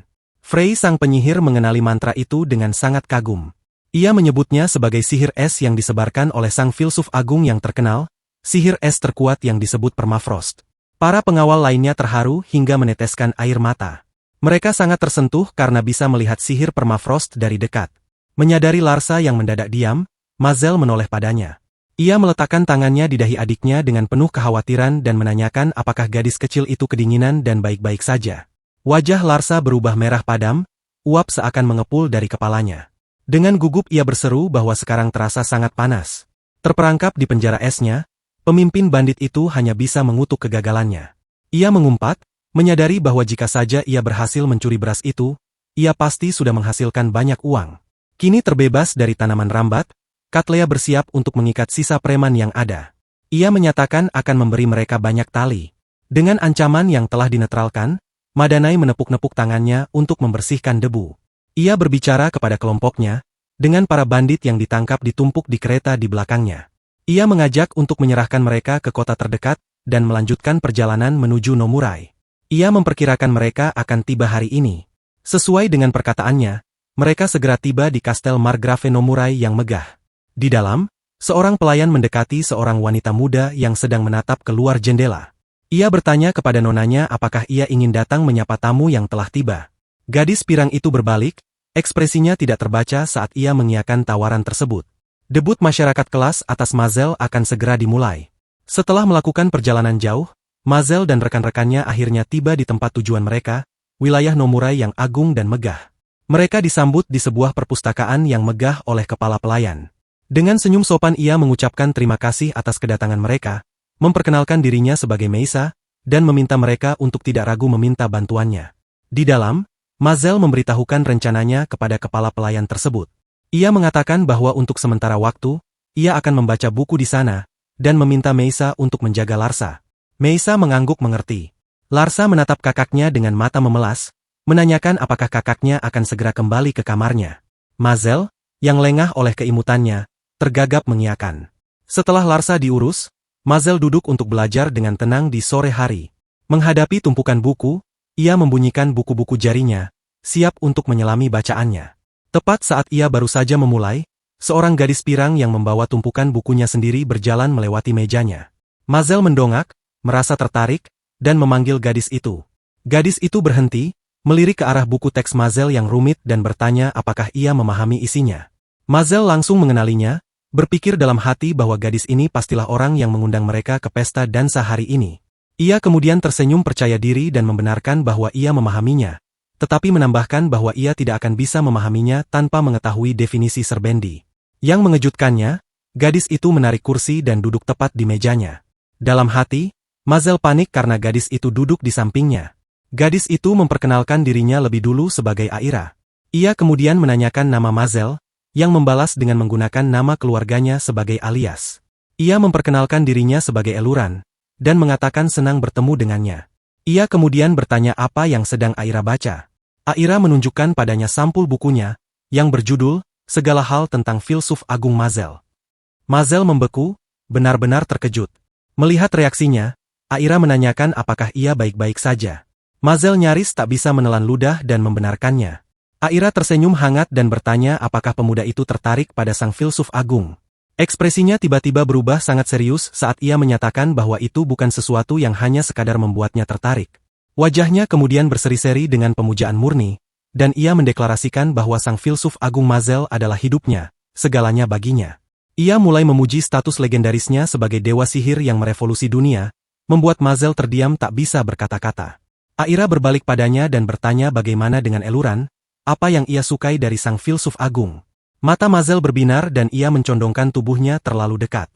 Frey sang penyihir mengenali mantra itu dengan sangat kagum. Ia menyebutnya sebagai sihir es yang disebarkan oleh sang filsuf agung yang terkenal, sihir es terkuat yang disebut permafrost. Para pengawal lainnya terharu hingga meneteskan air mata. Mereka sangat tersentuh karena bisa melihat sihir permafrost dari dekat. Menyadari Larsa yang mendadak diam, Mazel menoleh padanya. Ia meletakkan tangannya di dahi adiknya dengan penuh kekhawatiran dan menanyakan apakah gadis kecil itu kedinginan dan baik-baik saja. Wajah Larsa berubah merah padam, uap seakan mengepul dari kepalanya. Dengan gugup ia berseru bahwa sekarang terasa sangat panas. Terperangkap di penjara esnya, pemimpin bandit itu hanya bisa mengutuk kegagalannya. Ia mengumpat, menyadari bahwa jika saja ia berhasil mencuri beras itu, ia pasti sudah menghasilkan banyak uang. Kini terbebas dari tanaman rambat, Katlea bersiap untuk mengikat sisa preman yang ada. Ia menyatakan akan memberi mereka banyak tali. Dengan ancaman yang telah dinetralkan, Madanai menepuk-nepuk tangannya untuk membersihkan debu. Ia berbicara kepada kelompoknya, dengan para bandit yang ditangkap ditumpuk di kereta di belakangnya. Ia mengajak untuk menyerahkan mereka ke kota terdekat, dan melanjutkan perjalanan menuju Nomurai. Ia memperkirakan mereka akan tiba hari ini. Sesuai dengan perkataannya, mereka segera tiba di Kastel Margrave Nomurai yang megah. Di dalam, seorang pelayan mendekati seorang wanita muda yang sedang menatap keluar jendela. Ia bertanya kepada nonanya apakah ia ingin datang menyapa tamu yang telah tiba. Gadis pirang itu berbalik, ekspresinya tidak terbaca saat ia mengiyakan tawaran tersebut. Debut masyarakat kelas atas Mazel akan segera dimulai. Setelah melakukan perjalanan jauh, Mazel dan rekan-rekannya akhirnya tiba di tempat tujuan mereka, wilayah Nomurai yang agung dan megah. Mereka disambut di sebuah perpustakaan yang megah oleh kepala pelayan. Dengan senyum sopan ia mengucapkan terima kasih atas kedatangan mereka, memperkenalkan dirinya sebagai Meisa, dan meminta mereka untuk tidak ragu meminta bantuannya. Di dalam, Mazel memberitahukan rencananya kepada kepala pelayan tersebut. Ia mengatakan bahwa untuk sementara waktu, ia akan membaca buku di sana, dan meminta Meisa untuk menjaga Larsa. Meisa mengangguk mengerti. Larsa menatap kakaknya dengan mata memelas, menanyakan apakah kakaknya akan segera kembali ke kamarnya. Mazel, yang lengah oleh keimutannya, tergagap mengiyakan. Setelah Larsa diurus, Mazel duduk untuk belajar dengan tenang di sore hari. Menghadapi tumpukan buku, ia membunyikan buku-buku jarinya, siap untuk menyelami bacaannya. Tepat saat ia baru saja memulai, seorang gadis pirang yang membawa tumpukan bukunya sendiri berjalan melewati mejanya. Mazel mendongak, merasa tertarik, dan memanggil gadis itu. Gadis itu berhenti, melirik ke arah buku teks Mazel yang rumit dan bertanya apakah ia memahami isinya. Mazel langsung mengenalinya, berpikir dalam hati bahwa gadis ini pastilah orang yang mengundang mereka ke pesta dansa hari ini. Ia kemudian tersenyum percaya diri dan membenarkan bahwa ia memahaminya, tetapi menambahkan bahwa ia tidak akan bisa memahaminya tanpa mengetahui definisi serbendi. Yang mengejutkannya, gadis itu menarik kursi dan duduk tepat di mejanya. Dalam hati, Mazel panik karena gadis itu duduk di sampingnya. Gadis itu memperkenalkan dirinya lebih dulu sebagai Aira. Ia kemudian menanyakan nama Mazel, yang membalas dengan menggunakan nama keluarganya sebagai alias. Ia memperkenalkan dirinya sebagai Eluran, dan mengatakan senang bertemu dengannya. Ia kemudian bertanya apa yang sedang Aira baca. Aira menunjukkan padanya sampul bukunya, yang berjudul, Segala Hal Tentang Filsuf Agung Mazel. Mazel membeku, benar-benar terkejut. Melihat reaksinya, Aira menanyakan apakah ia baik-baik saja. Mazel nyaris tak bisa menelan ludah dan membenarkannya. Aira tersenyum hangat dan bertanya apakah pemuda itu tertarik pada sang filsuf agung. Ekspresinya tiba-tiba berubah sangat serius saat ia menyatakan bahwa itu bukan sesuatu yang hanya sekadar membuatnya tertarik. Wajahnya kemudian berseri-seri dengan pemujaan murni, dan ia mendeklarasikan bahwa sang filsuf agung Mazel adalah hidupnya, segalanya baginya. Ia mulai memuji status legendarisnya sebagai dewa sihir yang merevolusi dunia, membuat Mazel terdiam tak bisa berkata-kata. Aira berbalik padanya dan bertanya bagaimana dengan Eluran, apa yang ia sukai dari sang filsuf agung. Mata Mazel berbinar dan ia mencondongkan tubuhnya terlalu dekat.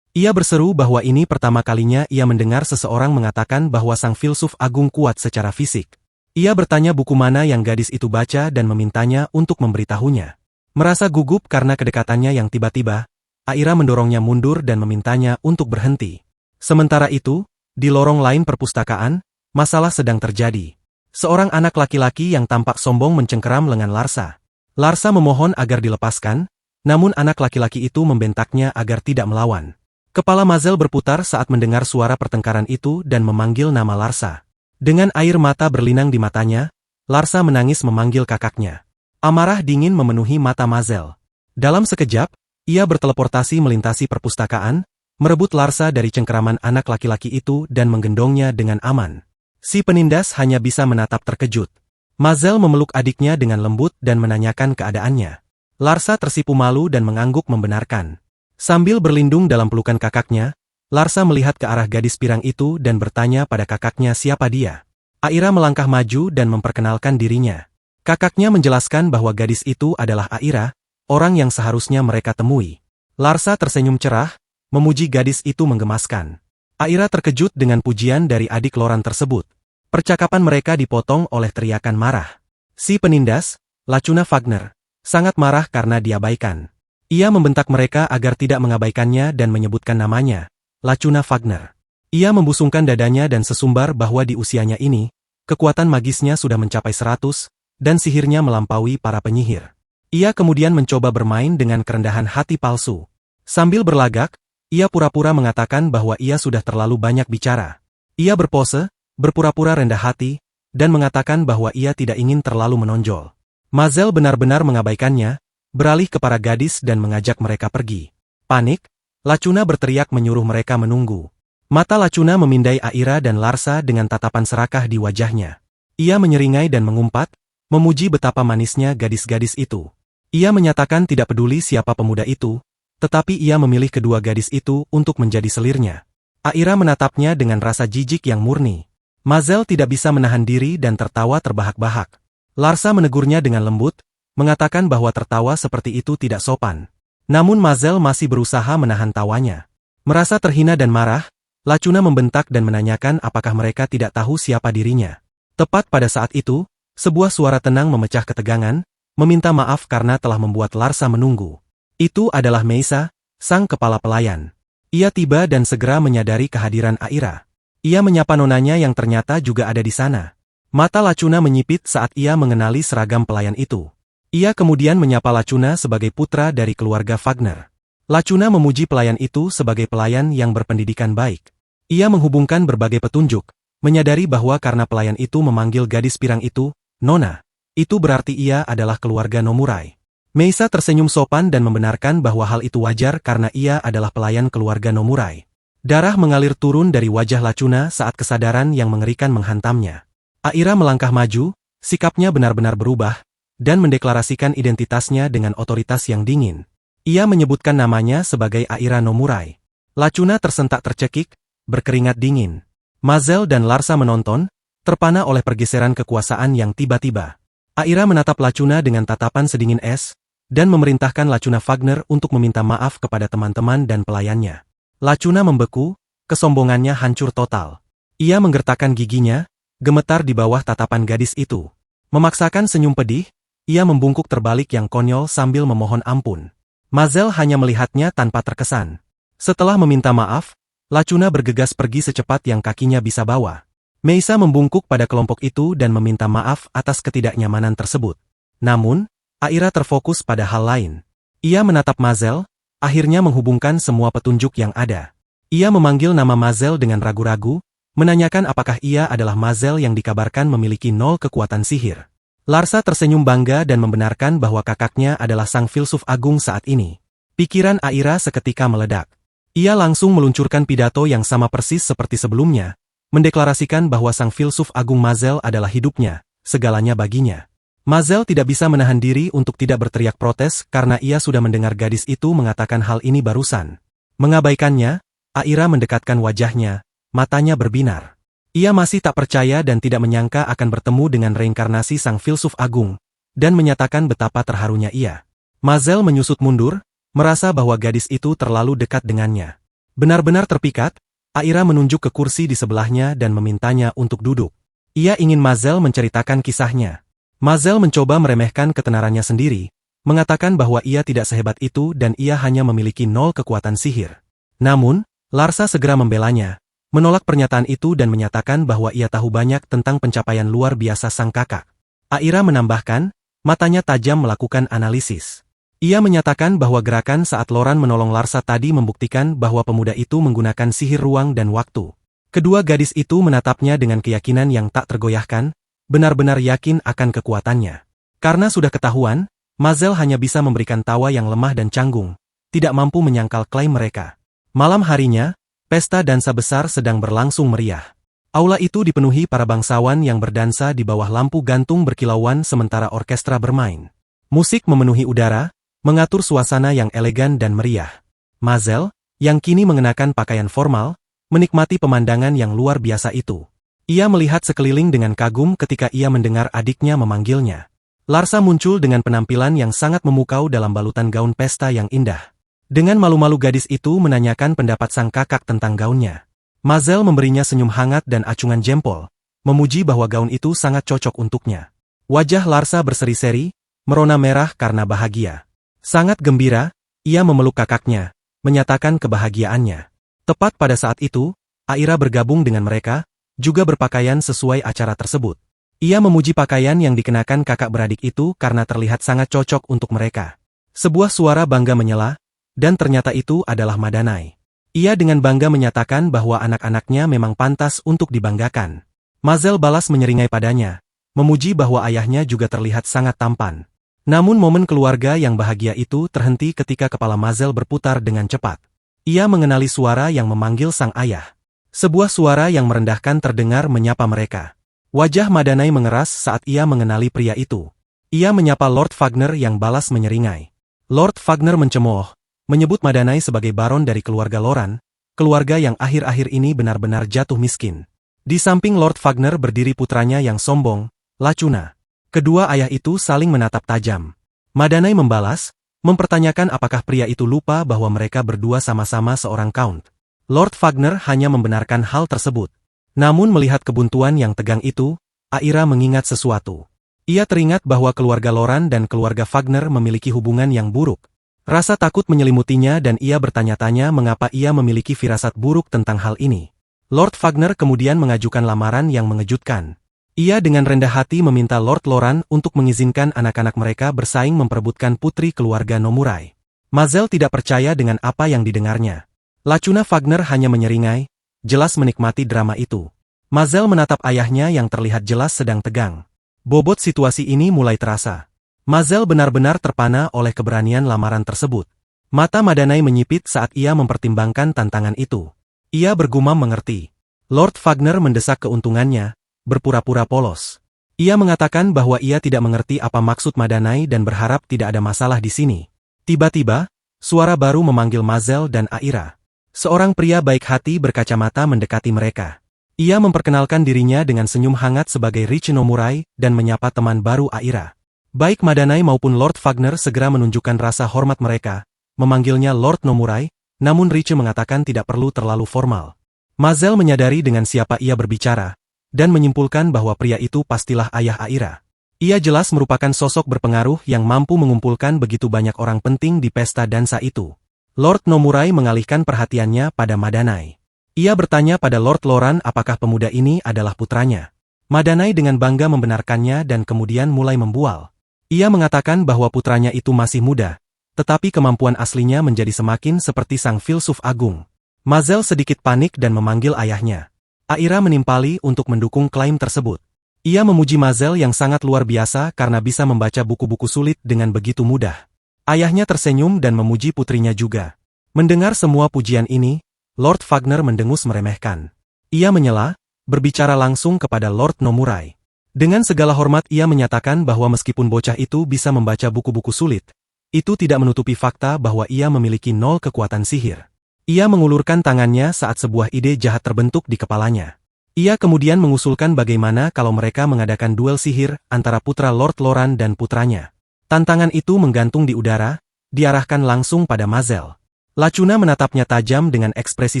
Ia berseru bahwa ini pertama kalinya ia mendengar seseorang mengatakan bahwa sang filsuf agung kuat secara fisik. Ia bertanya buku mana yang gadis itu baca dan memintanya untuk memberitahunya. Merasa gugup karena kedekatannya yang tiba-tiba, Aira mendorongnya mundur dan memintanya untuk berhenti. Sementara itu, di lorong lain perpustakaan, masalah sedang terjadi. Seorang anak laki-laki yang tampak sombong mencengkeram lengan Larsa. Larsa memohon agar dilepaskan, namun anak laki-laki itu membentaknya agar tidak melawan. Kepala Mazel berputar saat mendengar suara pertengkaran itu dan memanggil nama Larsa. Dengan air mata berlinang di matanya, Larsa menangis memanggil kakaknya. Amarah dingin memenuhi mata Mazel. Dalam sekejap, ia berteleportasi melintasi perpustakaan, merebut Larsa dari cengkeraman anak laki-laki itu dan menggendongnya dengan aman. Si penindas hanya bisa menatap terkejut. Mazel memeluk adiknya dengan lembut dan menanyakan keadaannya. Larsa tersipu malu dan mengangguk membenarkan. Sambil berlindung dalam pelukan kakaknya, Larsa melihat ke arah gadis pirang itu dan bertanya pada kakaknya siapa dia. Aira melangkah maju dan memperkenalkan dirinya. Kakaknya menjelaskan bahwa gadis itu adalah Aira, orang yang seharusnya mereka temui. Larsa tersenyum cerah, memuji gadis itu menggemaskan. Aira terkejut dengan pujian dari adik Loran tersebut. Percakapan mereka dipotong oleh teriakan marah. Si penindas, Lacuna Wagner, sangat marah karena diabaikan. Ia membentak mereka agar tidak mengabaikannya dan menyebutkan namanya, Lacuna Wagner. Ia membusungkan dadanya dan sesumbar bahwa di usianya ini, kekuatan magisnya sudah mencapai 100, dan sihirnya melampaui para penyihir. Ia kemudian mencoba bermain dengan kerendahan hati palsu. Sambil berlagak, ia pura-pura mengatakan bahwa ia sudah terlalu banyak bicara. Ia berpose, berpura-pura rendah hati, dan mengatakan bahwa ia tidak ingin terlalu menonjol. Mazel benar-benar mengabaikannya, beralih ke para gadis dan mengajak mereka pergi. Panik, Lacuna berteriak menyuruh mereka menunggu. Mata Lacuna memindai Aira dan Larsa dengan tatapan serakah di wajahnya. Ia menyeringai dan mengumpat, memuji betapa manisnya gadis-gadis itu. Ia menyatakan tidak peduli siapa pemuda itu, tetapi ia memilih kedua gadis itu untuk menjadi selirnya. Aira menatapnya dengan rasa jijik yang murni. Mazel tidak bisa menahan diri dan tertawa terbahak-bahak. Larsa menegurnya dengan lembut, mengatakan bahwa tertawa seperti itu tidak sopan. Namun Mazel masih berusaha menahan tawanya. Merasa terhina dan marah, Lacuna membentak dan menanyakan apakah mereka tidak tahu siapa dirinya. Tepat pada saat itu, sebuah suara tenang memecah ketegangan, meminta maaf karena telah membuat Larsa menunggu. Itu adalah Meisa, sang kepala pelayan. Ia tiba dan segera menyadari kehadiran Aira. Ia menyapa nonanya yang ternyata juga ada di sana. Mata Lacuna menyipit saat ia mengenali seragam pelayan itu. Ia kemudian menyapa Lacuna sebagai putra dari keluarga Wagner. Lacuna memuji pelayan itu sebagai pelayan yang berpendidikan baik. Ia menghubungkan berbagai petunjuk, menyadari bahwa karena pelayan itu memanggil gadis pirang itu, Nona, itu berarti ia adalah keluarga Nomurai. Meisa tersenyum sopan dan membenarkan bahwa hal itu wajar karena ia adalah pelayan keluarga Nomurai. Darah mengalir turun dari wajah Lacuna saat kesadaran yang mengerikan menghantamnya. Aira melangkah maju, sikapnya benar-benar berubah, dan mendeklarasikan identitasnya dengan otoritas yang dingin. Ia menyebutkan namanya sebagai Aira Nomurai. Lacuna tersentak tercekik, berkeringat dingin. Mazel dan Larsa menonton, terpana oleh pergeseran kekuasaan yang tiba-tiba. Aira menatap Lacuna dengan tatapan sedingin es, dan memerintahkan Lacuna Wagner untuk meminta maaf kepada teman-teman dan pelayannya. Lacuna membeku, kesombongannya hancur total. Ia menggertakkan giginya, gemetar di bawah tatapan gadis itu. Memaksakan senyum pedih, ia membungkuk terbalik yang konyol sambil memohon ampun. Mazel hanya melihatnya tanpa terkesan. Setelah meminta maaf, Lacuna bergegas pergi secepat yang kakinya bisa bawa. Meisa membungkuk pada kelompok itu dan meminta maaf atas ketidaknyamanan tersebut. Namun, Aira terfokus pada hal lain. Ia menatap Mazel, akhirnya menghubungkan semua petunjuk yang ada. Ia memanggil nama Mazel dengan ragu-ragu, menanyakan apakah ia adalah Mazel yang dikabarkan memiliki 0 kekuatan sihir. Larsa tersenyum bangga dan membenarkan bahwa kakaknya adalah sang filsuf agung saat ini. Pikiran Aira seketika meledak. Ia langsung meluncurkan pidato yang sama persis seperti sebelumnya, mendeklarasikan bahwa sang filsuf agung Mazel adalah hidupnya, segalanya baginya. Mazel tidak bisa menahan diri untuk tidak berteriak protes karena ia sudah mendengar gadis itu mengatakan hal ini barusan. Mengabaikannya, Aira mendekatkan wajahnya, matanya berbinar. Ia masih tak percaya dan tidak menyangka akan bertemu dengan reinkarnasi sang filsuf agung, dan menyatakan betapa terharunya ia. Mazel menyusut mundur, merasa bahwa gadis itu terlalu dekat dengannya. Benar-benar terpikat, Aira menunjuk ke kursi di sebelahnya dan memintanya untuk duduk. Ia ingin Mazel menceritakan kisahnya. Mazel mencoba meremehkan ketenarannya sendiri, mengatakan bahwa ia tidak sehebat itu dan ia hanya memiliki 0 kekuatan sihir. Namun, Larsa segera membelanya, menolak pernyataan itu dan menyatakan bahwa ia tahu banyak tentang pencapaian luar biasa sang kakak. Aira menambahkan, matanya tajam melakukan analisis. Ia menyatakan bahwa gerakan saat Loran menolong Larsa tadi membuktikan bahwa pemuda itu menggunakan sihir ruang dan waktu. Kedua gadis itu menatapnya dengan keyakinan yang tak tergoyahkan, benar-benar yakin akan kekuatannya. Karena sudah ketahuan, Mazel hanya bisa memberikan tawa yang lemah dan canggung, tidak mampu menyangkal klaim mereka. Malam harinya, pesta dansa besar sedang berlangsung meriah. Aula itu dipenuhi para bangsawan yang berdansa di bawah lampu gantung berkilauan sementara orkestra bermain. Musik memenuhi udara, mengatur suasana yang elegan dan meriah. Mazel, yang kini mengenakan pakaian formal, menikmati pemandangan yang luar biasa itu. Ia melihat sekeliling dengan kagum ketika ia mendengar adiknya memanggilnya. Larsa muncul dengan penampilan yang sangat memukau dalam balutan gaun pesta yang indah. Dengan malu-malu gadis itu menanyakan pendapat sang kakak tentang gaunnya. Mazel memberinya senyum hangat dan acungan jempol, memuji bahwa gaun itu sangat cocok untuknya. Wajah Larsa berseri-seri, merona merah karena bahagia. Sangat gembira, ia memeluk kakaknya, menyatakan kebahagiaannya. Tepat pada saat itu, Aira bergabung dengan mereka, juga berpakaian sesuai acara tersebut. Ia memuji pakaian yang dikenakan kakak beradik itu karena terlihat sangat cocok untuk mereka. Sebuah suara bangga menyela, dan ternyata itu adalah Madanai. Ia dengan bangga menyatakan bahwa anak-anaknya memang pantas untuk dibanggakan. Mazel balas menyeringai padanya, memuji bahwa ayahnya juga terlihat sangat tampan. Namun momen keluarga yang bahagia itu terhenti ketika kepala Mazel berputar dengan cepat. Ia mengenali suara yang memanggil sang ayah. Sebuah suara yang merendahkan terdengar menyapa mereka. Wajah Madanai mengeras saat ia mengenali pria itu. Ia menyapa Lord Wagner yang balas menyeringai. Lord Wagner mencemooh, menyebut Madanai sebagai baron dari keluarga Loran, keluarga yang akhir-akhir ini benar-benar jatuh miskin. Di samping Lord Wagner berdiri putranya yang sombong, Lacuna. Kedua ayah itu saling menatap tajam. Madanai membalas, mempertanyakan apakah pria itu lupa bahwa mereka berdua sama-sama seorang count. Lord Wagner hanya membenarkan hal tersebut. Namun melihat kebuntuan yang tegang itu, Aira mengingat sesuatu. Ia teringat bahwa keluarga Loran dan keluarga Wagner memiliki hubungan yang buruk. Rasa takut menyelimutinya dan ia bertanya-tanya mengapa ia memiliki firasat buruk tentang hal ini. Lord Wagner kemudian mengajukan lamaran yang mengejutkan. Ia dengan rendah hati meminta Lord Loran untuk mengizinkan anak-anak mereka bersaing memperebutkan putri keluarga Nomurai. Mazel tidak percaya dengan apa yang didengarnya. Lacuna Wagner hanya menyeringai, jelas menikmati drama itu. Mazel menatap ayahnya yang terlihat jelas sedang tegang. Bobot situasi ini mulai terasa. Mazel benar-benar terpana oleh keberanian lamaran tersebut. Mata Madanai menyipit saat ia mempertimbangkan tantangan itu. Ia bergumam mengerti. Lord Wagner mendesak keuntungannya, berpura-pura polos. Ia mengatakan bahwa ia tidak mengerti apa maksud Madanai dan berharap tidak ada masalah di sini. Tiba-tiba, suara baru memanggil Mazel dan Aira. Seorang pria baik hati berkacamata mendekati mereka. Ia memperkenalkan dirinya dengan senyum hangat sebagai Riche Nomurai dan menyapa teman baru Aira. Baik Madanai maupun Lord Wagner segera menunjukkan rasa hormat mereka, memanggilnya Lord Nomurai, namun Riche mengatakan tidak perlu terlalu formal. Mazel menyadari dengan siapa ia berbicara, dan menyimpulkan bahwa pria itu pastilah ayah Aira. Ia jelas merupakan sosok berpengaruh yang mampu mengumpulkan begitu banyak orang penting di pesta dansa itu. Lord Nomurai mengalihkan perhatiannya pada Madanai. Ia bertanya pada Lord Loran apakah pemuda ini adalah putranya. Madanai dengan bangga membenarkannya dan kemudian mulai membual. Ia mengatakan bahwa putranya itu masih muda, tetapi kemampuan aslinya menjadi semakin seperti sang filsuf agung. Mazel sedikit panik dan memanggil ayahnya. Aira menimpali untuk mendukung klaim tersebut. Ia memuji Mazel yang sangat luar biasa karena bisa membaca buku-buku sulit dengan begitu mudah. Ayahnya tersenyum dan memuji putrinya juga. Mendengar semua pujian ini, Lord Wagner mendengus meremehkan. Ia menyela, berbicara langsung kepada Lord Nomurai. Dengan segala hormat ia menyatakan bahwa meskipun bocah itu bisa membaca buku-buku sulit, itu tidak menutupi fakta bahwa ia memiliki 0 kekuatan sihir. Ia mengulurkan tangannya saat sebuah ide jahat terbentuk di kepalanya. Ia kemudian mengusulkan bagaimana kalau mereka mengadakan duel sihir antara putra Lord Loran dan putranya. Tantangan itu menggantung di udara, diarahkan langsung pada Mazel. Lacuna menatapnya tajam dengan ekspresi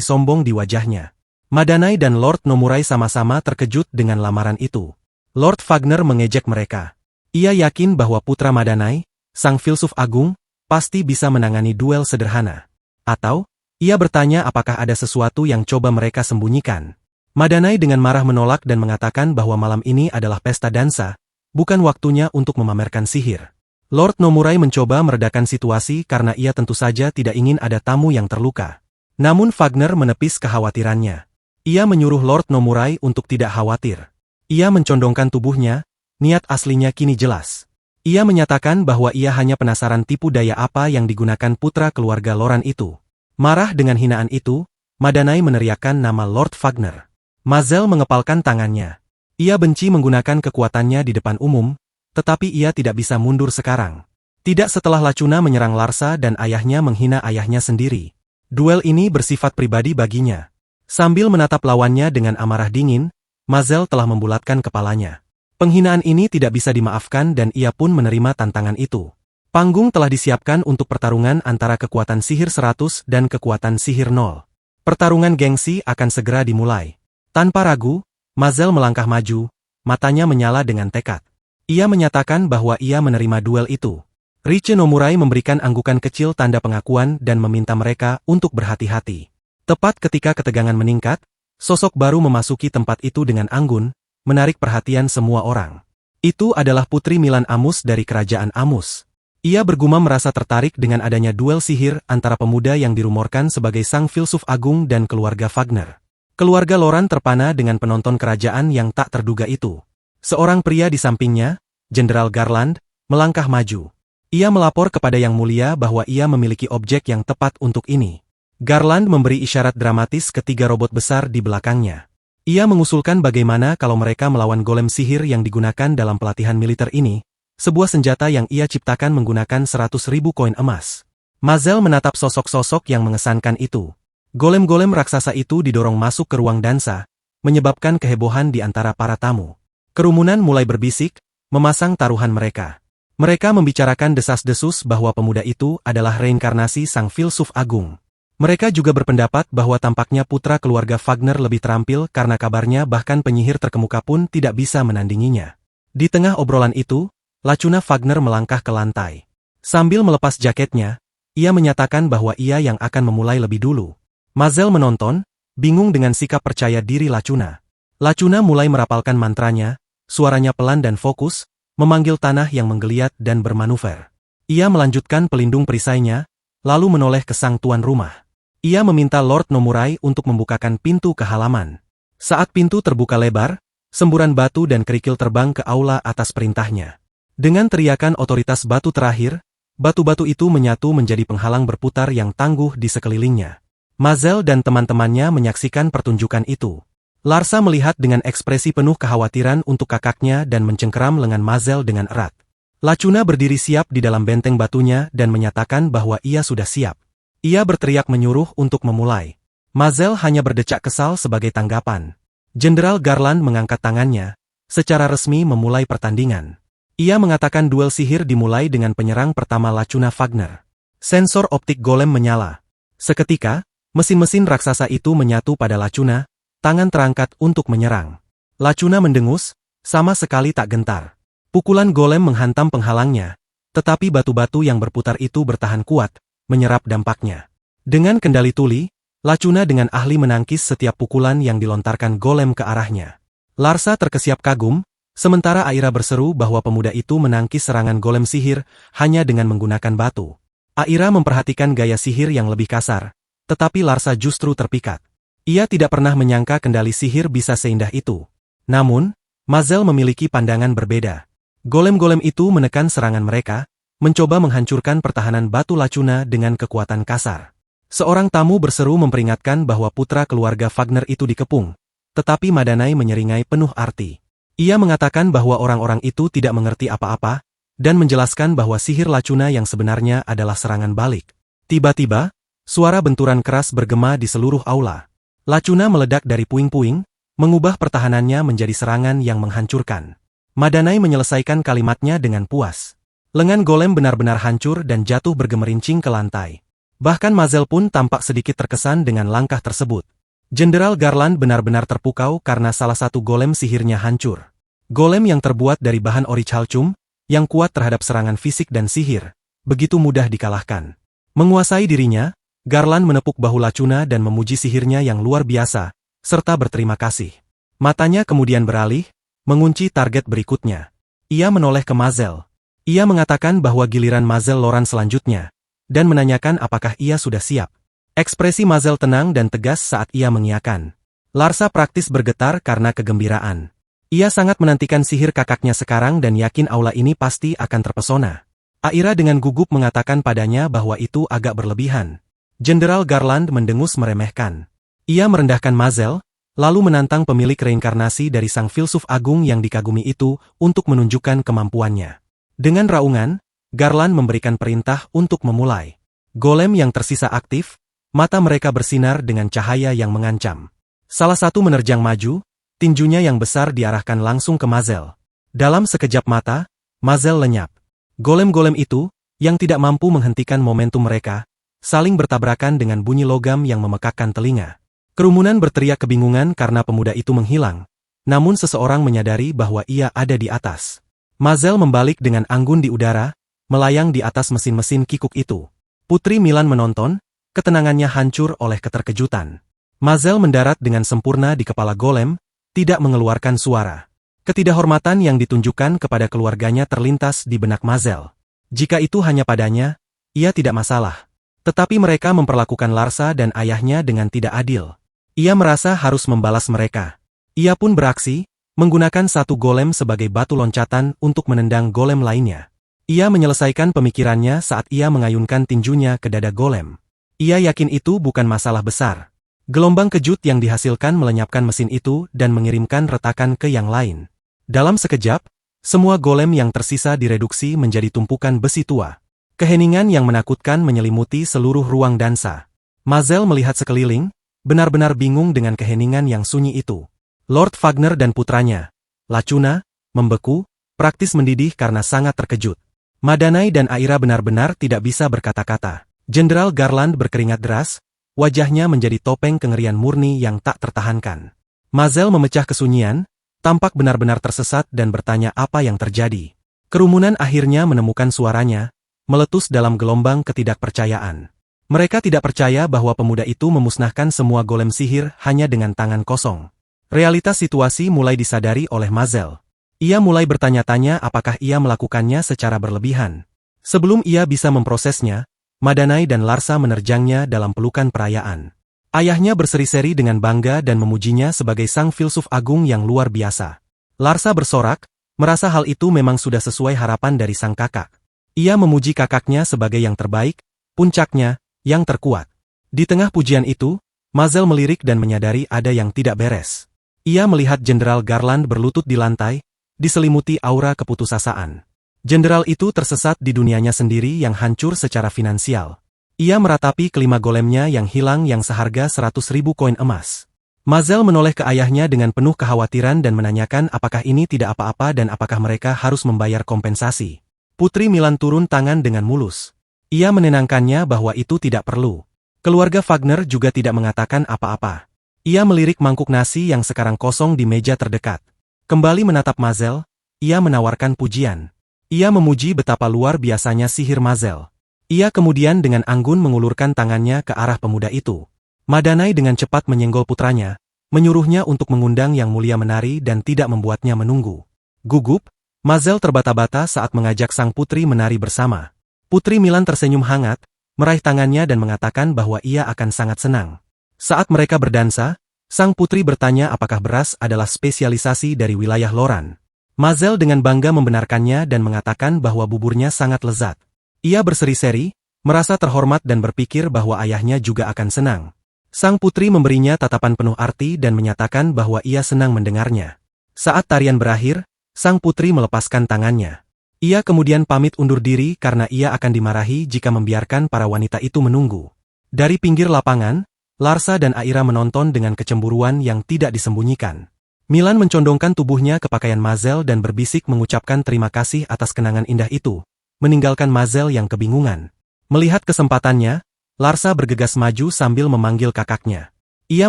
sombong di wajahnya. Madanai dan Lord Nomurai sama-sama terkejut dengan lamaran itu. Lord Wagner mengejek mereka. Ia yakin bahwa putra Madanai, sang filsuf agung, pasti bisa menangani duel sederhana. Atau, ia bertanya apakah ada sesuatu yang coba mereka sembunyikan. Madanai dengan marah menolak dan mengatakan bahwa malam ini adalah pesta dansa, bukan waktunya untuk memamerkan sihir. Lord Nomurai mencoba meredakan situasi karena ia tentu saja tidak ingin ada tamu yang terluka. Namun Wagner menepis kekhawatirannya. Ia menyuruh Lord Nomurai untuk tidak khawatir. Ia mencondongkan tubuhnya, niat aslinya kini jelas. Ia menyatakan bahwa ia hanya penasaran tipu daya apa yang digunakan putra keluarga Loran itu. Marah dengan hinaan itu, Madanai meneriakkan nama Lord Wagner. Mazel mengepalkan tangannya. Ia benci menggunakan kekuatannya di depan umum, tetapi ia tidak bisa mundur sekarang. Tidak setelah Lacuna menyerang Larsa dan ayahnya menghina ayahnya sendiri. Duel ini bersifat pribadi baginya. Sambil menatap lawannya dengan amarah dingin, Mazel telah membulatkan kepalanya. Penghinaan ini tidak bisa dimaafkan dan ia pun menerima tantangan itu. Panggung telah disiapkan untuk pertarungan antara kekuatan sihir 100 dan kekuatan sihir 0. Pertarungan gengsi akan segera dimulai. Tanpa ragu, Mazel melangkah maju, matanya menyala dengan tekad. Ia menyatakan bahwa ia menerima duel itu. Riche Nomurai memberikan anggukan kecil tanda pengakuan dan meminta mereka untuk berhati-hati. Tepat ketika ketegangan meningkat, sosok baru memasuki tempat itu dengan anggun, menarik perhatian semua orang. Itu adalah Putri Milan Amus dari Kerajaan Amus. Ia bergumam merasa tertarik dengan adanya duel sihir antara pemuda yang dirumorkan sebagai sang filsuf agung dan keluarga Wagner. Keluarga Loran terpana dengan penonton kerajaan yang tak terduga itu. Seorang pria di sampingnya, Jenderal Garland, melangkah maju. Ia melapor kepada Yang Mulia bahwa ia memiliki objek yang tepat untuk ini. Garland memberi isyarat dramatis ketiga robot besar di belakangnya. Ia mengusulkan bagaimana kalau mereka melawan golem sihir yang digunakan dalam pelatihan militer ini, sebuah senjata yang ia ciptakan menggunakan 100.000 koin emas. Mazel menatap sosok-sosok yang mengesankan itu. Golem-golem raksasa itu didorong masuk ke ruang dansa, menyebabkan kehebohan di antara para tamu. Kerumunan mulai berbisik, memasang taruhan mereka. Mereka membicarakan desas-desus bahwa pemuda itu adalah reinkarnasi sang filsuf agung. Mereka juga berpendapat bahwa tampaknya putra keluarga Wagner lebih terampil karena kabarnya bahkan penyihir terkemuka pun tidak bisa menandinginya. Di tengah obrolan itu, Lacuna Wagner melangkah ke lantai. Sambil melepas jaketnya, ia menyatakan bahwa ia yang akan memulai lebih dulu. Mazel menonton, bingung dengan sikap percaya diri Lacuna. Lacuna mulai merapalkan mantranya, suaranya pelan dan fokus, memanggil tanah yang menggeliat dan bermanuver. Ia melanjutkan pelindung perisainya, lalu menoleh ke sang tuan rumah. Ia meminta Lord Nomurai untuk membukakan pintu ke halaman. Saat pintu terbuka lebar, semburan batu dan kerikil terbang ke aula atas perintahnya. Dengan teriakan otoritas batu terakhir, batu-batu itu menyatu menjadi penghalang berputar yang tangguh di sekelilingnya. Mazel dan teman-temannya menyaksikan pertunjukan itu. Larsa melihat dengan ekspresi penuh kekhawatiran untuk kakaknya dan mencengkeram lengan Mazel dengan erat. Lacuna berdiri siap di dalam benteng batunya dan menyatakan bahwa ia sudah siap. Ia berteriak menyuruh untuk memulai. Mazel hanya berdecak kesal sebagai tanggapan. Jenderal Garland mengangkat tangannya, secara resmi memulai pertandingan. Ia mengatakan duel sihir dimulai dengan penyerang pertama Lacuna Wagner. Sensor optik golem menyala. Seketika, mesin-mesin raksasa itu menyatu pada Lacuna, tangan terangkat untuk menyerang. Lacuna mendengus, sama sekali tak gentar. Pukulan golem menghantam penghalangnya, tetapi batu-batu yang berputar itu bertahan kuat, menyerap dampaknya. Dengan kendali tuli, Lacuna dengan ahli menangkis setiap pukulan yang dilontarkan golem ke arahnya. Larsa terkesiap kagum, sementara Aira berseru bahwa pemuda itu menangkis serangan golem sihir hanya dengan menggunakan batu. Aira memperhatikan gaya sihir yang lebih kasar, tetapi Larsa justru terpikat. Ia tidak pernah menyangka kendali sihir bisa seindah itu. Namun, Mazel memiliki pandangan berbeda. Golem-golem itu menekan serangan mereka, mencoba menghancurkan pertahanan batu Lacuna dengan kekuatan kasar. Seorang tamu berseru memperingatkan bahwa putra keluarga Wagner itu dikepung, tetapi Madanai menyeringai penuh arti. Ia mengatakan bahwa orang-orang itu tidak mengerti apa-apa, dan menjelaskan bahwa sihir Lacuna yang sebenarnya adalah serangan balik. Tiba-tiba, suara benturan keras bergema di seluruh aula. Lacuna meledak dari puing-puing, mengubah pertahanannya menjadi serangan yang menghancurkan. Madanai menyelesaikan kalimatnya dengan puas. Lengan golem benar-benar hancur dan jatuh bergemerincing ke lantai. Bahkan Mazel pun tampak sedikit terkesan dengan langkah tersebut. Jenderal Garland benar-benar terpukau karena salah satu golem sihirnya hancur. Golem yang terbuat dari bahan orichalcum, yang kuat terhadap serangan fisik dan sihir, begitu mudah dikalahkan. Menguasai dirinya, Garland menepuk bahu Lacuna dan memuji sihirnya yang luar biasa, serta berterima kasih. Matanya kemudian beralih, mengunci target berikutnya. Ia menoleh ke Mazel. Ia mengatakan bahwa giliran Mazel Loran selanjutnya, dan menanyakan apakah ia sudah siap. Ekspresi Mazel tenang dan tegas saat ia mengiyakan. Larsa praktis bergetar karena kegembiraan. Ia sangat menantikan sihir kakaknya sekarang dan yakin aula ini pasti akan terpesona. Aira dengan gugup mengatakan padanya bahwa itu agak berlebihan. Jenderal Garland mendengus meremehkan. Ia merendahkan Mazel, lalu menantang pemilik reinkarnasi dari sang filsuf agung yang dikagumi itu untuk menunjukkan kemampuannya. Dengan raungan, Garland memberikan perintah untuk memulai. Golem yang tersisa aktif, mata mereka bersinar dengan cahaya yang mengancam. Salah satu menerjang maju, tinjunya yang besar diarahkan langsung ke Mazel. Dalam sekejap mata, Mazel lenyap. Golem-golem itu, yang tidak mampu menghentikan momentum mereka, saling bertabrakan dengan bunyi logam yang memekakkan telinga. Kerumunan berteriak kebingungan karena pemuda itu menghilang, namun seseorang menyadari bahwa ia ada di atas. Mazel membalik dengan anggun di udara, melayang di atas mesin-mesin kikuk itu. Putri Milan menonton, ketenangannya hancur oleh keterkejutan. Mazel mendarat dengan sempurna di kepala golem, tidak mengeluarkan suara. Ketidakhormatan yang ditunjukkan kepada keluarganya terlintas di benak Mazel. Jika itu hanya padanya, ia tidak masalah. Tetapi mereka memperlakukan Larsa dan ayahnya dengan tidak adil. Ia merasa harus membalas mereka. Ia pun beraksi, menggunakan satu golem sebagai batu loncatan untuk menendang golem lainnya. Ia menyelesaikan pemikirannya saat ia mengayunkan tinjunya ke dada golem. Ia yakin itu bukan masalah besar. Gelombang kejut yang dihasilkan melenyapkan mesin itu dan mengirimkan retakan ke yang lain. Dalam sekejap, semua golem yang tersisa direduksi menjadi tumpukan besi tua. Keheningan yang menakutkan menyelimuti seluruh ruang dansa. Mazel melihat sekeliling, benar-benar bingung dengan keheningan yang sunyi itu. Lord Wagner dan putranya, Lacuna, membeku, praktis mendidih karena sangat terkejut. Madanai dan Aira benar-benar tidak bisa berkata-kata. Jenderal Garland berkeringat deras, wajahnya menjadi topeng kengerian murni yang tak tertahankan. Mazel memecah kesunyian, tampak benar-benar tersesat dan bertanya apa yang terjadi. Kerumunan akhirnya menemukan suaranya, meletus dalam gelombang ketidakpercayaan. Mereka tidak percaya bahwa pemuda itu memusnahkan semua golem sihir hanya dengan tangan kosong. Realitas situasi mulai disadari oleh Mazel. Ia mulai bertanya-tanya apakah ia melakukannya secara berlebihan. Sebelum ia bisa memprosesnya, Madanai dan Larsa menerjangnya dalam pelukan perayaan. Ayahnya berseri-seri dengan bangga dan memujinya sebagai sang filsuf agung yang luar biasa. Larsa bersorak, merasa hal itu memang sudah sesuai harapan dari sang kakak. Ia memuji kakaknya sebagai yang terbaik, puncaknya, yang terkuat. Di tengah pujian itu, Mazel melirik dan menyadari ada yang tidak beres. Ia melihat Jenderal Garland berlutut di lantai, diselimuti aura keputusasaan. Jenderal itu tersesat di dunianya sendiri yang hancur secara finansial. Ia meratapi kelima golemnya yang hilang yang seharga 100.000 koin emas. Mazel menoleh ke ayahnya dengan penuh kekhawatiran dan menanyakan apakah ini tidak apa-apa dan apakah mereka harus membayar kompensasi. Putri Milan turun tangan dengan mulus. Ia menenangkannya bahwa itu tidak perlu. Keluarga Wagner juga tidak mengatakan apa-apa. Ia melirik mangkuk nasi yang sekarang kosong di meja terdekat. Kembali menatap Mazel, ia menawarkan pujian. Ia memuji betapa luar biasanya sihir Mazel. Ia kemudian dengan anggun mengulurkan tangannya ke arah pemuda itu. Madanai dengan cepat menyenggol putranya, menyuruhnya untuk mengundang Yang Mulia menari dan tidak membuatnya menunggu. Gugup, Mazel terbata-bata saat mengajak sang putri menari bersama. Putri Milan tersenyum hangat, meraih tangannya dan mengatakan bahwa ia akan sangat senang. Saat mereka berdansa, sang putri bertanya apakah beras adalah spesialisasi dari wilayah Loran. Mazel dengan bangga membenarkannya dan mengatakan bahwa buburnya sangat lezat. Ia berseri-seri, merasa terhormat dan berpikir bahwa ayahnya juga akan senang. Sang putri memberinya tatapan penuh arti dan menyatakan bahwa ia senang mendengarnya. Saat tarian berakhir, sang putri melepaskan tangannya. Ia kemudian pamit undur diri karena ia akan dimarahi jika membiarkan para wanita itu menunggu. Dari pinggir lapangan, Larsa dan Aira menonton dengan kecemburuan yang tidak disembunyikan. Milan mencondongkan tubuhnya ke pakaian Mazel dan berbisik mengucapkan terima kasih atas kenangan indah itu, meninggalkan Mazel yang kebingungan. Melihat kesempatannya, Larsa bergegas maju sambil memanggil kakaknya. Ia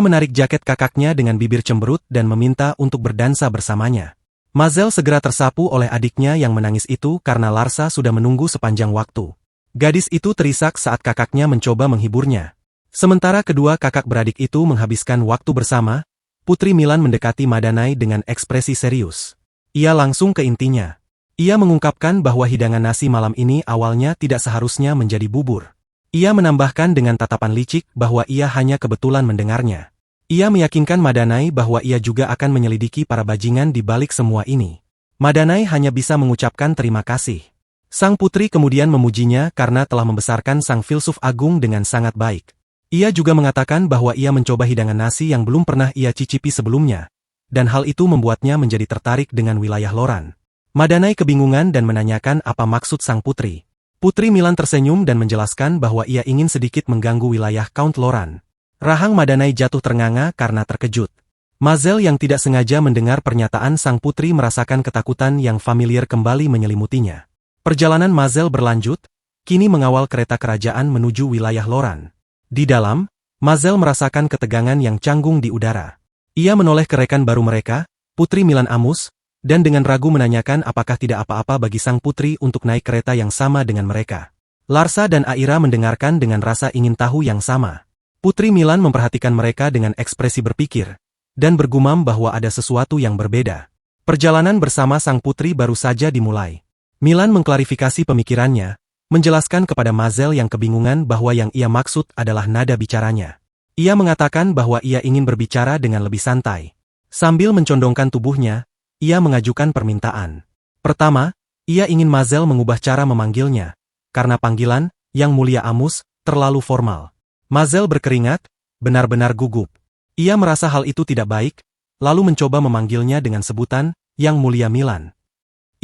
menarik jaket kakaknya dengan bibir cemberut dan meminta untuk berdansa bersamanya. Mazel segera tersapu oleh adiknya yang menangis itu karena Larsa sudah menunggu sepanjang waktu. Gadis itu terisak saat kakaknya mencoba menghiburnya. Sementara kedua kakak beradik itu menghabiskan waktu bersama, Putri Milan mendekati Madanai dengan ekspresi serius. Ia langsung ke intinya. Ia mengungkapkan bahwa hidangan nasi malam ini awalnya tidak seharusnya menjadi bubur. Ia menambahkan dengan tatapan licik bahwa ia hanya kebetulan mendengarnya. Ia meyakinkan Madanai bahwa ia juga akan menyelidiki para bajingan di balik semua ini. Madanai hanya bisa mengucapkan terima kasih. Sang putri kemudian memujinya karena telah membesarkan sang filsuf agung dengan sangat baik. Ia juga mengatakan bahwa ia mencoba hidangan nasi yang belum pernah ia cicipi sebelumnya, dan hal itu membuatnya menjadi tertarik dengan wilayah Loran. Madanai kebingungan dan menanyakan apa maksud sang putri. Putri Milan tersenyum dan menjelaskan bahwa ia ingin sedikit mengganggu wilayah Count Loran. Rahang Madanai jatuh ternganga karena terkejut. Mazel yang tidak sengaja mendengar pernyataan sang putri merasakan ketakutan yang familiar kembali menyelimutinya. Perjalanan Mazel berlanjut, kini mengawal kereta kerajaan menuju wilayah Loran. Di dalam, Mazel merasakan ketegangan yang canggung di udara. Ia menoleh ke rekan baru mereka, Putri Milan Amus, dan dengan ragu menanyakan apakah tidak apa-apa bagi sang putri untuk naik kereta yang sama dengan mereka. Larsa dan Aira mendengarkan dengan rasa ingin tahu yang sama. Putri Milan memperhatikan mereka dengan ekspresi berpikir, dan bergumam bahwa ada sesuatu yang berbeda. Perjalanan bersama sang putri baru saja dimulai. Milan mengklarifikasi pemikirannya, menjelaskan kepada Mazel yang kebingungan bahwa yang ia maksud adalah nada bicaranya. Ia mengatakan bahwa ia ingin berbicara dengan lebih santai. Sambil mencondongkan tubuhnya, ia mengajukan permintaan. Pertama, ia ingin Mazel mengubah cara memanggilnya, karena panggilan, Yang Mulia Amus, terlalu formal. Mazel berkeringat, benar-benar gugup. Ia merasa hal itu tidak baik, lalu mencoba memanggilnya dengan sebutan, Yang Mulia Milan.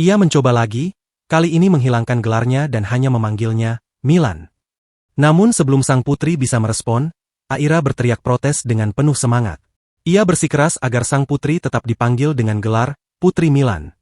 Ia mencoba lagi, kali ini menghilangkan gelarnya dan hanya memanggilnya, Milan. Namun sebelum sang putri bisa merespon, Aira berteriak protes dengan penuh semangat. Ia bersikeras agar sang putri tetap dipanggil dengan gelar, Putri Milan.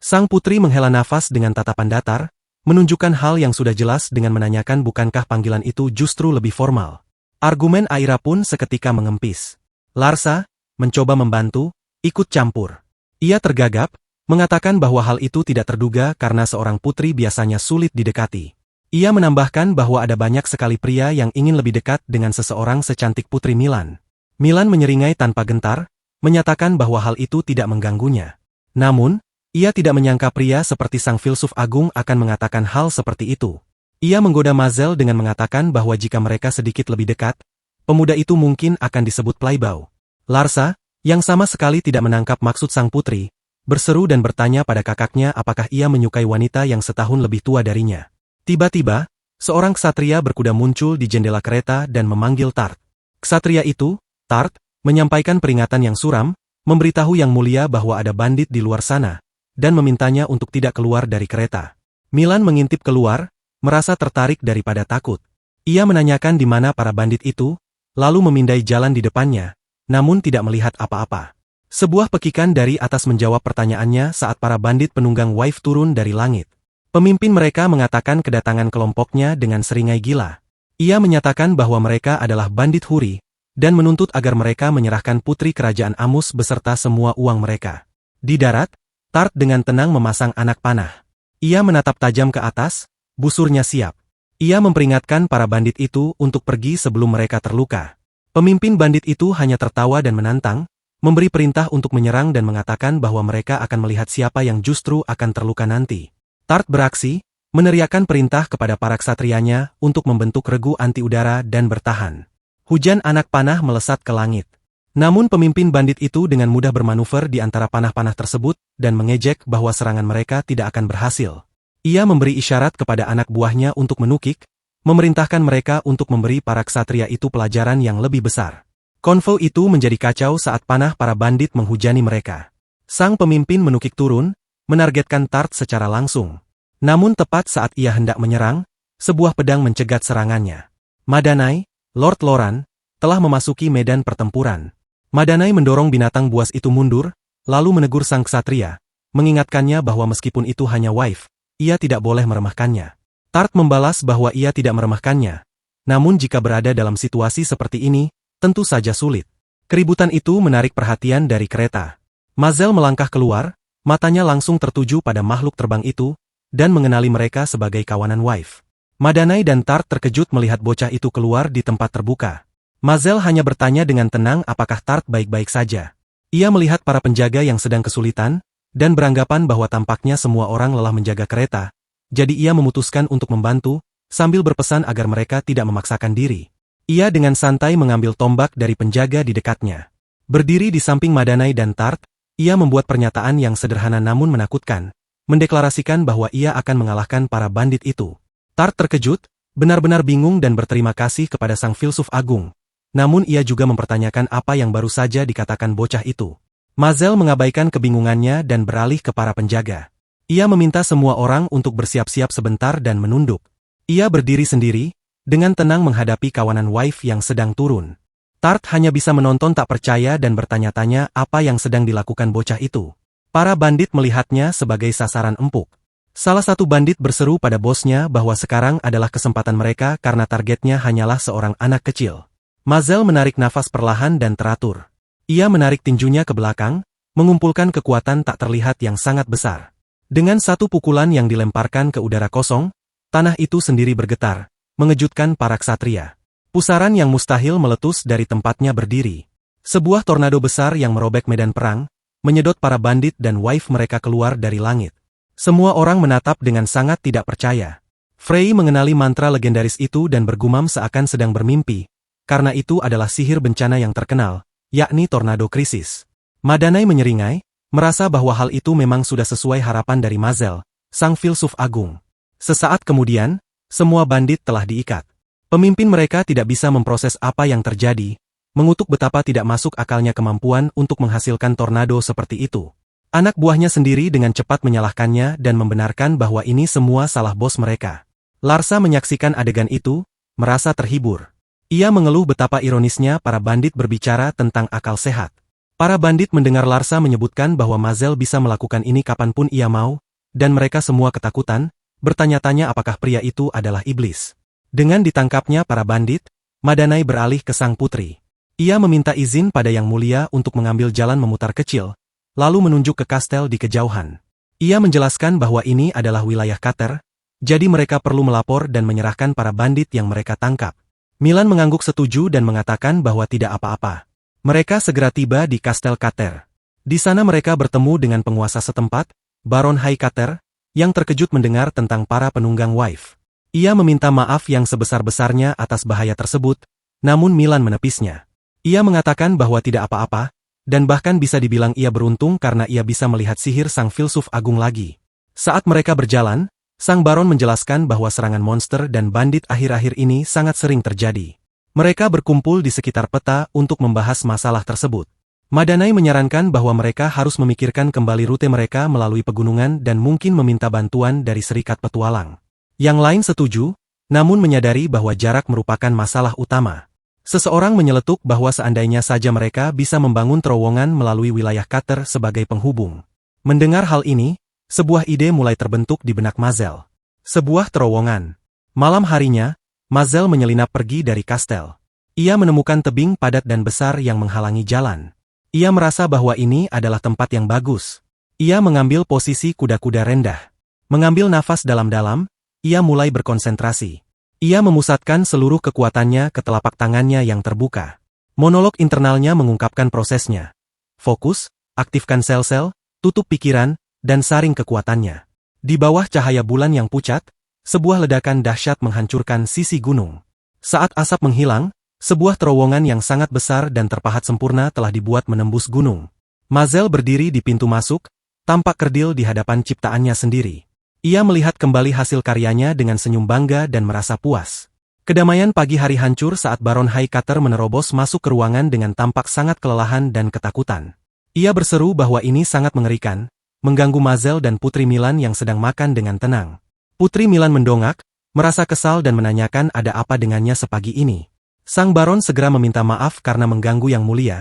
Sang putri menghela nafas dengan tatapan datar, menunjukkan hal yang sudah jelas dengan menanyakan bukankah panggilan itu justru lebih formal. Argumen Aira pun seketika mengempis. Larsa, mencoba membantu, ikut campur. Ia tergagap, mengatakan bahwa hal itu tidak terduga karena seorang putri biasanya sulit didekati. Ia menambahkan bahwa ada banyak sekali pria yang ingin lebih dekat dengan seseorang secantik Putri Milan. Milan menyeringai tanpa gentar, menyatakan bahwa hal itu tidak mengganggunya. Namun, ia tidak menyangka pria seperti sang filsuf agung akan mengatakan hal seperti itu. Ia menggoda Mazel dengan mengatakan bahwa jika mereka sedikit lebih dekat, pemuda itu mungkin akan disebut playbau. Larsa, yang sama sekali tidak menangkap maksud sang putri, berseru dan bertanya pada kakaknya apakah ia menyukai wanita yang setahun lebih tua darinya. Tiba-tiba, seorang ksatria berkuda muncul di jendela kereta dan memanggil Tart. Ksatria itu, Tart, menyampaikan peringatan yang suram, memberitahu Yang Mulia bahwa ada bandit di luar sana, dan memintanya untuk tidak keluar dari kereta. Milan mengintip keluar, merasa tertarik daripada takut. Ia menanyakan di mana para bandit itu, lalu memindai jalan di depannya, namun tidak melihat apa-apa. Sebuah pekikan dari atas menjawab pertanyaannya saat para bandit penunggang Wife turun dari langit. Pemimpin mereka mengatakan kedatangan kelompoknya dengan seringai gila. Ia menyatakan bahwa mereka adalah bandit Huri, dan menuntut agar mereka menyerahkan putri kerajaan Amus beserta semua uang mereka. Di darat, Tart dengan tenang memasang anak panah. Ia menatap tajam ke atas, busurnya siap. Ia memperingatkan para bandit itu untuk pergi sebelum mereka terluka. Pemimpin bandit itu hanya tertawa dan menantang, memberi perintah untuk menyerang dan mengatakan bahwa mereka akan melihat siapa yang justru akan terluka nanti. Tart beraksi, meneriakkan perintah kepada para ksatrianya untuk membentuk regu anti udara dan bertahan. Hujan anak panah melesat ke langit. Namun pemimpin bandit itu dengan mudah bermanuver di antara panah-panah tersebut dan mengejek bahwa serangan mereka tidak akan berhasil. Ia memberi isyarat kepada anak buahnya untuk menukik, memerintahkan mereka untuk memberi para ksatria itu pelajaran yang lebih besar. Konvo itu menjadi kacau saat panah para bandit menghujani mereka. Sang pemimpin menukik turun, menargetkan Tart secara langsung. Namun tepat saat ia hendak menyerang, sebuah pedang mencegat serangannya. Madanai, Lord Loran, telah memasuki medan pertempuran. Madanai mendorong binatang buas itu mundur, lalu menegur sang ksatria, mengingatkannya bahwa meskipun itu hanya wife, ia tidak boleh meremehkannya. Tart membalas bahwa ia tidak meremehkannya. Namun jika berada dalam situasi seperti ini, tentu saja sulit. Keributan itu menarik perhatian dari kereta. Mazel melangkah keluar, matanya langsung tertuju pada makhluk terbang itu, dan mengenali mereka sebagai kawanan wife. Madanai dan Tart terkejut melihat bocah itu keluar di tempat terbuka. Mazel hanya bertanya dengan tenang apakah Tart baik-baik saja. Ia melihat para penjaga yang sedang kesulitan, dan beranggapan bahwa tampaknya semua orang lelah menjaga kereta, jadi ia memutuskan untuk membantu, sambil berpesan agar mereka tidak memaksakan diri. Ia dengan santai mengambil tombak dari penjaga di dekatnya. Berdiri di samping Madanai dan Tart, ia membuat pernyataan yang sederhana namun menakutkan, mendeklarasikan bahwa ia akan mengalahkan para bandit itu. Tart terkejut, benar-benar bingung dan berterima kasih kepada sang filsuf agung. Namun ia juga mempertanyakan apa yang baru saja dikatakan bocah itu. Mazel mengabaikan kebingungannya dan beralih ke para penjaga. Ia meminta semua orang untuk bersiap-siap sebentar dan menunduk. Ia berdiri sendiri, dengan tenang menghadapi kawanan Wife yang sedang turun. Tart hanya bisa menonton tak percaya dan bertanya-tanya apa yang sedang dilakukan bocah itu. Para bandit melihatnya sebagai sasaran empuk. Salah satu bandit berseru pada bosnya bahwa sekarang adalah kesempatan mereka karena targetnya hanyalah seorang anak kecil. Mazel menarik nafas perlahan dan teratur. Ia menarik tinjunya ke belakang, mengumpulkan kekuatan tak terlihat yang sangat besar. Dengan satu pukulan yang dilemparkan ke udara kosong, tanah itu sendiri bergetar, mengejutkan para ksatria. Pusaran yang mustahil meletus dari tempatnya berdiri. Sebuah tornado besar yang merobek medan perang, menyedot para bandit dan Wife mereka keluar dari langit. Semua orang menatap dengan sangat tidak percaya. Frey mengenali mantra legendaris itu dan bergumam seakan sedang bermimpi, karena itu adalah sihir bencana yang terkenal, yakni tornado krisis. Madanai menyeringai, merasa bahwa hal itu memang sudah sesuai harapan dari Mazel, sang filsuf agung. Sesaat kemudian, semua bandit telah diikat. Pemimpin mereka tidak bisa memproses apa yang terjadi, mengutuk betapa tidak masuk akalnya kemampuan untuk menghasilkan tornado seperti itu. Anak buahnya sendiri dengan cepat menyalahkannya dan membenarkan bahwa ini semua salah bos mereka. Larsa menyaksikan adegan itu, merasa terhibur. Ia mengeluh betapa ironisnya para bandit berbicara tentang akal sehat. Para bandit mendengar Larsa menyebutkan bahwa Mazel bisa melakukan ini kapanpun ia mau, dan mereka semua ketakutan, bertanya-tanya apakah pria itu adalah iblis. Dengan ditangkapnya para bandit, Madanai beralih ke sang putri. Ia meminta izin pada Yang Mulia untuk mengambil jalan memutar kecil, lalu menunjuk ke kastel di kejauhan. Ia menjelaskan bahwa ini adalah wilayah Kater, jadi mereka perlu melapor dan menyerahkan para bandit yang mereka tangkap. Milan mengangguk setuju dan mengatakan bahwa tidak apa-apa. Mereka segera tiba di kastel Kater. Di sana mereka bertemu dengan penguasa setempat, Baron High Kater, yang terkejut mendengar tentang para penunggang Wife. Ia meminta maaf yang sebesar-besarnya atas bahaya tersebut, namun Milan menepisnya. Ia mengatakan bahwa tidak apa-apa, dan bahkan bisa dibilang ia beruntung karena ia bisa melihat sihir sang filsuf agung lagi. Saat mereka berjalan, sang baron menjelaskan bahwa serangan monster dan bandit akhir-akhir ini sangat sering terjadi. Mereka berkumpul di sekitar peta untuk membahas masalah tersebut. Madanai menyarankan bahwa mereka harus memikirkan kembali rute mereka melalui pegunungan dan mungkin meminta bantuan dari serikat petualang. Yang lain setuju, namun menyadari bahwa jarak merupakan masalah utama. Seseorang menyeletuk bahwa seandainya saja mereka bisa membangun terowongan melalui wilayah Kater sebagai penghubung. Mendengar hal ini, sebuah ide mulai terbentuk di benak Mazel. Sebuah terowongan. Malam harinya, Mazel menyelinap pergi dari kastel. Ia menemukan tebing padat dan besar yang menghalangi jalan. Ia merasa bahwa ini adalah tempat yang bagus. Ia mengambil posisi kuda-kuda rendah. Mengambil nafas dalam-dalam, ia mulai berkonsentrasi. Ia memusatkan seluruh kekuatannya ke telapak tangannya yang terbuka. Monolog internalnya mengungkapkan prosesnya. Fokus, aktifkan sel-sel, tutup pikiran, dan saring kekuatannya. Di bawah cahaya bulan yang pucat, sebuah ledakan dahsyat menghancurkan sisi gunung. Saat asap menghilang, sebuah terowongan yang sangat besar dan terpahat sempurna telah dibuat menembus gunung. Mazel berdiri di pintu masuk, tampak kerdil di hadapan ciptaannya sendiri. Ia melihat kembali hasil karyanya dengan senyum bangga dan merasa puas. Kedamaian pagi hari hancur saat Baron High Kater menerobos masuk ke ruangan dengan tampak sangat kelelahan dan ketakutan. Ia berseru bahwa ini sangat mengerikan, mengganggu Mazel dan Putri Milan yang sedang makan dengan tenang. Putri Milan mendongak, merasa kesal dan menanyakan ada apa dengannya sepagi ini. Sang Baron segera meminta maaf karena mengganggu Yang Mulia,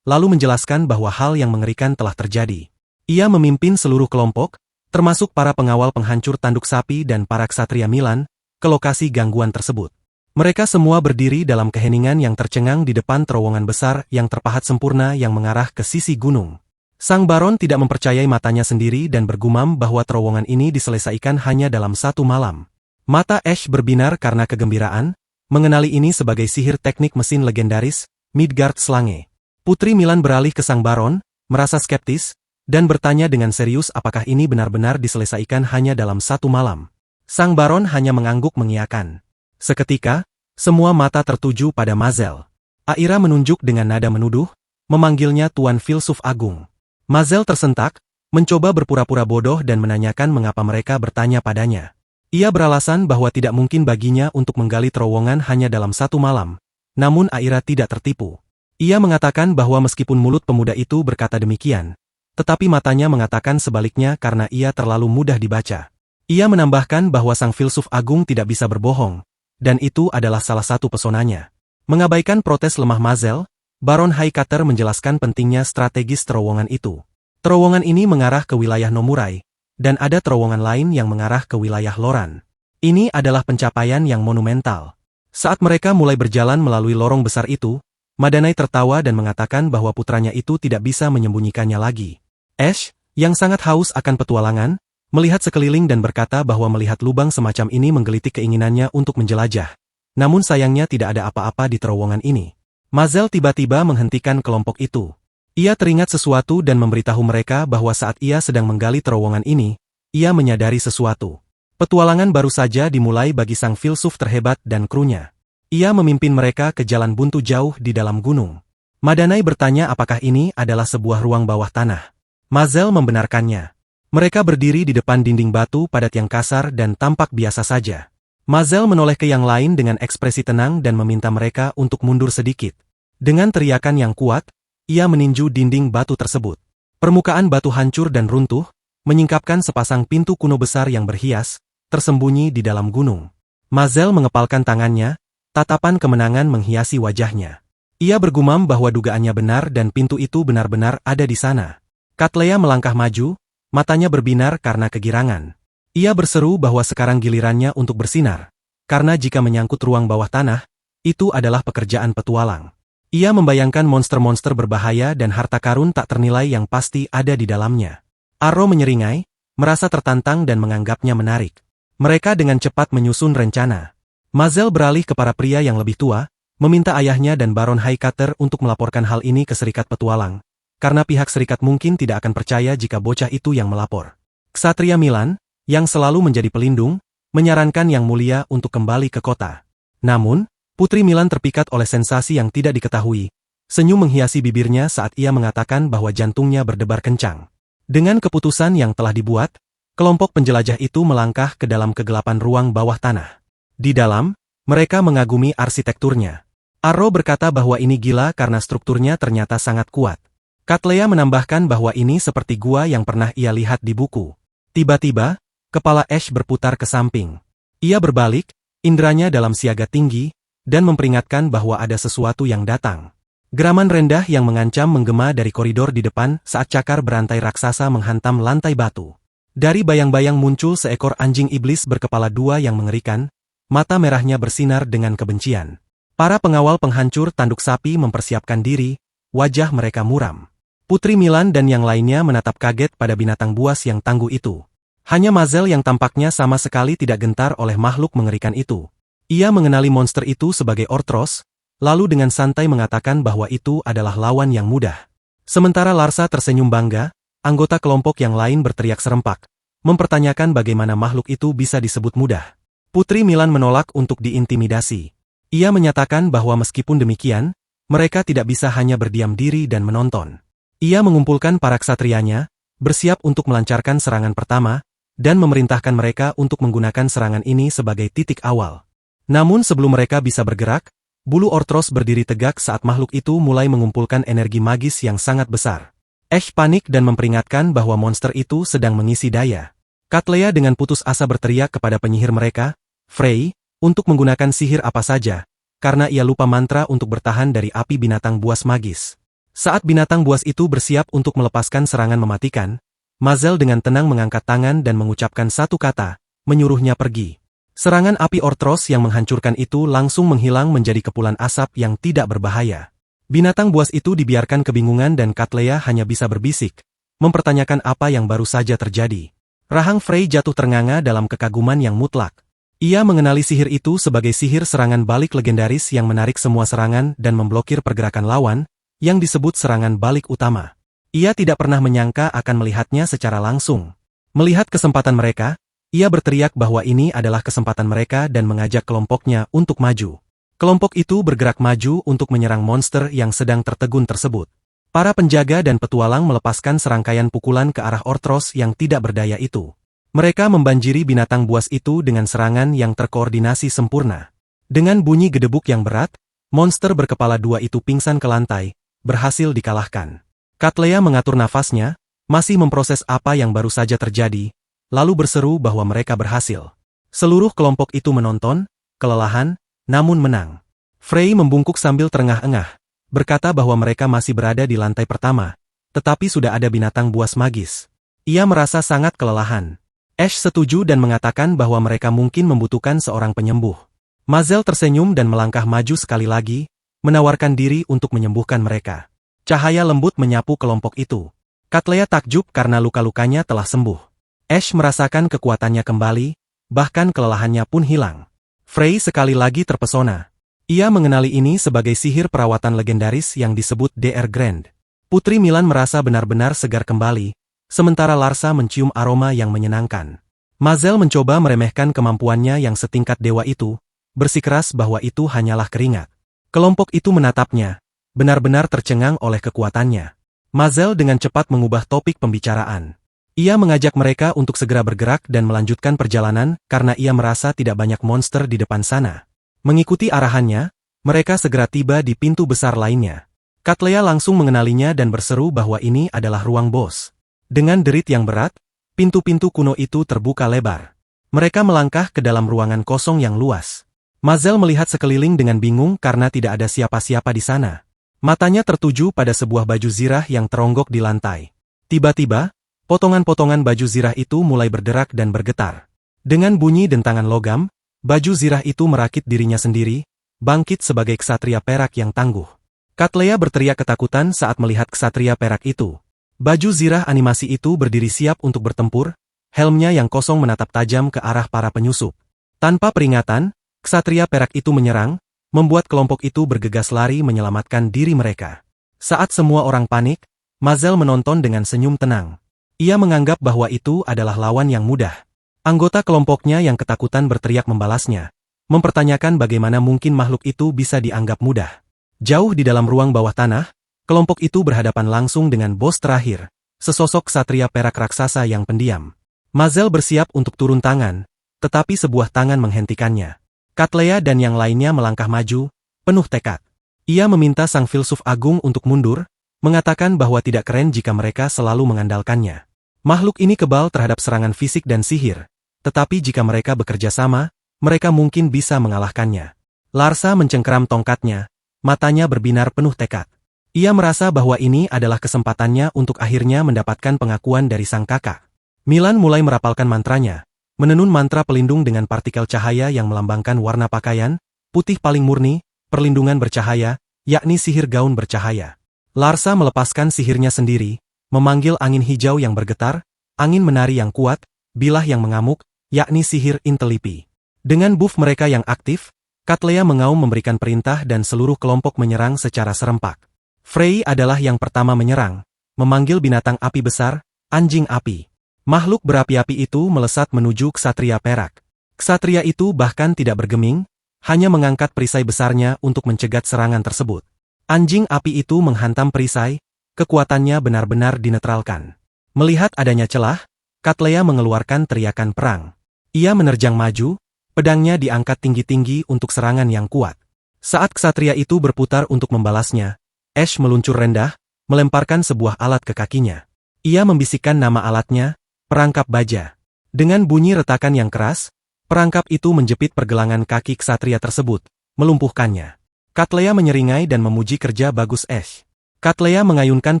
lalu menjelaskan bahwa hal yang mengerikan telah terjadi. Ia memimpin seluruh kelompok, termasuk para pengawal penghancur tanduk sapi dan para ksatria Milan, ke lokasi gangguan tersebut. Mereka semua berdiri dalam keheningan yang tercengang di depan terowongan besar yang terpahat sempurna yang mengarah ke sisi gunung. Sang Baron tidak mempercayai matanya sendiri dan bergumam bahwa terowongan ini diselesaikan hanya dalam satu malam. Mata Ash berbinar karena kegembiraan, mengenali ini sebagai sihir teknik mesin legendaris, Midgard Slange. Putri Milan beralih ke Sang Baron, merasa skeptis, dan bertanya dengan serius apakah ini benar-benar diselesaikan hanya dalam satu malam. Sang Baron hanya mengangguk mengiyakan. Seketika, Semua mata tertuju pada Mazel. Aira menunjuk dengan nada menuduh, memanggilnya Tuan Filsuf Agung. Mazel tersentak, mencoba berpura-pura bodoh dan menanyakan mengapa mereka bertanya padanya. Ia beralasan bahwa tidak mungkin baginya untuk menggali terowongan hanya dalam satu malam, namun Aira tidak tertipu. Ia mengatakan bahwa meskipun mulut pemuda itu berkata demikian, tetapi matanya mengatakan sebaliknya karena ia terlalu mudah dibaca. Ia menambahkan bahwa sang filsuf agung tidak bisa berbohong, dan itu adalah salah satu pesonanya. Mengabaikan protes lemah Mazel, Baron Highcutter menjelaskan pentingnya strategis terowongan itu. Terowongan ini mengarah ke wilayah Nomurai, dan ada terowongan lain yang mengarah ke wilayah Loran. Ini adalah pencapaian yang monumental. Saat mereka mulai berjalan melalui lorong besar itu, Madanai tertawa dan mengatakan bahwa putranya itu tidak bisa menyembunyikannya lagi. Ash, yang sangat haus akan petualangan, melihat sekeliling dan berkata bahwa melihat lubang semacam ini menggelitik keinginannya untuk menjelajah. Namun sayangnya tidak ada apa-apa di terowongan ini. Mazel tiba-tiba menghentikan kelompok itu. Ia teringat sesuatu dan memberitahu mereka bahwa saat ia sedang menggali terowongan ini, ia menyadari sesuatu. Petualangan baru saja dimulai bagi sang filsuf terhebat dan krunya. Ia memimpin mereka ke jalan buntu jauh di dalam gunung. Madanai bertanya apakah ini adalah sebuah ruang bawah tanah. Mazel membenarkannya. Mereka berdiri di depan dinding batu padat yang kasar dan tampak biasa saja. Mazel menoleh ke yang lain dengan ekspresi tenang dan meminta mereka untuk mundur sedikit. Dengan teriakan yang kuat, ia meninju dinding batu tersebut. Permukaan batu hancur dan runtuh, menyingkapkan sepasang pintu kuno besar yang berhias, tersembunyi di dalam gunung. Mazel mengepalkan tangannya, tatapan kemenangan menghiasi wajahnya. Ia bergumam bahwa dugaannya benar dan pintu itu benar-benar ada di sana. Katlea melangkah maju, matanya berbinar karena kegirangan. Ia berseru bahwa sekarang gilirannya untuk bersinar, karena jika menyangkut ruang bawah tanah, itu adalah pekerjaan petualang. Ia membayangkan monster-monster berbahaya dan harta karun tak ternilai yang pasti ada di dalamnya. Arrow menyeringai, merasa tertantang dan menganggapnya menarik. Mereka dengan cepat menyusun rencana. Mazel beralih ke para pria yang lebih tua, meminta ayahnya dan Baron Highcutter untuk melaporkan hal ini ke Serikat Petualang, karena pihak serikat mungkin tidak akan percaya jika bocah itu yang melapor. Ksatria Milan, yang selalu menjadi pelindung, menyarankan Yang Mulia untuk kembali ke kota. Namun, Putri Milan terpikat oleh sensasi yang tidak diketahui. Senyum menghiasi bibirnya saat ia mengatakan bahwa jantungnya berdebar kencang. Dengan keputusan yang telah dibuat, kelompok penjelajah itu melangkah ke dalam kegelapan ruang bawah tanah. Di dalam, mereka mengagumi arsitekturnya. Arrow berkata bahwa ini gila karena strukturnya ternyata sangat kuat. Katlea menambahkan bahwa ini seperti gua yang pernah ia lihat di buku. Tiba-tiba, kepala Ash berputar ke samping. Ia berbalik, indranya dalam siaga tinggi, dan memperingatkan bahwa ada sesuatu yang datang. Geraman rendah yang mengancam menggema dari koridor di depan saat cakar berantai raksasa menghantam lantai batu. Dari bayang-bayang muncul seekor anjing iblis berkepala dua yang mengerikan, mata merahnya bersinar dengan kebencian. Para pengawal penghancur tanduk sapi mempersiapkan diri, wajah mereka muram. Putri Milan dan yang lainnya menatap kaget pada binatang buas yang tangguh itu. Hanya Mazel yang tampaknya sama sekali tidak gentar oleh makhluk mengerikan itu. Ia mengenali monster itu sebagai Orthros, lalu dengan santai mengatakan bahwa itu adalah lawan yang mudah. Sementara Larsa tersenyum bangga, anggota kelompok yang lain berteriak serempak, mempertanyakan bagaimana makhluk itu bisa disebut mudah. Putri Milan menolak untuk diintimidasi. Ia menyatakan bahwa meskipun demikian, mereka tidak bisa hanya berdiam diri dan menonton. Ia mengumpulkan para ksatrianya, bersiap untuk melancarkan serangan pertama, dan memerintahkan mereka untuk menggunakan serangan ini sebagai titik awal. Namun sebelum mereka bisa bergerak, bulu Orthros berdiri tegak saat makhluk itu mulai mengumpulkan energi magis yang sangat besar. Ash panik dan memperingatkan bahwa monster itu sedang mengisi daya. Katlea dengan putus asa berteriak kepada penyihir mereka, Frey, untuk menggunakan sihir apa saja, karena ia lupa mantra untuk bertahan dari api binatang buas magis. Saat binatang buas itu bersiap untuk melepaskan serangan mematikan, Mazel dengan tenang mengangkat tangan dan mengucapkan satu kata, menyuruhnya pergi. Serangan api Orthros yang menghancurkan itu langsung menghilang menjadi kepulan asap yang tidak berbahaya. Binatang buas itu dibiarkan kebingungan dan Katlea hanya bisa berbisik, mempertanyakan apa yang baru saja terjadi. Rahang Frey jatuh ternganga dalam kekaguman yang mutlak. Ia mengenali sihir itu sebagai sihir serangan balik legendaris yang menarik semua serangan dan memblokir pergerakan lawan, yang disebut serangan balik utama. Ia tidak pernah menyangka akan melihatnya secara langsung. Melihat kesempatan mereka, ia berteriak bahwa ini adalah kesempatan mereka dan mengajak kelompoknya untuk maju. Kelompok itu bergerak maju untuk menyerang monster yang sedang tertegun tersebut. Para penjaga dan petualang melepaskan serangkaian pukulan ke arah Orthros yang tidak berdaya itu. Mereka membanjiri binatang buas itu dengan serangan yang terkoordinasi sempurna. Dengan bunyi gedebuk yang berat, monster berkepala dua itu pingsan ke lantai, berhasil dikalahkan. Cattleya mengatur nafasnya, masih memproses apa yang baru saja terjadi, lalu berseru bahwa mereka berhasil. Seluruh kelompok itu menonton, kelelahan, namun menang. Frey membungkuk sambil terengah-engah, berkata bahwa mereka masih berada di lantai pertama, tetapi sudah ada binatang buas magis. Ia merasa sangat kelelahan. Ash setuju dan mengatakan bahwa mereka mungkin membutuhkan seorang penyembuh. Mazel tersenyum dan melangkah maju sekali lagi, menawarkan diri untuk menyembuhkan mereka. Cahaya lembut menyapu kelompok itu. Cattleya takjub karena luka-lukanya telah sembuh. Ash merasakan kekuatannya kembali, bahkan kelelahannya pun hilang. Frey sekali lagi terpesona. Ia mengenali ini sebagai sihir perawatan legendaris yang disebut Dr. Grand. Putri Milan merasa benar-benar segar kembali, sementara Larsa mencium aroma yang menyenangkan. Mazel mencoba meremehkan kemampuannya yang setingkat dewa itu, bersikeras bahwa itu hanyalah keringat. Kelompok itu menatapnya, benar-benar tercengang oleh kekuatannya. Mazel dengan cepat mengubah topik pembicaraan. Ia mengajak mereka untuk segera bergerak dan melanjutkan perjalanan karena ia merasa tidak banyak monster di depan sana. Mengikuti arahannya, mereka segera tiba di pintu besar lainnya. Cattleya langsung mengenalinya dan berseru bahwa ini adalah ruang bos. Dengan derit yang berat, pintu-pintu kuno itu terbuka lebar. Mereka melangkah ke dalam ruangan kosong yang luas. Mazel melihat sekeliling dengan bingung karena tidak ada siapa-siapa di sana. Matanya tertuju pada sebuah baju zirah yang teronggok di lantai. Tiba-tiba, potongan-potongan baju zirah itu mulai berderak dan bergetar. Dengan bunyi dentangan logam, baju zirah itu merakit dirinya sendiri, bangkit sebagai ksatria perak yang tangguh. Cattleya berteriak ketakutan saat melihat ksatria perak itu. Baju zirah animasi itu berdiri siap untuk bertempur, helmnya yang kosong menatap tajam ke arah para penyusup. Tanpa peringatan, ksatria perak itu menyerang, membuat kelompok itu bergegas lari menyelamatkan diri mereka. Saat semua orang panik, Mazel menonton dengan senyum tenang. Ia menganggap bahwa itu adalah lawan yang mudah. Anggota kelompoknya yang ketakutan berteriak membalasnya, mempertanyakan bagaimana mungkin makhluk itu bisa dianggap mudah. Jauh di dalam ruang bawah tanah, kelompok itu berhadapan langsung dengan bos terakhir, sesosok ksatria perak raksasa yang pendiam. Mazel bersiap untuk turun tangan, tetapi sebuah tangan menghentikannya. Cattleya dan yang lainnya melangkah maju, penuh tekad. Ia meminta sang filsuf agung untuk mundur, mengatakan bahwa tidak keren jika mereka selalu mengandalkannya. Makhluk ini kebal terhadap serangan fisik dan sihir, tetapi jika mereka bekerja sama, mereka mungkin bisa mengalahkannya. Larsa mencengkeram tongkatnya, matanya berbinar penuh tekad. Ia merasa bahwa ini adalah kesempatannya untuk akhirnya mendapatkan pengakuan dari sang kakak. Milan mulai merapalkan mantranya, menenun mantra pelindung dengan partikel cahaya yang melambangkan warna pakaian, putih paling murni, perlindungan bercahaya, yakni sihir gaun bercahaya. Larsa melepaskan sihirnya sendiri, memanggil angin hijau yang bergetar, angin menari yang kuat, bilah yang mengamuk, yakni sihir intelipi. Dengan buff mereka yang aktif, Cattleya mengaum memberikan perintah dan seluruh kelompok menyerang secara serempak. Frey adalah yang pertama menyerang, memanggil binatang api besar, anjing api. Makhluk berapi-api itu melesat menuju ksatria perak. Ksatria itu bahkan tidak bergeming, hanya mengangkat perisai besarnya untuk mencegat serangan tersebut. Anjing api itu menghantam perisai, kekuatannya benar-benar dinetralkan. Melihat adanya celah, Cattleya mengeluarkan teriakan perang. Ia menerjang maju, pedangnya diangkat tinggi-tinggi untuk serangan yang kuat. Saat ksatria itu berputar untuk membalasnya, Ash meluncur rendah, melemparkan sebuah alat ke kakinya. Ia membisikkan nama alatnya, perangkap baja. Dengan bunyi retakan yang keras, perangkap itu menjepit pergelangan kaki ksatria tersebut, melumpuhkannya. Cattleya menyeringai dan memuji kerja bagus Ash. Cattleya mengayunkan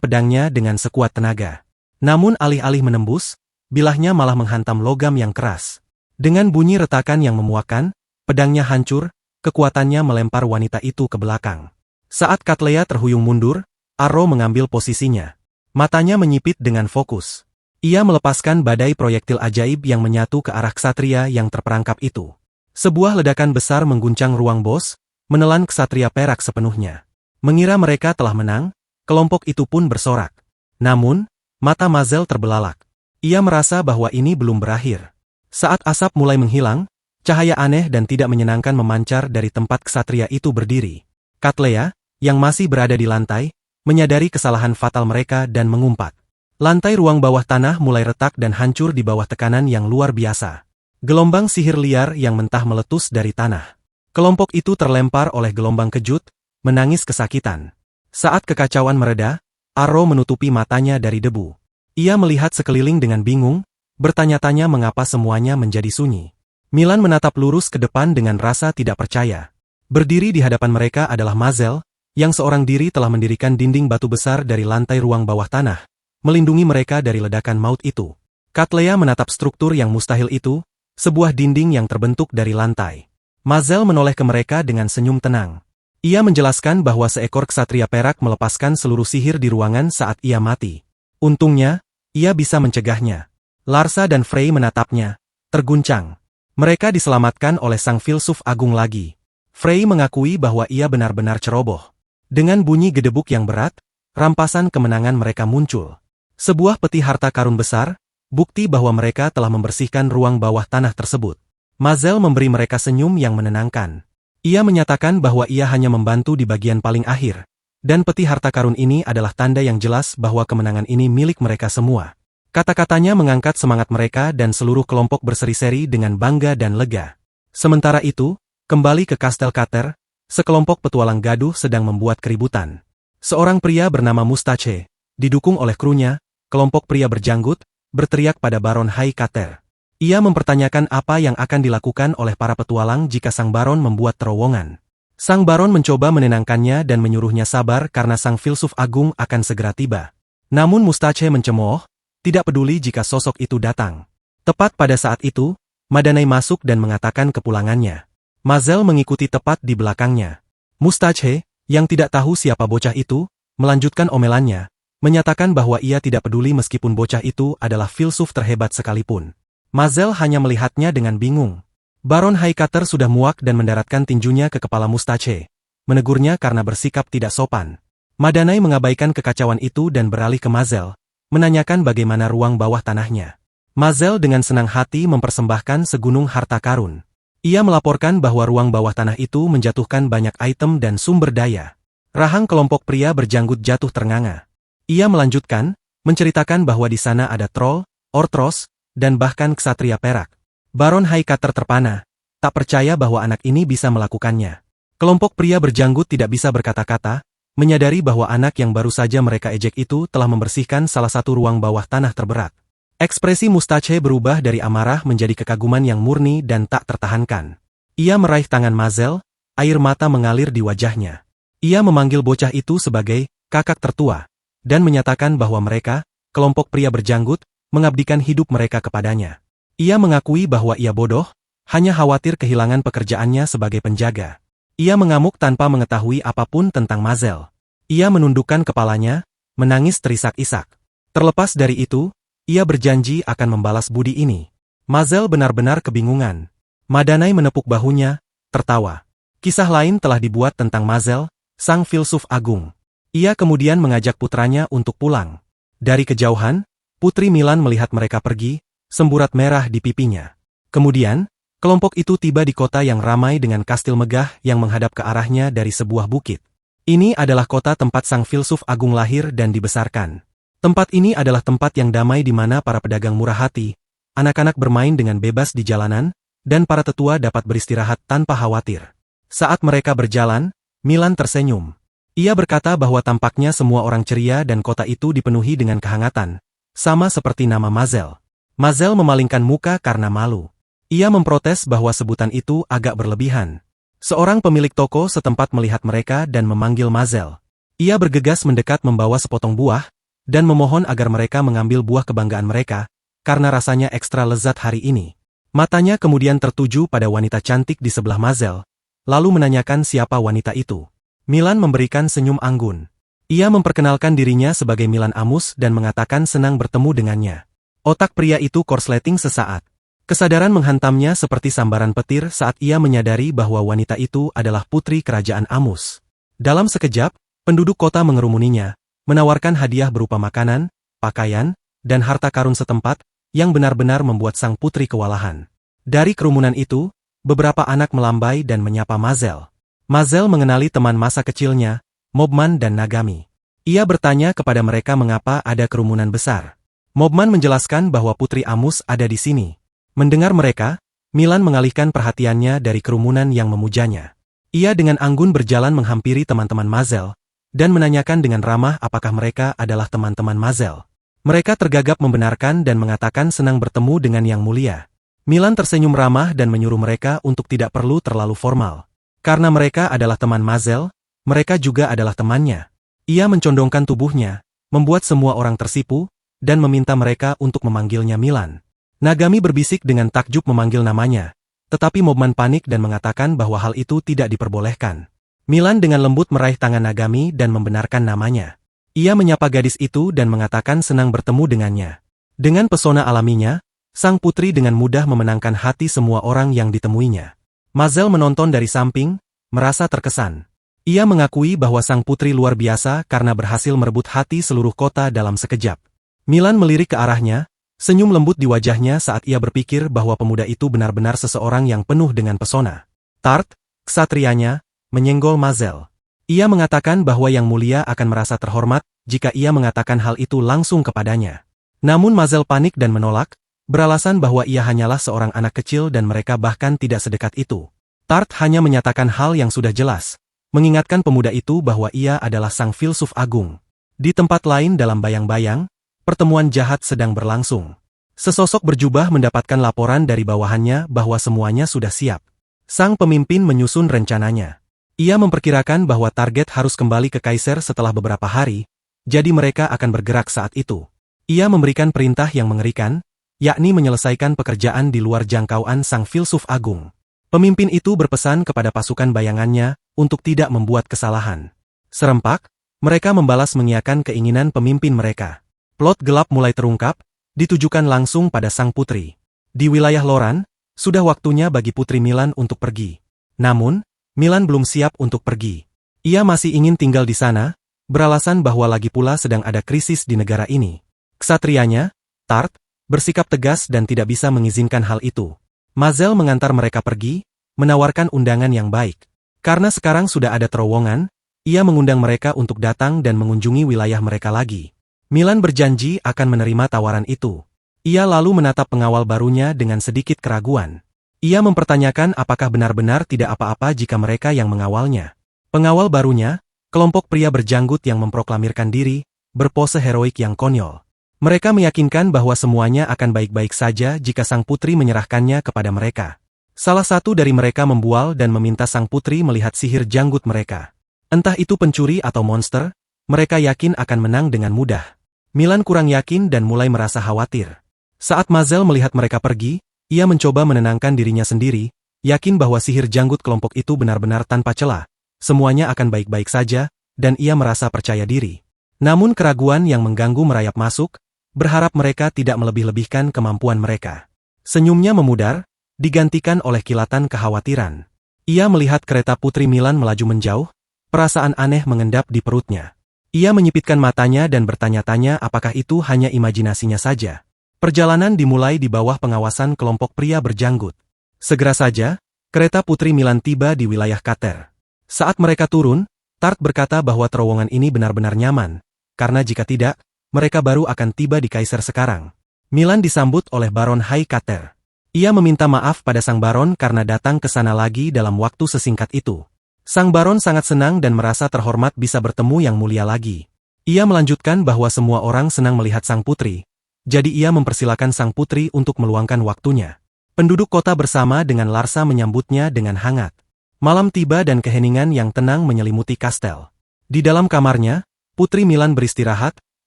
pedangnya dengan sekuat tenaga. Namun alih-alih menembus, bilahnya malah menghantam logam yang keras. Dengan bunyi retakan yang memuakkan, pedangnya hancur, kekuatannya melempar wanita itu ke belakang. Saat Cattleya terhuyung mundur, Arrow mengambil posisinya. Matanya menyipit dengan fokus. Ia melepaskan badai proyektil ajaib yang menyatu ke arah ksatria yang terperangkap itu. Sebuah ledakan besar mengguncang ruang bos, menelan ksatria perak sepenuhnya. Mengira mereka telah menang, kelompok itu pun bersorak. Namun, mata Mazel terbelalak. Ia merasa bahwa ini belum berakhir. Saat asap mulai menghilang, Cahaya aneh dan tidak menyenangkan memancar dari tempat ksatria itu berdiri. Katlea, yang masih berada di lantai, menyadari kesalahan fatal mereka dan mengumpat. Lantai ruang bawah tanah mulai retak dan hancur di bawah tekanan yang luar biasa. Gelombang sihir liar yang mentah meletus dari tanah. Kelompok itu terlempar oleh gelombang kejut, menangis kesakitan. Saat kekacauan mereda, Arrow menutupi matanya dari debu. Ia melihat sekeliling dengan bingung, bertanya-tanya mengapa semuanya menjadi sunyi. Milan menatap lurus ke depan dengan rasa tidak percaya. Berdiri di hadapan mereka adalah Mazel, yang seorang diri telah mendirikan dinding batu besar dari lantai ruang bawah tanah, melindungi mereka dari ledakan maut itu. Katlea menatap struktur yang mustahil itu, sebuah dinding yang terbentuk dari lantai. Mazel menoleh ke mereka dengan senyum tenang. Ia menjelaskan bahwa seekor ksatria perak melepaskan seluruh sihir di ruangan saat ia mati. Untungnya, ia bisa mencegahnya. Larsa dan Frey menatapnya, terguncang. Mereka diselamatkan oleh sang filsuf agung lagi. Frey mengakui bahwa ia benar-benar ceroboh. Dengan bunyi gedebuk yang berat, rampasan kemenangan mereka muncul. Sebuah peti harta karun besar, bukti bahwa mereka telah membersihkan ruang bawah tanah tersebut. Mazel memberi mereka senyum yang menenangkan. Ia menyatakan bahwa ia hanya membantu di bagian paling akhir, dan peti harta karun ini adalah tanda yang jelas bahwa kemenangan ini milik mereka semua. Kata-katanya mengangkat semangat mereka dan seluruh kelompok berseri-seri dengan bangga dan lega. Sementara itu, kembali ke Kastel Kater, sekelompok petualang gaduh sedang membuat keributan. Seorang pria bernama Mustache, didukung oleh krunya, kelompok pria berjanggut, berteriak pada Baron High Kater. Ia mempertanyakan apa yang akan dilakukan oleh para petualang jika sang Baron membuat terowongan. Sang Baron mencoba menenangkannya dan menyuruhnya sabar karena sang filsuf agung akan segera tiba. Namun Mustache mencemooh, tidak peduli jika sosok itu datang. Tepat pada saat itu, Madanai masuk dan mengatakan kepulangannya. Mazel mengikuti tepat di belakangnya. Mustache, yang tidak tahu siapa bocah itu, melanjutkan omelannya, menyatakan bahwa ia tidak peduli meskipun bocah itu adalah filsuf terhebat sekalipun. Mazel hanya melihatnya dengan bingung. Baron Highcutter sudah muak dan mendaratkan tinjunya ke kepala Mustache, menegurnya karena bersikap tidak sopan. Madanai mengabaikan kekacauan itu dan beralih ke Mazel, menanyakan bagaimana ruang bawah tanahnya. Mazel dengan senang hati mempersembahkan segunung harta karun. Ia melaporkan bahwa ruang bawah tanah itu menjatuhkan banyak item dan sumber daya. Rahang kelompok pria berjanggut jatuh ternganga. Ia melanjutkan, menceritakan bahwa di sana ada troll, ortros, dan bahkan ksatria perak. Baron Highcutter terpana, tak percaya bahwa anak ini bisa melakukannya. Kelompok pria berjanggut tidak bisa berkata-kata, menyadari bahwa anak yang baru saja mereka ejek itu telah membersihkan salah satu ruang bawah tanah terberat. Ekspresi Mustache berubah dari amarah menjadi kekaguman yang murni dan tak tertahankan. Ia meraih tangan Mazel, air mata mengalir di wajahnya. Ia memanggil bocah itu sebagai kakak tertua, dan menyatakan bahwa mereka, kelompok pria berjanggut, mengabdikan hidup mereka kepadanya. Ia mengakui bahwa ia bodoh, hanya khawatir kehilangan pekerjaannya sebagai penjaga. Ia mengamuk tanpa mengetahui apapun tentang Mazel. Ia menundukkan kepalanya, menangis terisak-isak. Terlepas dari itu, ia berjanji akan membalas budi ini. Mazel benar-benar kebingungan. Madanai menepuk bahunya, tertawa. Kisah lain telah dibuat tentang Mazel, sang filsuf agung. Ia kemudian mengajak putranya untuk pulang. Dari kejauhan, Putri Milan melihat mereka pergi, semburat merah di pipinya. Kemudian, kelompok itu tiba di kota yang ramai dengan kastil megah yang menghadap ke arahnya dari sebuah bukit. Ini adalah kota tempat sang filsuf agung lahir dan dibesarkan. Tempat ini adalah tempat yang damai di mana para pedagang murah hati, anak-anak bermain dengan bebas di jalanan, dan para tetua dapat beristirahat tanpa khawatir. Saat mereka berjalan, Milan tersenyum. Ia berkata bahwa tampaknya semua orang ceria dan kota itu dipenuhi dengan kehangatan, sama seperti nama Mazel. Mazel memalingkan muka karena malu. Ia memprotes bahwa sebutan itu agak berlebihan. Seorang pemilik toko setempat melihat mereka dan memanggil Mazel. Ia bergegas mendekat membawa sepotong buah, dan memohon agar mereka mengambil buah kebanggaan mereka, karena rasanya ekstra lezat hari ini. Matanya kemudian tertuju pada wanita cantik di sebelah Mazel, lalu menanyakan siapa wanita itu. Milan memberikan senyum anggun. Ia memperkenalkan dirinya sebagai Milan Amus dan mengatakan senang bertemu dengannya. Otak pria itu korsleting sesaat. Kesadaran menghantamnya seperti sambaran petir saat ia menyadari bahwa wanita itu adalah putri kerajaan Amus. Dalam sekejap, penduduk kota mengerumuninya, menawarkan hadiah berupa makanan, pakaian, dan harta karun setempat, yang benar-benar membuat sang putri kewalahan. Dari kerumunan itu, beberapa anak melambai dan menyapa Mazel. Mazel mengenali teman masa kecilnya, Mobman dan Nagami. Ia bertanya kepada mereka mengapa ada kerumunan besar. Mobman menjelaskan bahwa Putri Amus ada di sini. Mendengar mereka, Milan mengalihkan perhatiannya dari kerumunan yang memujanya. Ia dengan anggun berjalan menghampiri teman-teman Mazel, dan menanyakan dengan ramah apakah mereka adalah teman-teman Mazel. Mereka tergagap membenarkan dan mengatakan senang bertemu dengan Yang Mulia. Milan tersenyum ramah dan menyuruh mereka untuk tidak perlu terlalu formal. Karena mereka adalah teman Mazel, mereka juga adalah temannya. Ia mencondongkan tubuhnya, membuat semua orang tersipu, dan meminta mereka untuk memanggilnya Milan. Nagami berbisik dengan takjub memanggil namanya, tetapi Mobman panik dan mengatakan bahwa hal itu tidak diperbolehkan. Milan dengan lembut meraih tangan Nagami dan membenarkan namanya. Ia menyapa gadis itu dan mengatakan senang bertemu dengannya. Dengan pesona alaminya, sang putri dengan mudah memenangkan hati semua orang yang ditemuinya. Mazel menonton dari samping, merasa terkesan. Ia mengakui bahwa sang putri luar biasa karena berhasil merebut hati seluruh kota dalam sekejap. Milan melirik ke arahnya, senyum lembut di wajahnya saat ia berpikir bahwa pemuda itu benar-benar seseorang yang penuh dengan pesona. Tart, ksatrianya, menyenggol Mazel. Ia mengatakan bahwa Yang Mulia akan merasa terhormat jika ia mengatakan hal itu langsung kepadanya. Namun Mazel panik dan menolak, beralasan bahwa ia hanyalah seorang anak kecil dan mereka bahkan tidak sedekat itu. Tart hanya menyatakan hal yang sudah jelas, mengingatkan pemuda itu bahwa ia adalah sang filsuf agung. Di tempat lain dalam bayang-bayang, pertemuan jahat sedang berlangsung. Sesosok berjubah mendapatkan laporan dari bawahannya bahwa semuanya sudah siap. Sang pemimpin menyusun rencananya. Ia memperkirakan bahwa target harus kembali ke Kaiser setelah beberapa hari, jadi mereka akan bergerak saat itu. Ia memberikan perintah yang mengerikan, yakni menyelesaikan pekerjaan di luar jangkauan sang filsuf agung. Pemimpin itu berpesan kepada pasukan bayangannya untuk tidak membuat kesalahan. Serempak, mereka membalas mengiyakan keinginan pemimpin mereka. Plot gelap mulai terungkap, ditujukan langsung pada sang putri. Di wilayah Loran, sudah waktunya bagi Putri Milan untuk pergi. Namun, Milan belum siap untuk pergi. Ia masih ingin tinggal di sana, beralasan bahwa lagi pula sedang ada krisis di negara ini. Ksatrianya, Tart, bersikap tegas dan tidak bisa mengizinkan hal itu. Mazel mengantar mereka pergi, menawarkan undangan yang baik. Karena sekarang sudah ada terowongan, ia mengundang mereka untuk datang dan mengunjungi wilayah mereka lagi. Milan berjanji akan menerima tawaran itu. Ia lalu menatap pengawal barunya dengan sedikit keraguan. Ia mempertanyakan apakah benar-benar tidak apa-apa jika mereka yang mengawalnya. Pengawal barunya, kelompok pria berjanggut yang memproklamirkan diri, berpose heroik yang konyol. Mereka meyakinkan bahwa semuanya akan baik-baik saja jika sang putri menyerahkannya kepada mereka. Salah satu dari mereka membual dan meminta sang putri melihat sihir janggut mereka. Entah itu pencuri atau monster, mereka yakin akan menang dengan mudah. Milan kurang yakin dan mulai merasa khawatir. Saat Mazel melihat mereka pergi, ia mencoba menenangkan dirinya sendiri, yakin bahwa sihir janggut kelompok itu benar-benar tanpa celah. Semuanya akan baik-baik saja, dan ia merasa percaya diri. Namun keraguan yang mengganggu merayap masuk, berharap mereka tidak melebih-lebihkan kemampuan mereka. Senyumnya memudar, digantikan oleh kilatan kekhawatiran. Ia melihat kereta Putri Milan melaju menjauh, perasaan aneh mengendap di perutnya. Ia menyipitkan matanya dan bertanya-tanya apakah itu hanya imajinasinya saja. Perjalanan dimulai di bawah pengawasan kelompok pria berjanggut. Segera saja, kereta Putri Milan tiba di wilayah Kater. Saat mereka turun, Tart berkata bahwa terowongan ini benar-benar nyaman, karena jika tidak, mereka baru akan tiba di Kaiser sekarang. Milan disambut oleh Baron High Kater. Ia meminta maaf pada sang Baron karena datang ke sana lagi dalam waktu sesingkat itu. Sang Baron sangat senang dan merasa terhormat bisa bertemu Yang Mulia lagi. Ia melanjutkan bahwa semua orang senang melihat sang putri, jadi ia mempersilakan sang putri untuk meluangkan waktunya. Penduduk kota bersama dengan Larsa menyambutnya dengan hangat. Malam tiba dan keheningan yang tenang menyelimuti kastel. Di dalam kamarnya, Putri Milan beristirahat,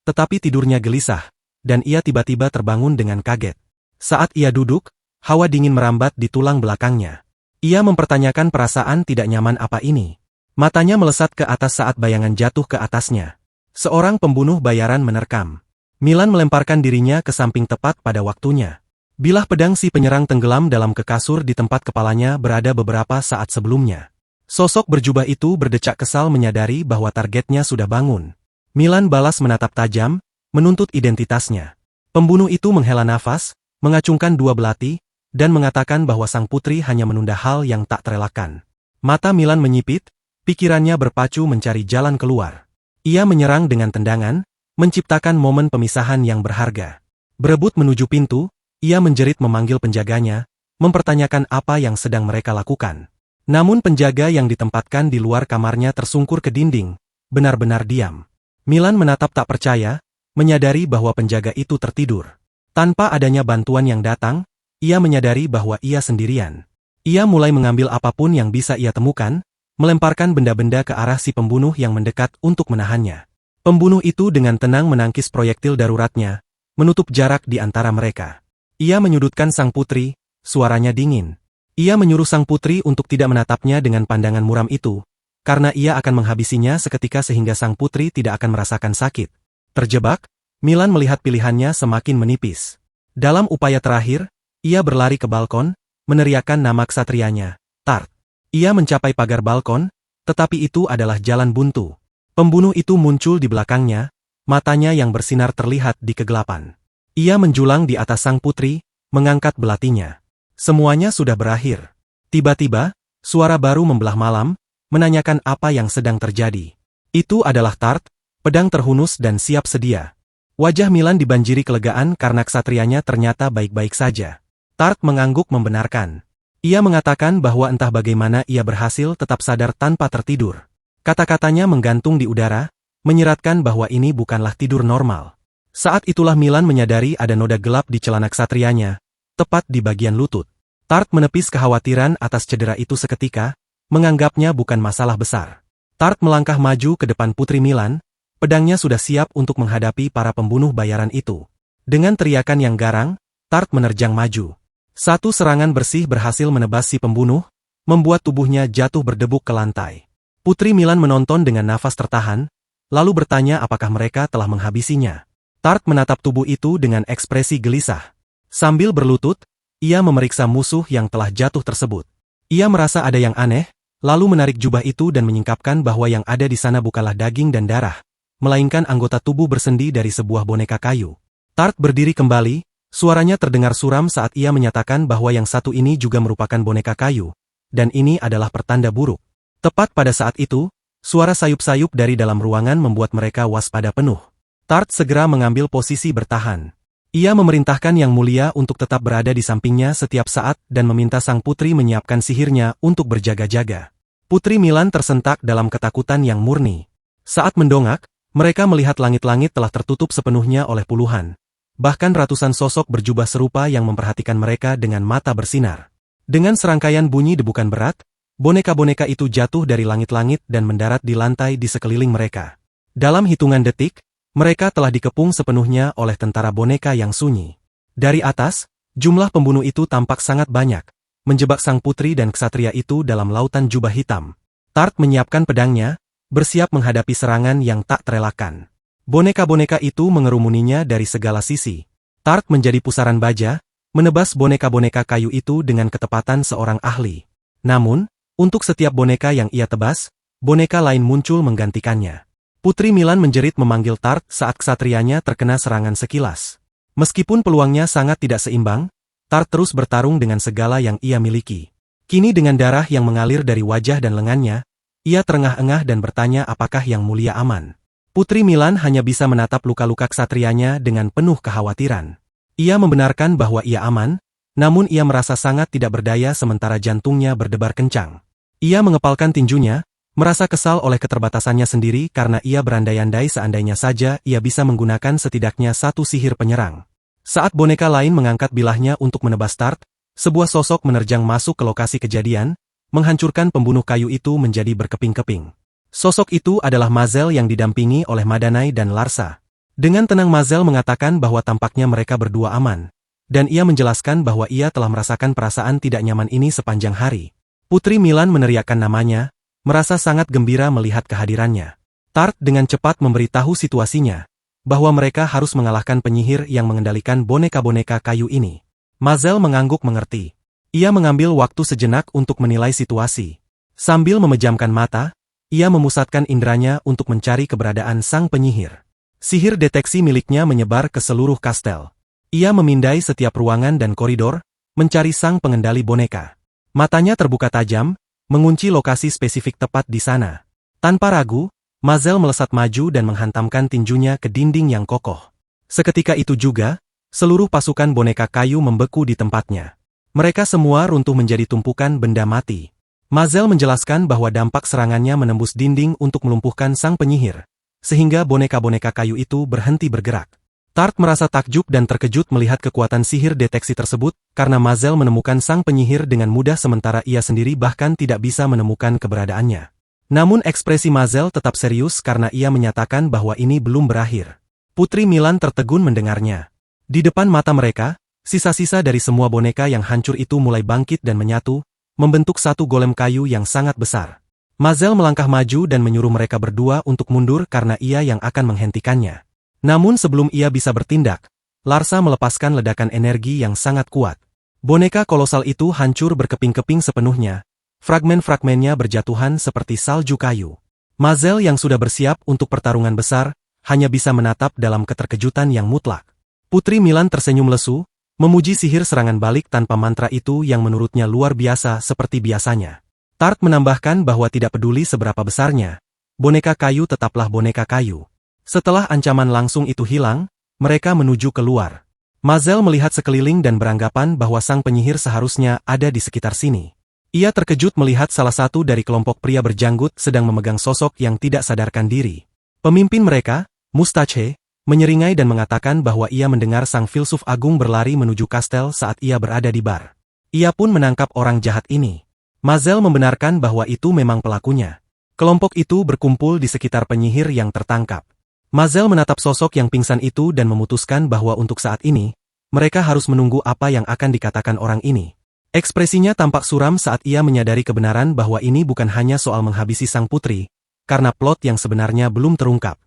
tetapi tidurnya gelisah, dan ia tiba-tiba terbangun dengan kaget. Saat ia duduk, hawa dingin merambat di tulang belakangnya. Ia mempertanyakan perasaan tidak nyaman apa ini. Matanya melesat ke atas saat bayangan jatuh ke atasnya. Seorang pembunuh bayaran menerkam. Milan melemparkan dirinya ke samping tepat pada waktunya. Bilah pedang si penyerang tenggelam dalam ke kasur di tempat kepalanya berada beberapa saat sebelumnya. Sosok berjubah itu berdecak kesal menyadari bahwa targetnya sudah bangun. Milan balas menatap tajam, menuntut identitasnya. Pembunuh itu menghela nafas, mengacungkan dua belati, dan mengatakan bahwa sang putri hanya menunda hal yang tak terelakkan. Mata Milan menyipit, pikirannya berpacu mencari jalan keluar. Ia menyerang dengan tendangan, menciptakan momen pemisahan yang berharga. Berebut menuju pintu, ia menjerit memanggil penjaganya, mempertanyakan apa yang sedang mereka lakukan. Namun penjaga yang ditempatkan di luar kamarnya tersungkur ke dinding, benar-benar diam. Milan menatap tak percaya, menyadari bahwa penjaga itu tertidur. Tanpa adanya bantuan yang datang, ia menyadari bahwa ia sendirian. Ia mulai mengambil apapun yang bisa ia temukan, melemparkan benda-benda ke arah si pembunuh yang mendekat untuk menahannya. Pembunuh itu dengan tenang menangkis proyektil daruratnya, menutup jarak di antara mereka. Ia menyudutkan sang putri, suaranya dingin. Ia menyuruh sang putri untuk tidak menatapnya dengan pandangan muram itu, karena ia akan menghabisinya seketika sehingga sang putri tidak akan merasakan sakit. Terjebak, Milan melihat pilihannya semakin menipis. Dalam upaya terakhir, ia berlari ke balkon, meneriakkan nama ksatrianya, Tart. Ia mencapai pagar balkon, tetapi itu adalah jalan buntu. Pembunuh itu muncul di belakangnya, matanya yang bersinar terlihat di kegelapan. Ia menjulang di atas sang putri, mengangkat belatinya. Semuanya sudah berakhir. Tiba-tiba, suara baru membelah malam, menanyakan apa yang sedang terjadi. Itu adalah Tart, pedang terhunus dan siap sedia. Wajah Milan dibanjiri kelegaan karena ksatrianya ternyata baik-baik saja. Tart mengangguk membenarkan. Ia mengatakan bahwa entah bagaimana ia berhasil tetap sadar tanpa tertidur. Kata-katanya menggantung di udara, menyiratkan bahwa ini bukanlah tidur normal. Saat itulah Milan menyadari ada noda gelap di celana ksatrianya, tepat di bagian lutut. Tart menepis kekhawatiran atas cedera itu seketika, menganggapnya bukan masalah besar. Tart melangkah maju ke depan putri Milan, pedangnya sudah siap untuk menghadapi para pembunuh bayaran itu. Dengan teriakan yang garang, Tart menerjang maju. Satu serangan bersih berhasil menebas si pembunuh, membuat tubuhnya jatuh berdebuk ke lantai. Putri Milan menonton dengan nafas tertahan, lalu bertanya apakah mereka telah menghabisinya. Tart menatap tubuh itu dengan ekspresi gelisah. Sambil berlutut, ia memeriksa musuh yang telah jatuh tersebut. Ia merasa ada yang aneh, lalu menarik jubah itu dan menyingkapkan bahwa yang ada di sana bukanlah daging dan darah, melainkan anggota tubuh bersendi dari sebuah boneka kayu. Tart berdiri kembali, suaranya terdengar suram saat ia menyatakan bahwa yang satu ini juga merupakan boneka kayu, dan ini adalah pertanda buruk. Tepat pada saat itu, suara sayup-sayup dari dalam ruangan membuat mereka waspada penuh. Tart segera mengambil posisi bertahan. Ia memerintahkan Yang Mulia untuk tetap berada di sampingnya setiap saat dan meminta sang putri menyiapkan sihirnya untuk berjaga-jaga. Putri Milan tersentak dalam ketakutan yang murni. Saat mendongak, mereka melihat langit-langit telah tertutup sepenuhnya oleh puluhan, bahkan ratusan sosok berjubah serupa yang memperhatikan mereka dengan mata bersinar. Dengan serangkaian bunyi debukan berat, boneka-boneka itu jatuh dari langit-langit dan mendarat di lantai di sekeliling mereka. Dalam hitungan detik, mereka telah dikepung sepenuhnya oleh tentara boneka yang sunyi. Dari atas, jumlah pembunuh itu tampak sangat banyak, menjebak sang putri dan ksatria itu dalam lautan jubah hitam. Tart menyiapkan pedangnya, bersiap menghadapi serangan yang tak terelakkan. Boneka-boneka itu mengerumuninya dari segala sisi. Tart menjadi pusaran baja, menebas boneka-boneka kayu itu dengan ketepatan seorang ahli. Namun, untuk setiap boneka yang ia tebas, boneka lain muncul menggantikannya. Putri Milan menjerit memanggil Tart saat ksatrianya terkena serangan sekilas. Meskipun peluangnya sangat tidak seimbang, Tart terus bertarung dengan segala yang ia miliki. Kini dengan darah yang mengalir dari wajah dan lengannya, ia terengah-engah dan bertanya apakah Yang Mulia aman. Putri Milan hanya bisa menatap luka-luka ksatrianya dengan penuh kekhawatiran. Ia membenarkan bahwa ia aman, namun ia merasa sangat tidak berdaya sementara jantungnya berdebar kencang. Ia mengepalkan tinjunya, merasa kesal oleh keterbatasannya sendiri karena ia berandai-andai seandainya saja ia bisa menggunakan setidaknya satu sihir penyerang. Saat boneka lain mengangkat bilahnya untuk menebas Tart, sebuah sosok menerjang masuk ke lokasi kejadian, menghancurkan pembunuh kayu itu menjadi berkeping-keping. Sosok itu adalah Mazel yang didampingi oleh Madanai dan Larsa. Dengan tenang Mazel mengatakan bahwa tampaknya mereka berdua aman, dan ia menjelaskan bahwa ia telah merasakan perasaan tidak nyaman ini sepanjang hari. Putri Milan meneriakkan namanya, merasa sangat gembira melihat kehadirannya. Tart dengan cepat memberitahu situasinya, bahwa mereka harus mengalahkan penyihir yang mengendalikan boneka-boneka kayu ini. Mazel mengangguk mengerti. Ia mengambil waktu sejenak untuk menilai situasi. Sambil memejamkan mata, ia memusatkan inderanya untuk mencari keberadaan sang penyihir. Sihir deteksi miliknya menyebar ke seluruh kastel. Ia memindai setiap ruangan dan koridor, mencari sang pengendali boneka. Matanya terbuka tajam, mengunci lokasi spesifik tepat di sana. Tanpa ragu, Mazel melesat maju dan menghantamkan tinjunya ke dinding yang kokoh. Seketika itu juga, seluruh pasukan boneka kayu membeku di tempatnya. Mereka semua runtuh menjadi tumpukan benda mati. Mazel menjelaskan bahwa dampak serangannya menembus dinding untuk melumpuhkan sang penyihir, sehingga boneka-boneka kayu itu berhenti bergerak. Tart merasa takjub dan terkejut melihat kekuatan sihir deteksi tersebut, karena Mazel menemukan sang penyihir dengan mudah sementara ia sendiri bahkan tidak bisa menemukan keberadaannya. Namun ekspresi Mazel tetap serius karena ia menyatakan bahwa ini belum berakhir. Putri Milan tertegun mendengarnya. Di depan mata mereka, sisa-sisa dari semua boneka yang hancur itu mulai bangkit dan menyatu, membentuk satu golem kayu yang sangat besar. Mazel melangkah maju dan menyuruh mereka berdua untuk mundur karena ia yang akan menghentikannya. Namun sebelum ia bisa bertindak, Larsa melepaskan ledakan energi yang sangat kuat. Boneka kolosal itu hancur berkeping-keping sepenuhnya. Fragmen-fragmennya berjatuhan seperti salju kayu. Mazel yang sudah bersiap untuk pertarungan besar, hanya bisa menatap dalam keterkejutan yang mutlak. Putri Milan tersenyum lesu, memuji sihir serangan balik tanpa mantra itu yang menurutnya luar biasa seperti biasanya. Tart menambahkan bahwa tidak peduli seberapa besarnya, boneka kayu tetaplah boneka kayu. Setelah ancaman langsung itu hilang, mereka menuju keluar. Mazel melihat sekeliling dan beranggapan bahwa sang penyihir seharusnya ada di sekitar sini. Ia terkejut melihat salah satu dari kelompok pria berjanggut sedang memegang sosok yang tidak sadarkan diri. Pemimpin mereka, Mustache, menyeringai dan mengatakan bahwa ia mendengar sang filsuf agung berlari menuju kastel saat ia berada di bar. Ia pun menangkap orang jahat ini. Mazel membenarkan bahwa itu memang pelakunya. Kelompok itu berkumpul di sekitar penyihir yang tertangkap. Mazel menatap sosok yang pingsan itu dan memutuskan bahwa untuk saat ini, mereka harus menunggu apa yang akan dikatakan orang ini. Ekspresinya tampak suram saat ia menyadari kebenaran bahwa ini bukan hanya soal menghabisi sang putri, karena plot yang sebenarnya belum terungkap.